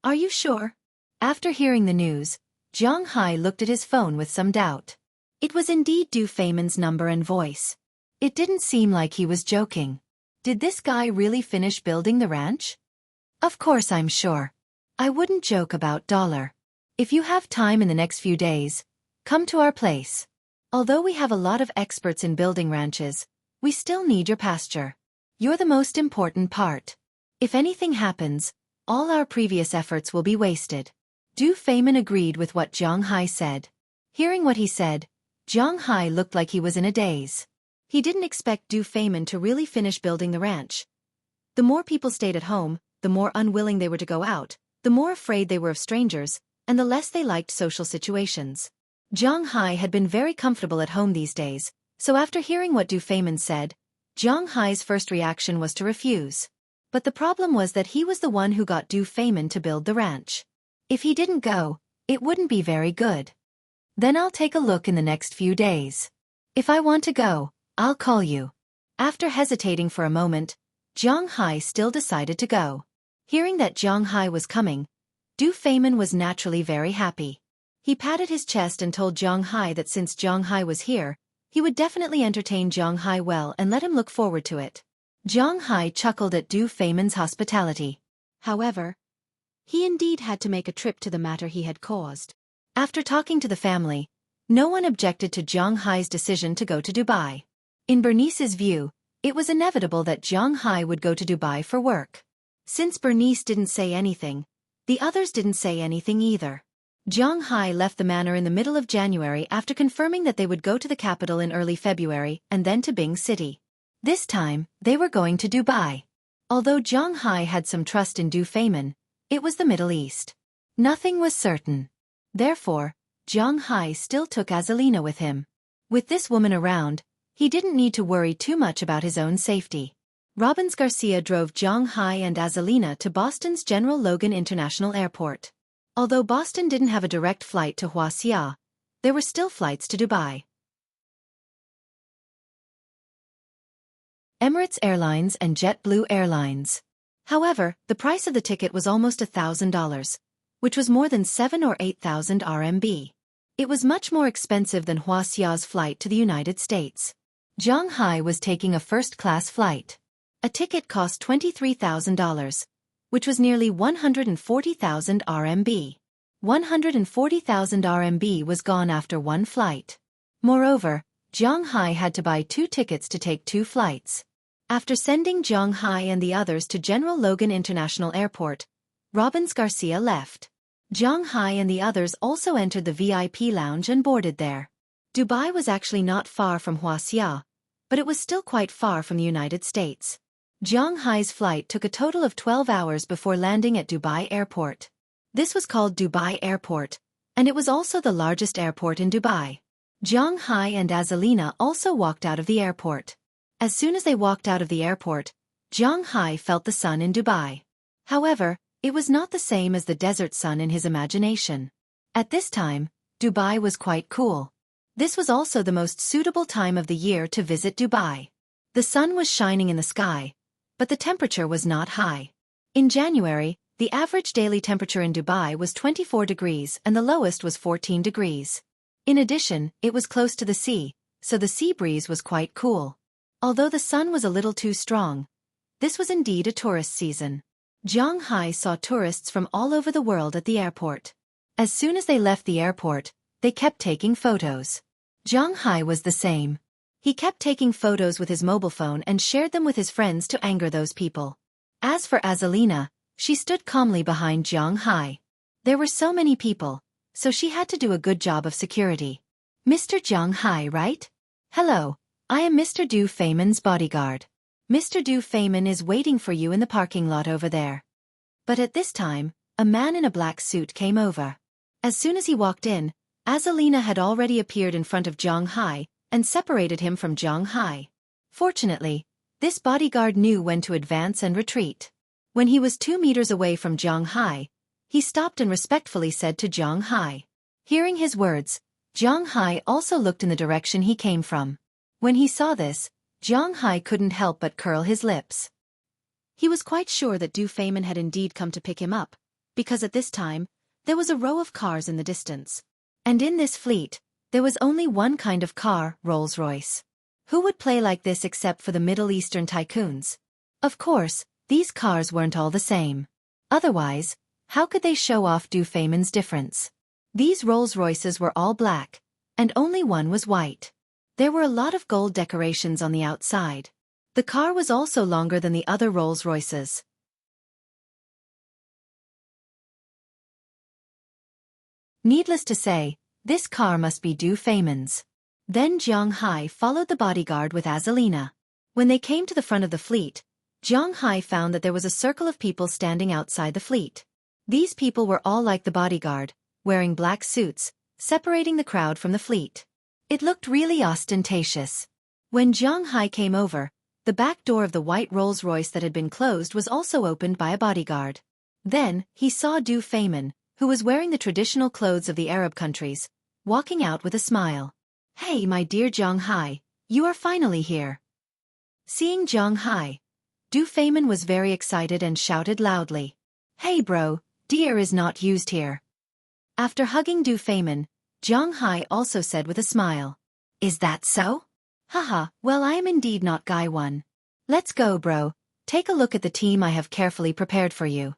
Are you sure? After hearing the news, Jiang Hai looked at his phone with some doubt. It was indeed Du Feimin's number and voice. It didn't seem like he was joking. Did this guy really finish building the ranch? Of course I'm sure. I wouldn't joke about $. If you have time in the next few days, come to our place. Although we have a lot of experts in building ranches, we still need your pasture. You're the most important part. If anything happens, all our previous efforts will be wasted. Du Feimin agreed with what Jiang Hai said. Hearing what he said, Jiang Hai looked like he was in a daze. He didn't expect Du Feimin to really finish building the ranch. The more people stayed at home, the more unwilling they were to go out, the more afraid they were of strangers, and the less they liked social situations. Jiang Hai had been very comfortable at home these days, so after hearing what Du Feimin said, Jiang Hai's first reaction was to refuse. But the problem was that he was the one who got Du Feimin to build the ranch. If he didn't go, it wouldn't be very good. Then I'll take a look in the next few days. If I want to go, I'll call you. After hesitating for a moment, Jiang Hai still decided to go. Hearing that Jiang Hai was coming, Du Feimin was naturally very happy. He patted his chest and told Jiang Hai that since Jiang Hai was here, he would definitely entertain Jiang Hai well and let him look forward to it. Jiang Hai chuckled at Du Feimin's hospitality. However, he indeed had to make a trip to the matter he had caused. After talking to the family, no one objected to Jiang Hai's decision to go to Dubai. In Bernice's view, it was inevitable that Jiang Hai would go to Dubai for work. Since Bernice didn't say anything, the others didn't say anything either. Jiang Hai left the manor in the middle of January after confirming that they would go to the capital in early February and then to Bing City. This time, they were going to Dubai. Although Jiang Hai had some trust in Du Feimin, it was the Middle East. Nothing was certain. Therefore, Jiang Hai still took Azalina with him. With this woman around, he didn't need to worry too much about his own safety. Robbins Garcia drove Jiang Hai and Azalina to Boston's General Logan International Airport. Although Boston didn't have a direct flight to Huaxia, there were still flights to Dubai. Emirates Airlines and JetBlue Airlines. However, the price of the ticket was almost $1,000, which was more than 7 or 8,000 RMB. It was much more expensive than Huaxia's flight to the United States. Jiang Hai was taking a first-class flight. A ticket cost $23,000, which was nearly 140,000 RMB. 140,000 RMB was gone after one flight. Moreover, Jiang Hai had to buy 2 tickets to take 2 flights. After sending Jiang Hai and the others to General Logan International Airport, Robbins Garcia left. Jiang Hai and the others also entered the VIP lounge and boarded there. Dubai was actually not far from Huaxia, but it was still quite far from the United States. Jiang Hai's flight took a total of 12 hours before landing at Dubai Airport. This was called Dubai Airport, and it was also the largest airport in Dubai. Jiang Hai and Azalina also walked out of the airport. As soon as they walked out of the airport, Jiang Hai felt the sun in Dubai. However, it was not the same as the desert sun in his imagination. At this time, Dubai was quite cool. This was also the most suitable time of the year to visit Dubai. The sun was shining in the sky, but the temperature was not high. In January, the average daily temperature in Dubai was 24 degrees and the lowest was 14 degrees. In addition, it was close to the sea, so the sea breeze was quite cool. Although the sun was a little too strong, this was indeed a tourist season. Jiang Hai saw tourists from all over the world at the airport. As soon as they left the airport, they kept taking photos. Jiang Hai was the same. He kept taking photos with his mobile phone and shared them with his friends to anger those people. As for Azalina, she stood calmly behind Jiang Hai. There were so many people, so she had to do a good job of security. Mr. Jiang Hai, right? Hello, I am Mr. Du Feimin's bodyguard. Mr. Du Feimin is waiting for you in the parking lot over there. But at this time, a man in a black suit came over. As soon as he walked in, Azalina had already appeared in front of Jiang Hai and separated him from Jiang Hai. Fortunately, this bodyguard knew when to advance and retreat. When he was 2 meters away from Jiang Hai, he stopped and respectfully said to Jiang Hai. Hearing his words, Jiang Hai also looked in the direction he came from. When he saw this, Jiang Hai couldn't help but curl his lips. He was quite sure that Du Feynman had indeed come to pick him up, because at this time, there was a row of cars in the distance. And in this fleet, there was only one kind of car, Rolls-Royce. Who would play like this except for the Middle Eastern tycoons? Of course, these cars weren't all the same. Otherwise, how could they show off Du Feynman's difference? These Rolls-Royces were all black, and only one was white. There were a lot of gold decorations on the outside. The car was also longer than the other Rolls-Royces. Needless to say, this car must be Du Feynman's. Then Jiang Hai followed the bodyguard with Azalina. When they came to the front of the fleet, Jiang Hai found that there was a circle of people standing outside the fleet. These people were all like the bodyguard, wearing black suits, separating the crowd from the fleet. It looked really ostentatious. When Jiang Hai came over, the back door of the white Rolls-Royce that had been closed was also opened by a bodyguard. Then, he saw Du Feynman, who was wearing the traditional clothes of the Arab countries, walking out with a smile. "Hey, my dear Jiang Hai, you are finally here." Seeing Jiang Hai, Du Feynman was very excited and shouted loudly, "Hey bro, dear is not used here." After hugging Du Feynman, Jiang Hai also said with a smile, "Is that so? Haha, well I am indeed not guy one. Let's go bro, take a look at the team I have carefully prepared for you."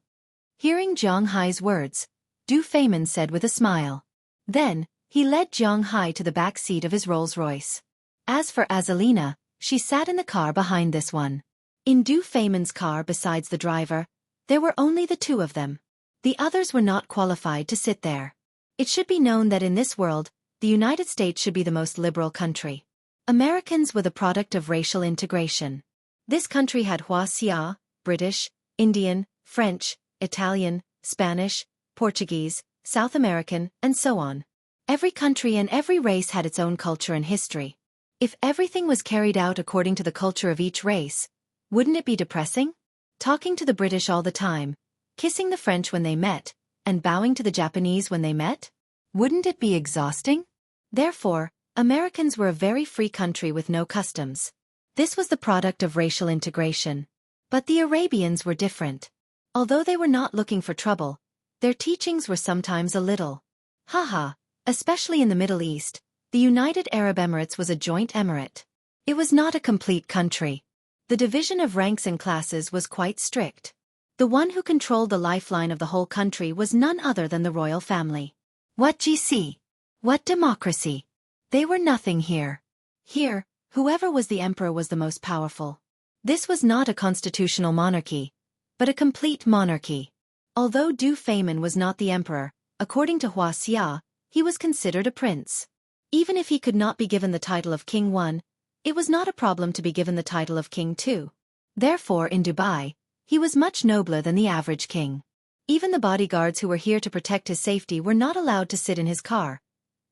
Hearing Jiang Hai's words, Du Feynman said with a smile. Then, he led Jiang Hai to the back seat of his Rolls-Royce. As for Azalina, she sat in the car behind this one. In Du Feynman's car besides the driver, there were only the two of them. The others were not qualified to sit there. It should be known that in this world, the United States should be the most liberal country. Americans were the product of racial integration. This country had Xia, British, Indian, French, Italian, Spanish, Portuguese, South American, and so on. Every country and every race had its own culture and history. If everything was carried out according to the culture of each race, wouldn't it be depressing? Talking to the British all the time, kissing the French when they met, and bowing to the Japanese when they met? Wouldn't it be exhausting? Therefore, Americans were a very free country with no customs. This was the product of racial integration. But the Arabians were different. Although they were not looking for trouble, their teachings were sometimes a little. Haha, especially in the Middle East, the United Arab Emirates was a joint emirate. It was not a complete country. The division of ranks and classes was quite strict. The one who controlled the lifeline of the whole country was none other than the royal family. What GC? What democracy? They were nothing here. Here, whoever was the emperor was the most powerful. This was not a constitutional monarchy, but a complete monarchy. Although Du Feynman was not the emperor, according to Xia, he was considered a prince. Even if he could not be given the title of King I, it was not a problem to be given the title of King II. Therefore in Dubai, he was much nobler than the average king. Even the bodyguards who were here to protect his safety were not allowed to sit in his car,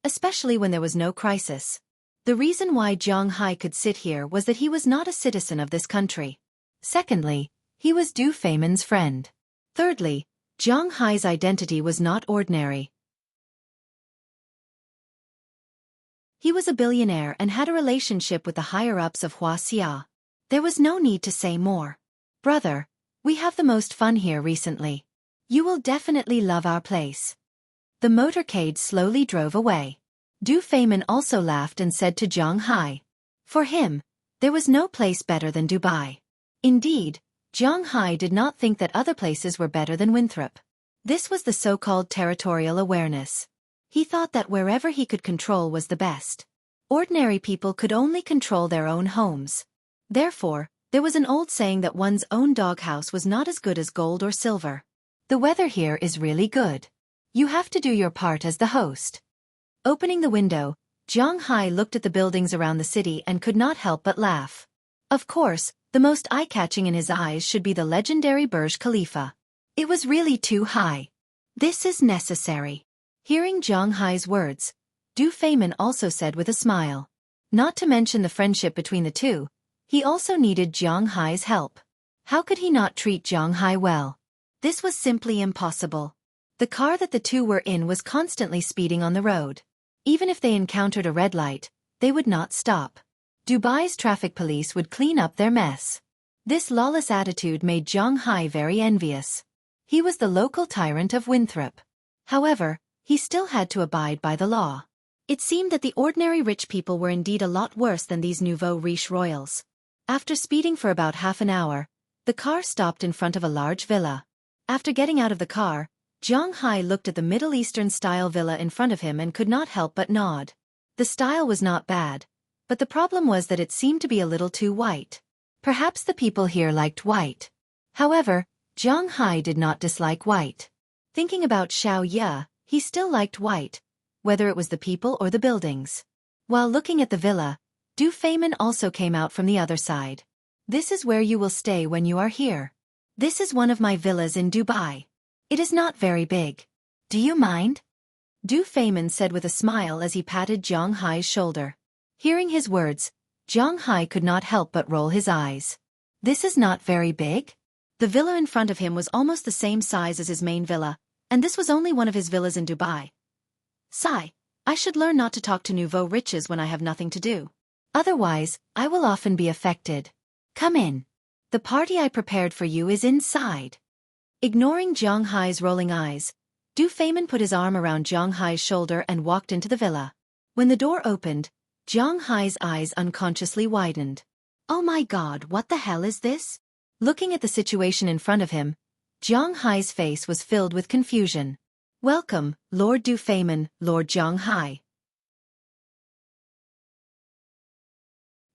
especially when there was no crisis. The reason why Jiang Hai could sit here was that he was not a citizen of this country. Secondly, he was Du Feynman's friend. Thirdly, Jiang Hai's identity was not ordinary. He was a billionaire and had a relationship with the higher-ups of Xia. There was no need to say more. "Brother, we have the most fun here recently. You will definitely love our place." The motorcade slowly drove away. Du Feynman also laughed and said to Jiang Hai. For him, there was no place better than Dubai. Indeed, Jiang Hai did not think that other places were better than Winthrop. This was the so-called territorial awareness. He thought that wherever he could control was the best. Ordinary people could only control their own homes. Therefore, there was an old saying that one's own doghouse was not as good as gold or silver. The weather here is really good. You have to do your part as the host. Opening the window, Jiang Hai looked at the buildings around the city and could not help but laugh. Of course, the most eye-catching in his eyes should be the legendary Burj Khalifa. It was really too high. This is necessary. Hearing Jiang Hai's words, Du Feynman also said with a smile. Not to mention the friendship between the two, he also needed Jiang Hai's help. How could he not treat Jiang Hai well? This was simply impossible. The car that the two were in was constantly speeding on the road. Even if they encountered a red light, they would not stop. Dubai's traffic police would clean up their mess. This lawless attitude made Zhang Hai very envious. He was the local tyrant of Winthrop. However, he still had to abide by the law. It seemed that the ordinary rich people were indeed a lot worse than these nouveau riche royals. After speeding for about half an hour, the car stopped in front of a large villa. After getting out of the car, Zhang Hai looked at the Middle Eastern-style villa in front of him and could not help but nod. The style was not bad, but the problem was that it seemed to be a little too white. Perhaps the people here liked white. However, Zhang Hai did not dislike white. Thinking about Xueqi, he still liked white, whether it was the people or the buildings. While looking at the villa, Du Feimin also came out from the other side. This is where you will stay when you are here. This is one of my villas in Dubai. It is not very big. Do you mind? Du Feimin said with a smile as he patted Zhang Hai's shoulder. Hearing his words, Zhang Hai could not help but roll his eyes. This is not very big? The villa in front of him was almost the same size as his main villa, and this was only one of his villas in Dubai. Sigh, I should learn not to talk to nouveau riches when I have nothing to do. Otherwise, I will often be affected. Come in. The party I prepared for you is inside. Ignoring Zhang Hai's rolling eyes, Du Feimin put his arm around Zhang Hai's shoulder and walked into the villa. When the door opened, Zhang Hai's eyes unconsciously widened. Oh my God, what the hell is this? Looking at the situation in front of him, Zhang Hai's face was filled with confusion. Welcome, Lord Du Feimin, Lord Zhang Hai.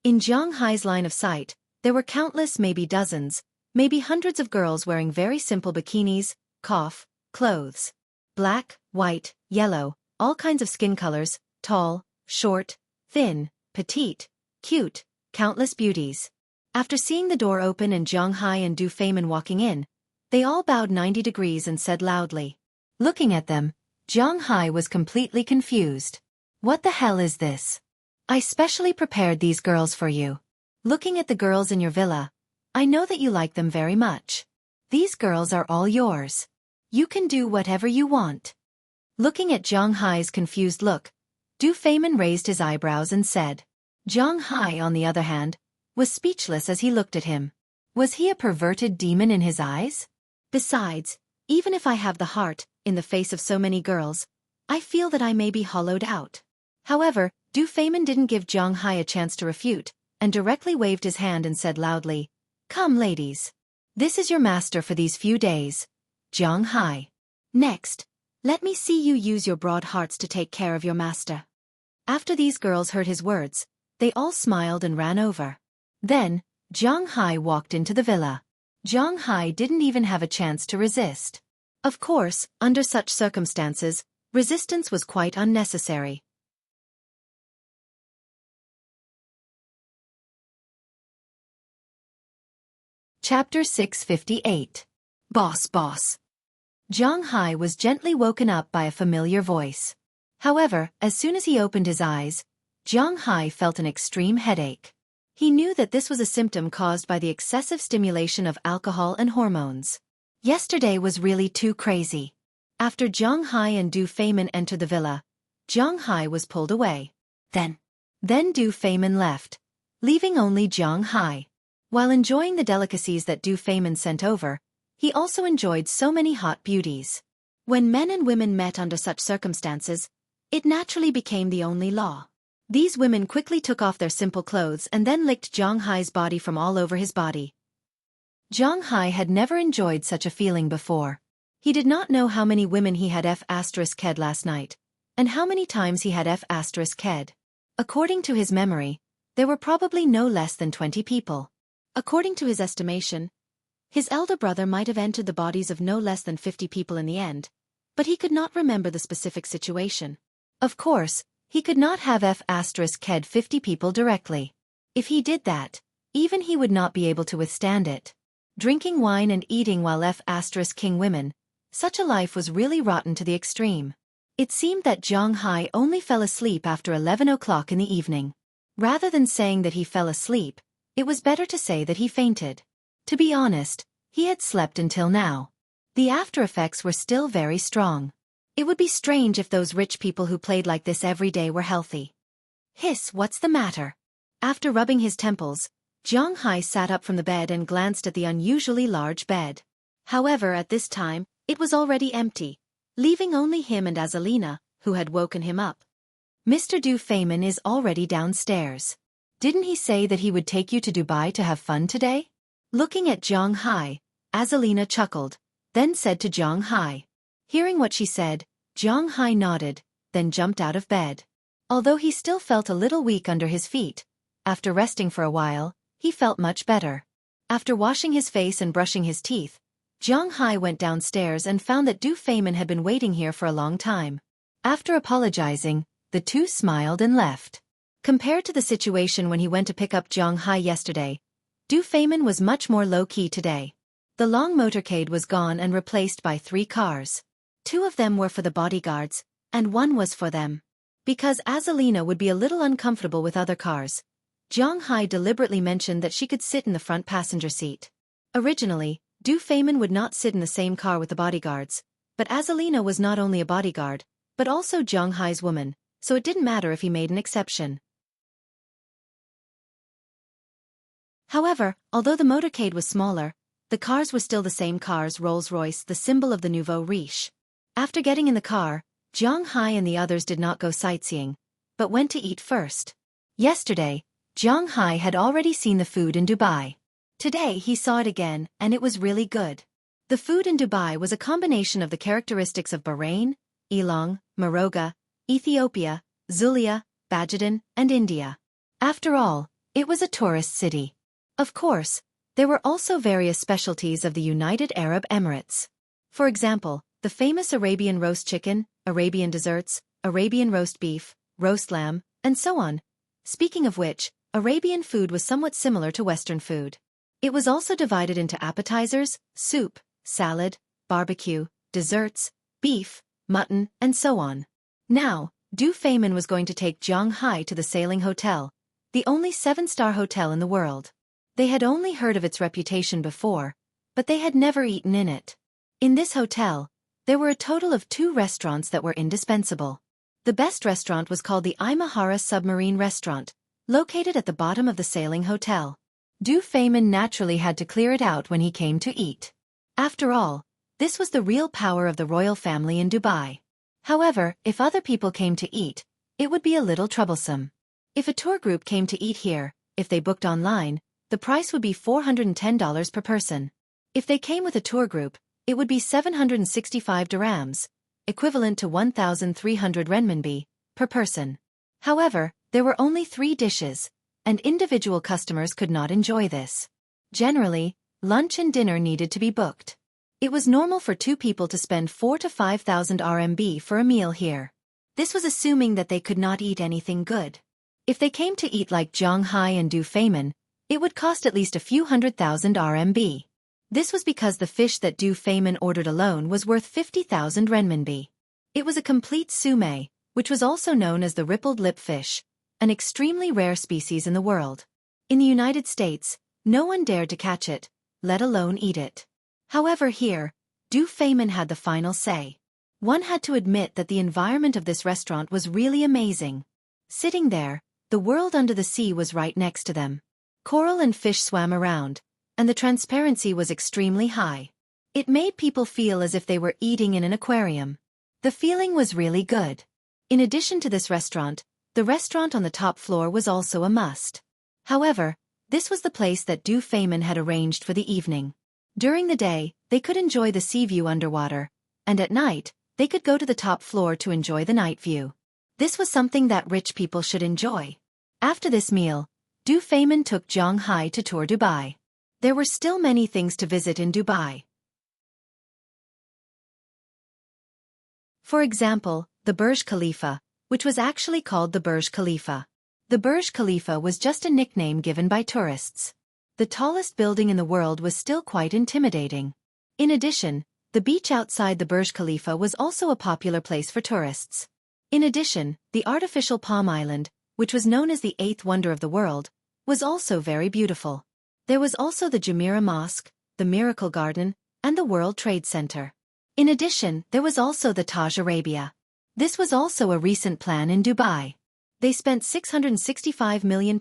In Zhang Hai's line of sight, there were countless, maybe dozens, maybe hundreds of girls wearing very simple bikinis, clothes. Black, white, yellow, all kinds of skin colors, tall, short, thin, petite, cute, countless beauties. After seeing the door open and Zhang Hai and Du Feimin walking in, they all bowed 90 degrees and said loudly. Looking at them, Zhang Hai was completely confused. What the hell is this? I specially prepared these girls for you. Looking at the girls in your villa, I know that you like them very much. These girls are all yours. You can do whatever you want. Looking at Zhang Hai's confused look, Du Feimin raised his eyebrows and said. Zhang Hai, on the other hand, was speechless as he looked at him. Was he a perverted demon in his eyes? Besides, even if I have the heart, in the face of so many girls, I feel that I may be hollowed out. However, Du Feimin didn't give Zhang Hai a chance to refute, and directly waved his hand and said loudly, Come ladies. This is your master for these few days, Zhang Hai. Next, let me see you use your broad hearts to take care of your master. After these girls heard his words, they all smiled and ran over. Then, Zhang Hai walked into the villa. Zhang Hai didn't even have a chance to resist. Of course, under such circumstances, resistance was quite unnecessary. Chapter 658. Boss. Zhang Hai was gently woken up by a familiar voice. However, as soon as he opened his eyes, Zhang Hai felt an extreme headache. He knew that this was a symptom caused by the excessive stimulation of alcohol and hormones. Yesterday was really too crazy. After Zhang Hai and Du Feimin entered the villa, Zhang Hai was pulled away. Then Du Feimin left, leaving only Zhang Hai. While enjoying the delicacies that Du Feimin sent over, he also enjoyed so many hot beauties. When men and women met under such circumstances, it naturally became the only law. These women quickly took off their simple clothes and then licked Zhang Hai's body from all over his body. Zhang Hai had never enjoyed such a feeling before. He did not know how many women he had f***ed last night, and how many times he had f***ed. According to his memory, there were probably no less than 20 people. According to his estimation, his elder brother might have entered the bodies of no less than 50 people in the end, but he could not remember the specific situation. Of course, he could not have f***ed 50 people directly. If he did that, even he would not be able to withstand it. Drinking wine and eating while f***ing women, such a life was really rotten to the extreme. It seemed that Zhang Hai only fell asleep after 11 o'clock in the evening. Rather than saying that he fell asleep, it was better to say that he fainted. To be honest, he had slept until now. The after effects were still very strong. It would be strange if those rich people who played like this every day were healthy. Hiss, what's the matter? After rubbing his temples, Jiang Hai sat up from the bed and glanced at the unusually large bed. However, at this time, it was already empty, leaving only him and Azalina, who had woken him up. Mr. Du Feynman is already downstairs. Didn't he say that he would take you to Dubai to have fun today? Looking at Jiang Hai, Azalina chuckled, then said to Jiang Hai. Hearing what she said, Jiang Hai nodded, then jumped out of bed. Although he still felt a little weak under his feet, after resting for a while, he felt much better. After washing his face and brushing his teeth, Jiang Hai went downstairs and found that Du Feynman had been waiting here for a long time. After apologizing, the two smiled and left. Compared to the situation when he went to pick up Jiang Hai yesterday, Du Feynman was much more low-key today. The long motorcade was gone and replaced by 3 cars. 2 of them were for the bodyguards, and 1 was for them. Because Azalina would be a little uncomfortable with other cars, Jiang Hai deliberately mentioned that she could sit in the front passenger seat. Originally, Du Feynman would not sit in the same car with the bodyguards, but Azalina was not only a bodyguard, but also Jiang Hai's woman, so it didn't matter if he made an exception. However, although the motorcade was smaller, the cars were still the same cars, Rolls-Royce, the symbol of the nouveau riche. After getting in the car, Jiang Hai and the others did not go sightseeing, but went to eat first. Yesterday, Jiang Hai had already seen the food in Dubai. Today he saw it again, and it was really good. The food in Dubai was a combination of the characteristics of Bahrain, Elong, Morocco, Ethiopia, Zulia, Bajadin, and India. After all, it was a tourist city. Of course, there were also various specialties of the United Arab Emirates. For example, the famous Arabian roast chicken, Arabian desserts, Arabian roast beef, roast lamb, and so on. Speaking of which, Arabian food was somewhat similar to Western food. It was also divided into appetizers, soup, salad, barbecue, desserts, beef, mutton, and so on. Now, Du Feynman was going to take Jiang Hai to the Sailing Hotel, the only 7-star hotel in the world. They had only heard of its reputation before, but they had never eaten in it. In this hotel, there were a total of 2 restaurants that were indispensable. The best restaurant was called the Imahara Submarine Restaurant, located at the bottom of the Sailing Hotel. Du Feynman naturally had to clear it out when he came to eat. After all, this was the real power of the royal family in Dubai. However, if other people came to eat, it would be a little troublesome. If a tour group came to eat here, if they booked online, the price would be $410 per person. If they came with a tour group, it would be 765 dirhams, equivalent to 1,300 renminbi, per person. However, there were only 3 dishes, and individual customers could not enjoy this. Generally, lunch and dinner needed to be booked. It was normal for 2 people to spend 4,000 to 5,000 RMB for a meal here. This was assuming that they could not eat anything good. If they came to eat like Jiang Hai and Du Feynman, it would cost at least a few 100,000 RMB. This was because the fish that Du Feynman ordered alone was worth 50,000 renminbi. It was a complete sume, which was also known as the rippled lip fish, an extremely rare species in the world. In the United States, no one dared to catch it, let alone eat it. However, here, Du Feynman had the final say. One had to admit that the environment of this restaurant was really amazing. Sitting there, the world under the sea was right next to them. Coral and fish swam around, and the transparency was extremely high. It made people feel as if they were eating in an aquarium. The feeling was really good. In addition to this restaurant, the restaurant on the top floor was also a must. However, this was the place that Du Feynman had arranged for the evening. During the day, they could enjoy the sea view underwater, and at night, they could go to the top floor to enjoy the night view. This was something that rich people should enjoy. After this meal, Du Feynman took Jiang Hai to tour Dubai. There were still many things to visit in Dubai. For example, the Burj Khalifa, which was actually called the Burj Khalifa. The Burj Khalifa was just a nickname given by tourists. The tallest building in the world was still quite intimidating. In addition, the beach outside the Burj Khalifa was also a popular place for tourists. In addition, the artificial Palm Island, which was known as the 8th wonder of the world, was also very beautiful. There was also the Jumeirah Mosque, the Miracle Garden, and the World Trade Center. In addition, there was also the Taj Arabia. This was also a recent plan in Dubai. They spent £665 million,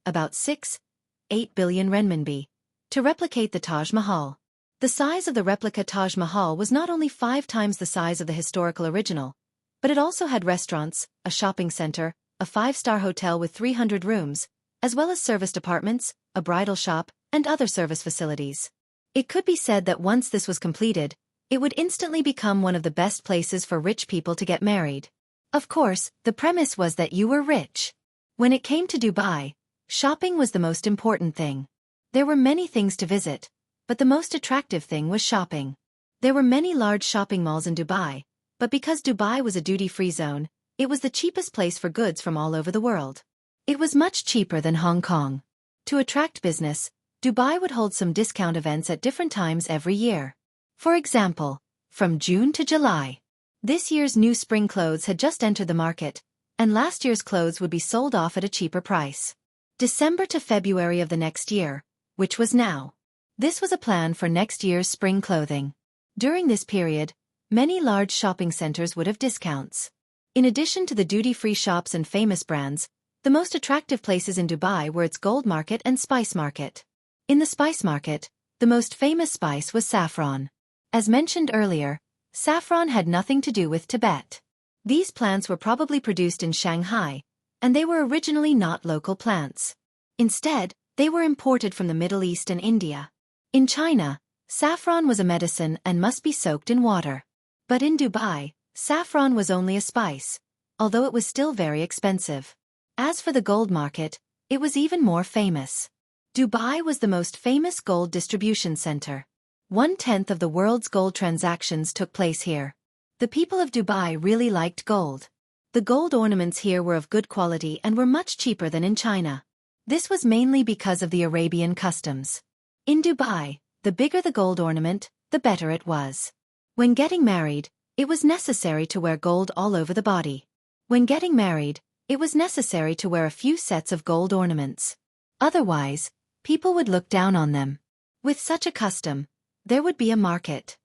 about 6.8 billion renminbi, to replicate the Taj Mahal. The size of the replica Taj Mahal was not only 5 times the size of the historical original, but it also had restaurants, a shopping center, a 5-star hotel with 300 rooms, as well as serviced apartments, a bridal shop, and other service facilities. It could be said that once this was completed, it would instantly become one of the best places for rich people to get married. Of course, the premise was that you were rich. When it came to Dubai, shopping was the most important thing. There were many things to visit, but the most attractive thing was shopping. There were many large shopping malls in Dubai, but because Dubai was a duty-free zone, it was the cheapest place for goods from all over the world. It was much cheaper than Hong Kong. To attract business, Dubai would hold some discount events at different times every year. For example, from June to July. This year's new spring clothes had just entered the market, and last year's clothes would be sold off at a cheaper price. December to February of the next year, which was now. This was a plan for next year's spring clothing. During this period, many large shopping centers would have discounts. In addition to the duty-free shops and famous brands, the most attractive places in Dubai were its gold market and spice market. In the spice market, the most famous spice was saffron. As mentioned earlier, saffron had nothing to do with Tibet. These plants were probably produced in Shanghai, and they were originally not local plants. Instead, they were imported from the Middle East and India. In China, saffron was a medicine and must be soaked in water. But in Dubai, saffron was only a spice, although it was still very expensive. As for the gold market, it was even more famous. Dubai was the most famous gold distribution center. 1/10 of the world's gold transactions took place here. The people of Dubai really liked gold. The gold ornaments here were of good quality and were much cheaper than in China. This was mainly because of the Arabian customs. In Dubai, the bigger the gold ornament, the better it was. When getting married, it was necessary to wear gold all over the body. When getting married, it was necessary to wear a few sets of gold ornaments. Otherwise, people would look down on them. With such a custom, there would be a market.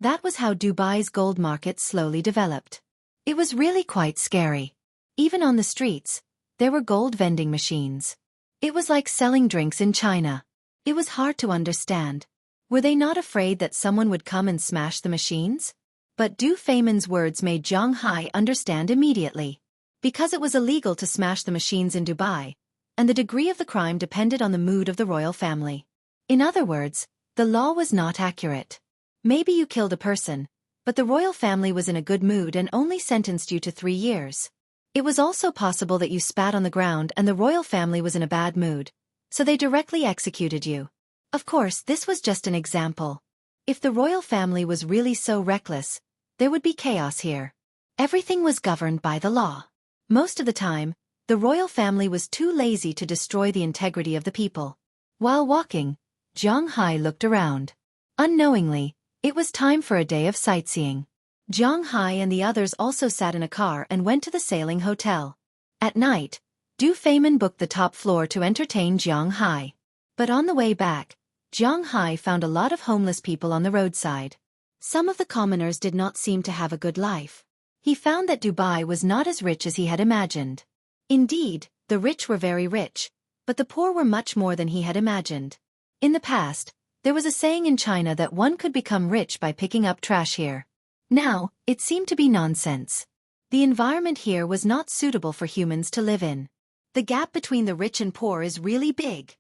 That was how Dubai's gold market slowly developed. It was really quite scary. Even on the streets, there were gold vending machines. It was like selling drinks in China. It was hard to understand. Were they not afraid that someone would come and smash the machines? But Du Feimin's words made Zhang Hai understand immediately. Because it was illegal to smash the machines in Dubai, and the degree of the crime depended on the mood of the royal family. In other words, the law was not accurate. Maybe you killed a person, but the royal family was in a good mood and only sentenced you to 3 years. It was also possible that you spat on the ground and the royal family was in a bad mood, so they directly executed you. Of course, this was just an example. If the royal family was really so reckless, there would be chaos here. Everything was governed by the law. Most of the time, the royal family was too lazy to destroy the integrity of the people. While walking, Zhang Hai looked around. Unknowingly, it was time for a day of sightseeing. Zhang Hai and the others also sat in a car and went to the sailing hotel. At night, Du Feimin booked the top floor to entertain Zhang Hai. But on the way back, Zhang Hai found a lot of homeless people on the roadside. Some of the commoners did not seem to have a good life. He found that Dubai was not as rich as he had imagined. Indeed, the rich were very rich, but the poor were much more than he had imagined. In the past, there was a saying in China that one could become rich by picking up trash here. Now, it seemed to be nonsense. The environment here was not suitable for humans to live in. The gap between the rich and poor is really big.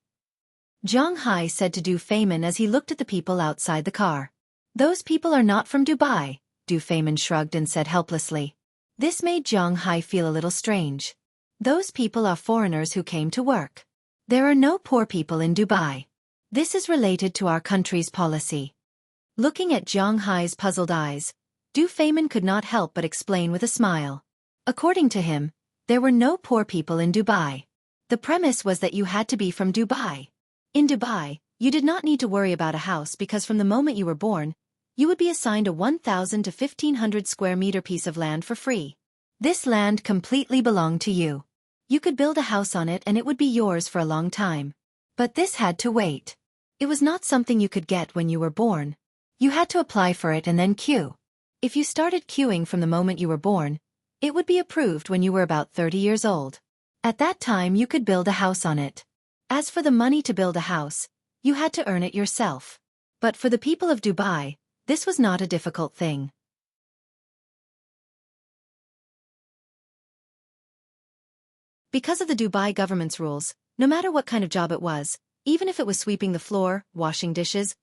Zhang Hai said to Du Feimin as he looked at the people outside the car. Those people are not from Dubai, Du Feimin shrugged and said helplessly. This made Zhang Hai feel a little strange. Those people are foreigners who came to work. There are no poor people in Dubai. This is related to our country's policy. Looking at Zhang Hai's puzzled eyes, Du Feimin could not help but explain with a smile. According to him, there were no poor people in Dubai. The premise was that you had to be from Dubai. In Dubai, you did not need to worry about a house because from the moment you were born, you would be assigned a 1,000 to 1,500 square meter piece of land for free. This land completely belonged to you. You could build a house on it and it would be yours for a long time. But this had to wait. It was not something you could get when you were born. You had to apply for it and then queue. If you started queuing from the moment you were born, it would be approved when you were about 30 years old. At that time you could build a house on it. As for the money to build a house, you had to earn it yourself. But for the people of Dubai, this was not a difficult thing. Because of the Dubai government's rules, no matter what kind of job it was, even if it was sweeping the floor, washing dishes,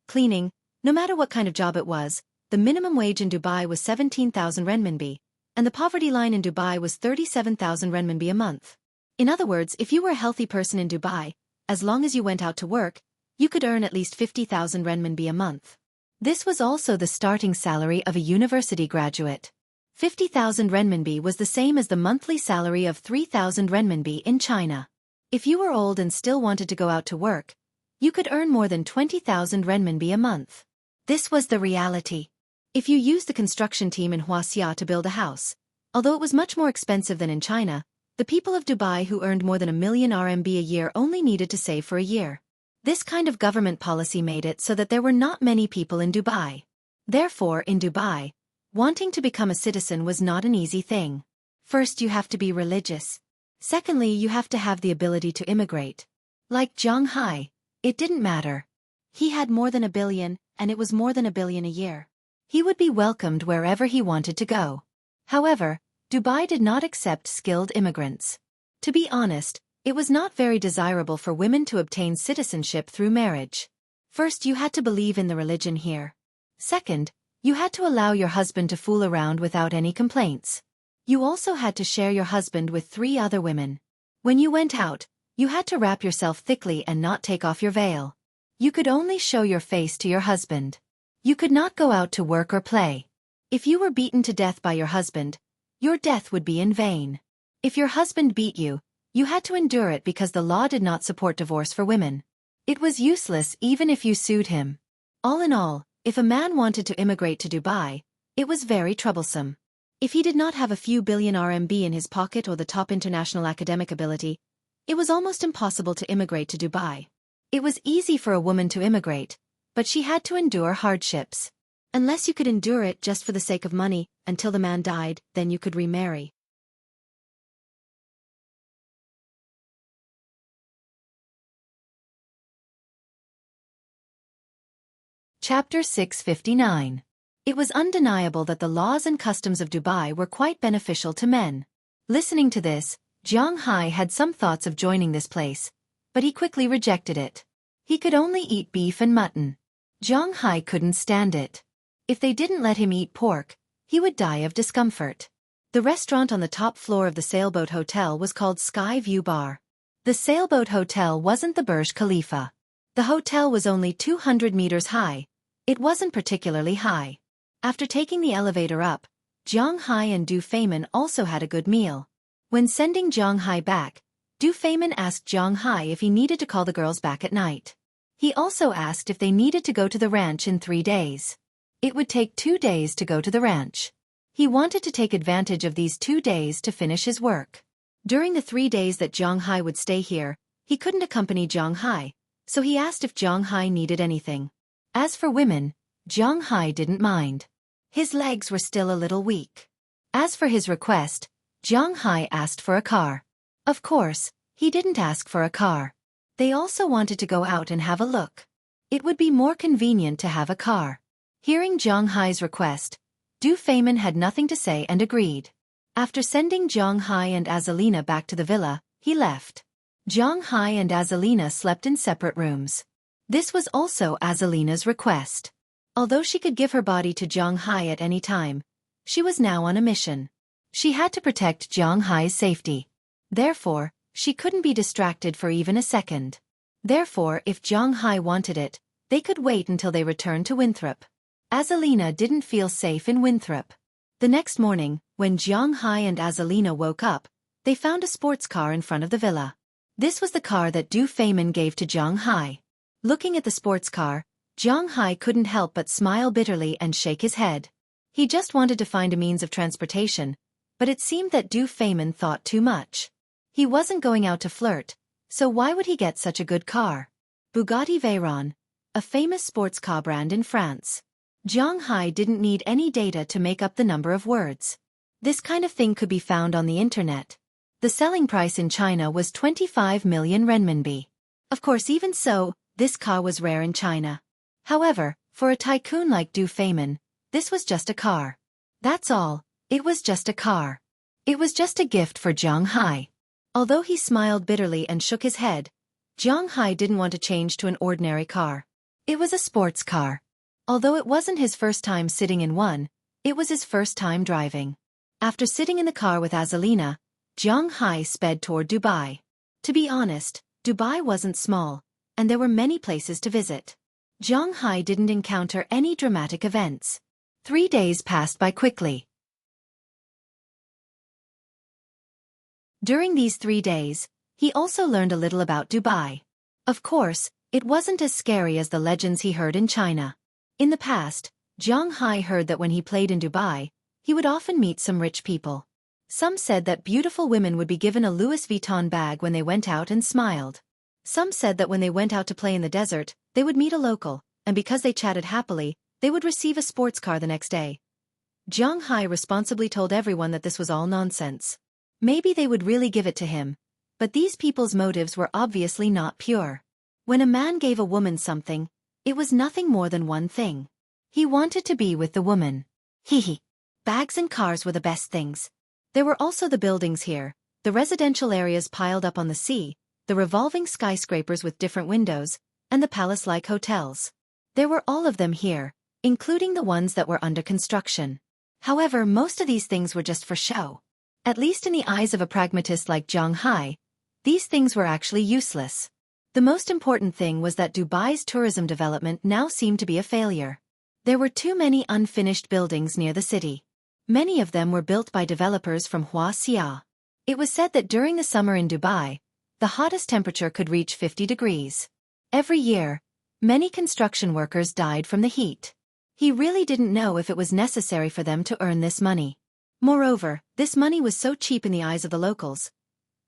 cleaning, no matter what kind of job it was, the minimum wage in Dubai was 17,000 renminbi, and the poverty line in Dubai was 37,000 renminbi a month. In other words, if you were a healthy person in Dubai, as long as you went out to work, you could earn at least 50,000 renminbi a month. This was also the starting salary of a university graduate. 50,000 renminbi was the same as the monthly salary of 3,000 renminbi in China. If you were old and still wanted to go out to work, you could earn more than 20,000 renminbi a month. This was the reality. If you used the construction team in Xueqi to build a house, although it was much more expensive than in China, the people of Dubai who earned more than 1 million RMB a year only needed to save for a year. This kind of government policy made it so that there were not many people in Dubai. Therefore, in Dubai, wanting to become a citizen was not an easy thing. First, you have to be religious. Secondly, you have to have the ability to immigrate. Like Zhang Hai, it didn't matter. He had more than 1 billion, and it was more than 1 billion a year. He would be welcomed wherever he wanted to go. However, Dubai did not accept skilled immigrants. To be honest, it was not very desirable for women to obtain citizenship through marriage. First, you had to believe in the religion here. Second, you had to allow your husband to fool around without any complaints. You also had to share your husband with 3 other women. When you went out, you had to wrap yourself thickly and not take off your veil. You could only show your face to your husband. You could not go out to work or play. If you were beaten to death by your husband, your death would be in vain. If your husband beat you, you had to endure it because the law did not support divorce for women. It was useless even if you sued him. All in all, if a man wanted to immigrate to Dubai, it was very troublesome. If he did not have a few billion RMB in his pocket or the top international academic ability, it was almost impossible to immigrate to Dubai. It was easy for a woman to immigrate, but she had to endure hardships. Unless you could endure it just for the sake of money, until the man died, then you could remarry. Chapter 659. It was undeniable that the laws and customs of Dubai were quite beneficial to men. Listening to this, Zhang Hai had some thoughts of joining this place, but he quickly rejected it. He could only eat beef and mutton. Zhang Hai couldn't stand it. If they didn't let him eat pork, he would die of discomfort. The restaurant on the top floor of the Sailboat Hotel was called Sky View Bar. The Sailboat Hotel wasn't the Burj Khalifa. The hotel was only 200 meters high. It wasn't particularly high. After taking the elevator up, Zhang Hai and Du Feimin also had a good meal. When sending Zhang Hai back, Du Feimin asked Zhang Hai if he needed to call the girls back at night. He also asked if they needed to go to the ranch in 3 days. It would take 2 days to go to the ranch. He wanted to take advantage of these 2 days to finish his work. During the 3 days that Zhang Hai would stay here, he couldn't accompany Zhang Hai, so he asked if Zhang Hai needed anything. As for women, Zhang Hai didn't mind. His legs were still a little weak. As for his request, Zhang Hai asked for a car. Of course, he didn't ask for a car. They also wanted to go out and have a look. It would be more convenient to have a car. Hearing Zhang Hai's request, Du Feimin had nothing to say and agreed. After sending Zhang Hai and Azalina back to the villa, he left. Zhang Hai and Azalina slept in separate rooms. This was also Azalina's request. Although she could give her body to Zhang Hai at any time, she was now on a mission. She had to protect Zhang Hai's safety. Therefore, she couldn't be distracted for even a second. Therefore, if Zhang Hai wanted it, they could wait until they returned to Winthrop. Azalina didn't feel safe in Winthrop. The next morning, when Zhang Hai and Azalina woke up, they found a sports car in front of the villa. This was the car that Du Feimin gave to Zhang Hai. Looking at the sports car, Zhang Hai couldn't help but smile bitterly and shake his head. He just wanted to find a means of transportation, but it seemed that Du Feimin thought too much. He wasn't going out to flirt, so why would he get such a good car? Bugatti Veyron, a famous sports car brand in France. Zhang Hai didn't need any data to make up the number of words. This kind of thing could be found on the internet. The selling price in China was 25 million renminbi. Of course, even so, this car was rare in China. However, for a tycoon like Du Feimin, this was just a car. That's all, it was just a car. It was just a gift for Zhang Hai. Although he smiled bitterly and shook his head, Zhang Hai didn't want to change to an ordinary car. It was a sports car. Although it wasn't his first time sitting in one, it was his first time driving. After sitting in the car with Azalina, Zhang Hai sped toward Dubai. To be honest, Dubai wasn't small, and there were many places to visit. Zhang Hai didn't encounter any dramatic events. 3 days passed by quickly. During these 3 days, he also learned a little about Dubai. Of course, it wasn't as scary as the legends he heard in China. In the past, Zhang Hai heard that when he played in Dubai, he would often meet some rich people. Some said that beautiful women would be given a Louis Vuitton bag when they went out and smiled. Some said that when they went out to play in the desert, they would meet a local, and because they chatted happily, they would receive a sports car the next day. Zhang Hai responsibly told everyone that this was all nonsense. Maybe they would really give it to him, but these people's motives were obviously not pure. When a man gave a woman something, it was nothing more than one thing. He wanted to be with the woman. Hehe. Bags and cars were the best things. There were also the buildings here, the residential areas piled up on the sea, the revolving skyscrapers with different windows, and the palace-like hotels. There were all of them here, including the ones that were under construction. However, most of these things were just for show. At least in the eyes of a pragmatist like Zhang Hai, these things were actually useless. The most important thing was that Dubai's tourism development now seemed to be a failure. There were too many unfinished buildings near the city. Many of them were built by developers from Xueqi. It was said that during the summer in Dubai, the hottest temperature could reach 50 degrees. Every year, many construction workers died from the heat. He really didn't know if it was necessary for them to earn this money. Moreover, this money was so cheap in the eyes of the locals.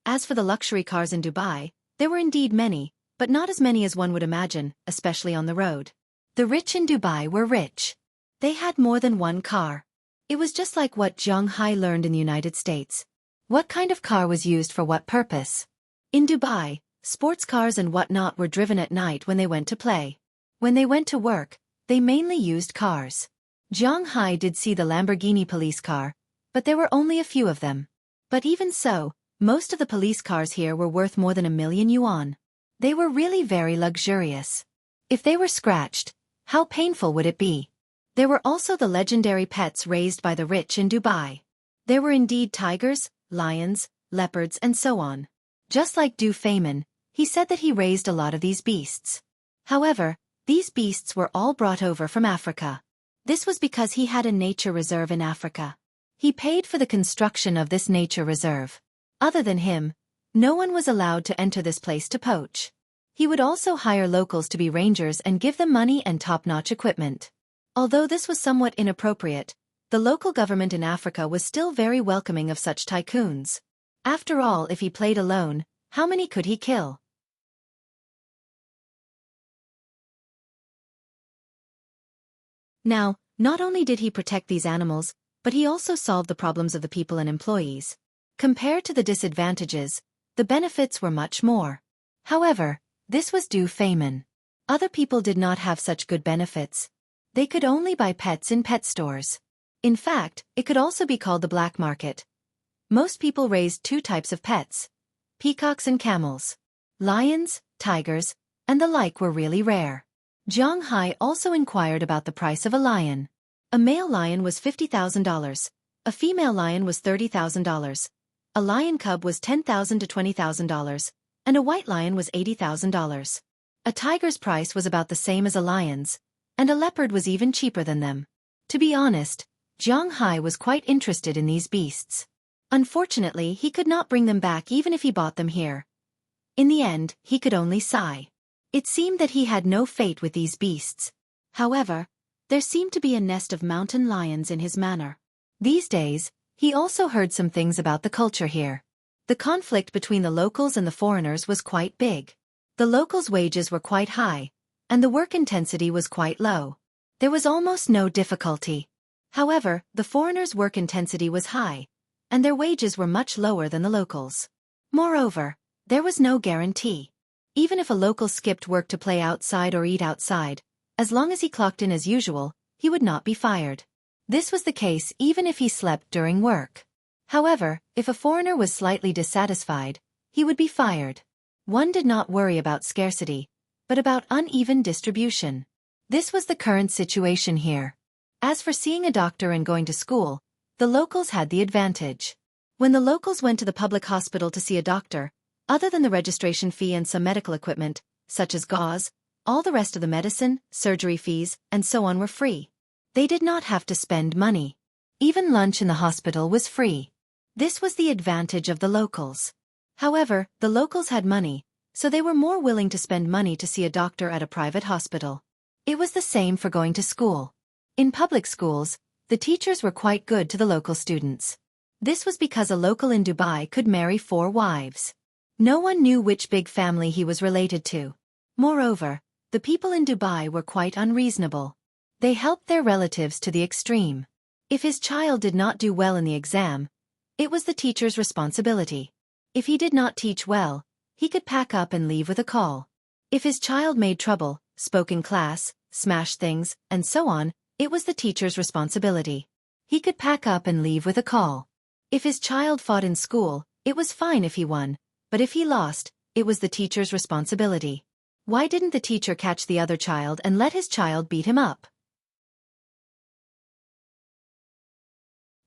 As for the luxury cars in Dubai, there were indeed many, but not as many as one would imagine, especially on the road. The rich in Dubai were rich. They had more than one car. It was just like what Zhang Hai learned in the United States. What kind of car was used for what purpose? In Dubai, sports cars and whatnot were driven at night when they went to play. When they went to work, they mainly used cars. Zhang Hai did see the Lamborghini police car, but there were only a few of them. But even so, most of the police cars here were worth more than 1 million yuan. They were really very luxurious. If they were scratched, how painful would it be? There were also the legendary pets raised by the rich in Dubai. There were indeed tigers, lions, leopards and so on. Just like Du Feimin, he said that he raised a lot of these beasts. However, these beasts were all brought over from Africa. This was because he had a nature reserve in Africa. He paid for the construction of this nature reserve. Other than him, no one was allowed to enter this place to poach. He would also hire locals to be rangers and give them money and top-notch equipment. Although this was somewhat inappropriate, the local government in Africa was still very welcoming of such tycoons. After all, if he played alone, how many could he kill? Now, not only did he protect these animals, but he also solved the problems of the people and employees. Compared to the disadvantages, the benefits were much more. However, this was Du Feimin. Other people did not have such good benefits. They could only buy pets in pet stores. In fact, it could also be called the black market. Most people raised 2 types of pets: peacocks and camels. Lions, tigers, and the like were really rare. Zhang Hai also inquired about the price of a lion. A male lion was $50,000. A female lion was $30,000. A lion cub was $10,000 to $20,000. And a white lion was $80,000. A tiger's price was about the same as a lion's, and a leopard was even cheaper than them. To be honest, Zhang Hai was quite interested in these beasts. Unfortunately, he could not bring them back even if he bought them here. In the end, he could only sigh. It seemed that he had no fate with these beasts. However, there seemed to be a nest of mountain lions in his manor. These days, he also heard some things about the culture here. The conflict between the locals and the foreigners was quite big. The locals' wages were quite high, and the work intensity was quite low. There was almost no difficulty. However, the foreigners' work intensity was high, and their wages were much lower than the locals. Moreover, there was no guarantee. Even if a local skipped work to play outside or eat outside, as long as he clocked in as usual, he would not be fired. This was the case even if he slept during work. However, if a foreigner was slightly dissatisfied, he would be fired. One did not worry about scarcity, but about uneven distribution. This was the current situation here. As for seeing a doctor and going to school, the locals had the advantage. When the locals went to the public hospital to see a doctor, other than the registration fee and some medical equipment, such as gauze, all the rest of the medicine, surgery fees, and so on were free. They did not have to spend money. Even lunch in the hospital was free. This was the advantage of the locals. However, the locals had money, so they were more willing to spend money to see a doctor at a private hospital. It was the same for going to school. In public schools, the teachers were quite good to the local students. This was because a local in Dubai could marry 4 wives. No one knew which big family he was related to. Moreover, the people in Dubai were quite unreasonable. They helped their relatives to the extreme. If his child did not do well in the exam, it was the teacher's responsibility. If he did not teach well, he could pack up and leave with a call. If his child made trouble, spoke in class, smashed things, and so on, it was the teacher's responsibility. He could pack up and leave with a call. If his child fought in school, it was fine if he won, but if he lost, it was the teacher's responsibility. Why didn't the teacher catch the other child and let his child beat him up?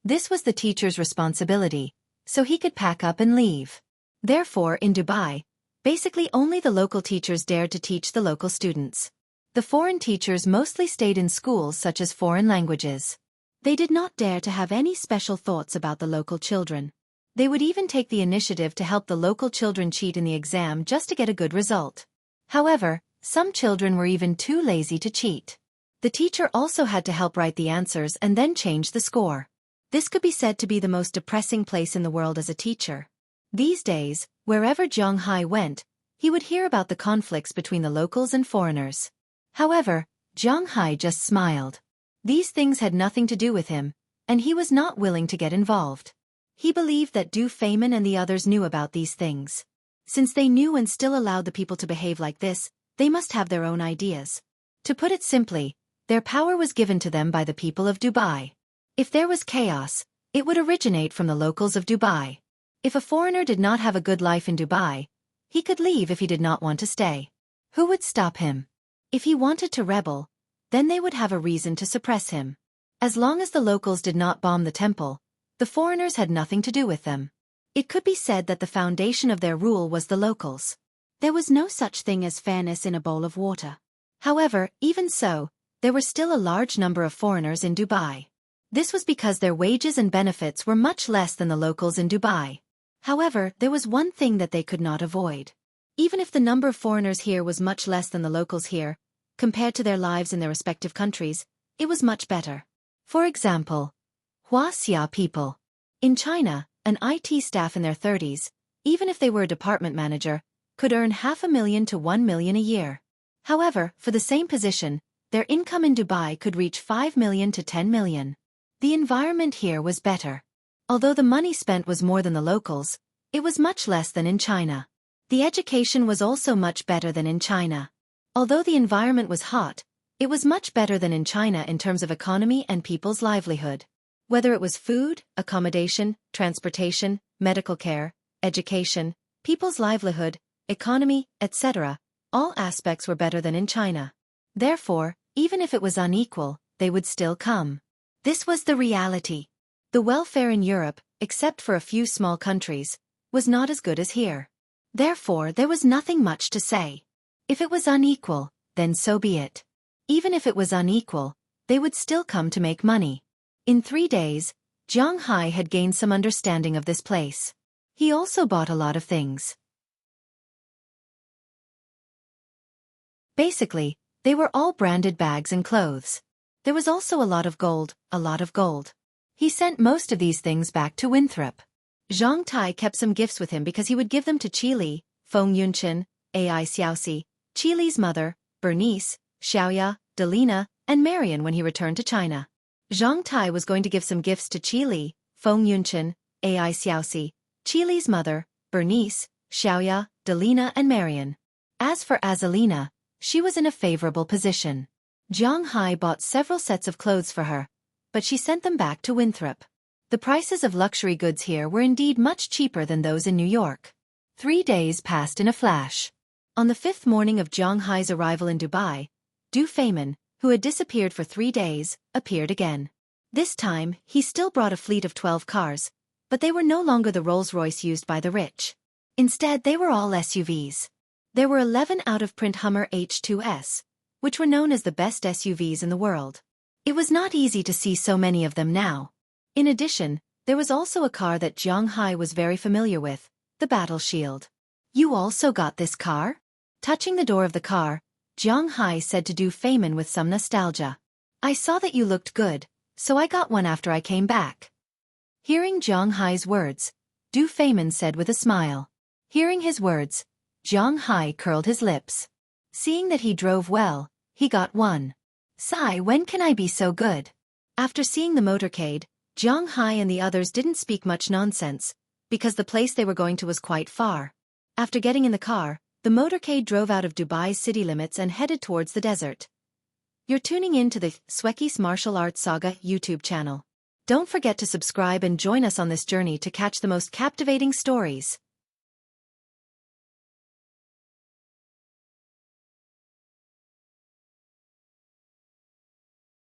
This was the teacher's responsibility, so he could pack up and leave. Therefore, in Dubai, basically only the local teachers dared to teach the local students. The foreign teachers mostly stayed in schools such as foreign languages. They did not dare to have any special thoughts about the local children. They would even take the initiative to help the local children cheat in the exam just to get a good result. However, some children were even too lazy to cheat. The teacher also had to help write the answers and then change the score. This could be said to be the most depressing place in the world as a teacher. These days, wherever Zhang Hai went, he would hear about the conflicts between the locals and foreigners. However, Zhang Hai just smiled. These things had nothing to do with him, and he was not willing to get involved. He believed that Du Feynman and the others knew about these things. Since they knew and still allowed the people to behave like this, they must have their own ideas. To put it simply, their power was given to them by the people of Dubai. If there was chaos, it would originate from the locals of Dubai. If a foreigner did not have a good life in Dubai, he could leave if he did not want to stay. Who would stop him? If he wanted to rebel, then they would have a reason to suppress him. As long as the locals did not bomb the temple, the foreigners had nothing to do with them. It could be said that the foundation of their rule was the locals. There was no such thing as fairness in a bowl of water. However, even so, there were still a large number of foreigners in Dubai. This was because their wages and benefits were much less than the locals in Dubai. However, there was one thing that they could not avoid. Even if the number of foreigners here was much less than the locals here, compared to their lives in their respective countries, it was much better. For example, Huaxia people. In China, an IT staff in their 30s, even if they were a department manager, could earn $500,000 to $1 million a year. However, for the same position, their income in Dubai could reach $5 million to $10 million. The environment here was better. Although the money spent was more than the locals, it was much less than in China. The education was also much better than in China. Although the environment was hot, it was much better than in China in terms of economy and people's livelihood. Whether it was food, accommodation, transportation, medical care, education, people's livelihood, economy, etc., all aspects were better than in China. Therefore, even if it was unequal, they would still come. This was the reality. The welfare in Europe, except for a few small countries, was not as good as here. Therefore, there was nothing much to say. If it was unequal, then so be it. Even if it was unequal, they would still come to make money. In 3 days, Zhang Hai had gained some understanding of this place. He also bought a lot of things. Basically, they were all branded bags and clothes. There was also a lot of gold, a lot of gold. He sent most of these things back to Winthrop. Zhang Tai kept some gifts with him because he would give them to Qili, Feng Yunchen, Ai Xiaoxi, Qili's mother, Bernice, Xiaoya, Delina, and Marion when he returned to China. Zhang Tai was going to give some gifts to Qi Li, Feng Yunchen, Ai Xiaoxi, Qi Li's mother, Bernice, Xiaoya, Delina and Marion. As for Azalina, she was in a favorable position. Zhang Hai bought several sets of clothes for her, but she sent them back to Winthrop. The prices of luxury goods here were indeed much cheaper than those in New York. 3 days passed in a flash. On the 5th morning of Zhang Hai's arrival in Dubai, Du Feynman, who had disappeared for 3 days, appeared again. This time, he still brought a fleet of 12 cars, but they were no longer the Rolls-Royce used by the rich. Instead, they were all SUVs. There were 11 out-of-print Hummer H2S, which were known as the best SUVs in the world. It was not easy to see so many of them now. In addition, there was also a car that Zhang Hai was very familiar with, the Battle Shield. "You also got this car?" Touching the door of the car, Zhang Hai said to Du Feynman with some nostalgia. "I saw that you looked good, so I got one after I came back." Hearing Zhang Hai's words, Du Feynman said with a smile. Hearing his words, Zhang Hai curled his lips. Seeing that he drove well, he got one. "Sai, when can I be so good?" After seeing the motorcade, Zhang Hai and the others didn't speak much nonsense, because the place they were going to was quite far. After getting in the car, the motorcade drove out of Dubai's city limits and headed towards the desert. You're tuning in to the Xueqi's Martial Arts Saga YouTube channel. Don't forget to subscribe and join us on this journey to catch the most captivating stories.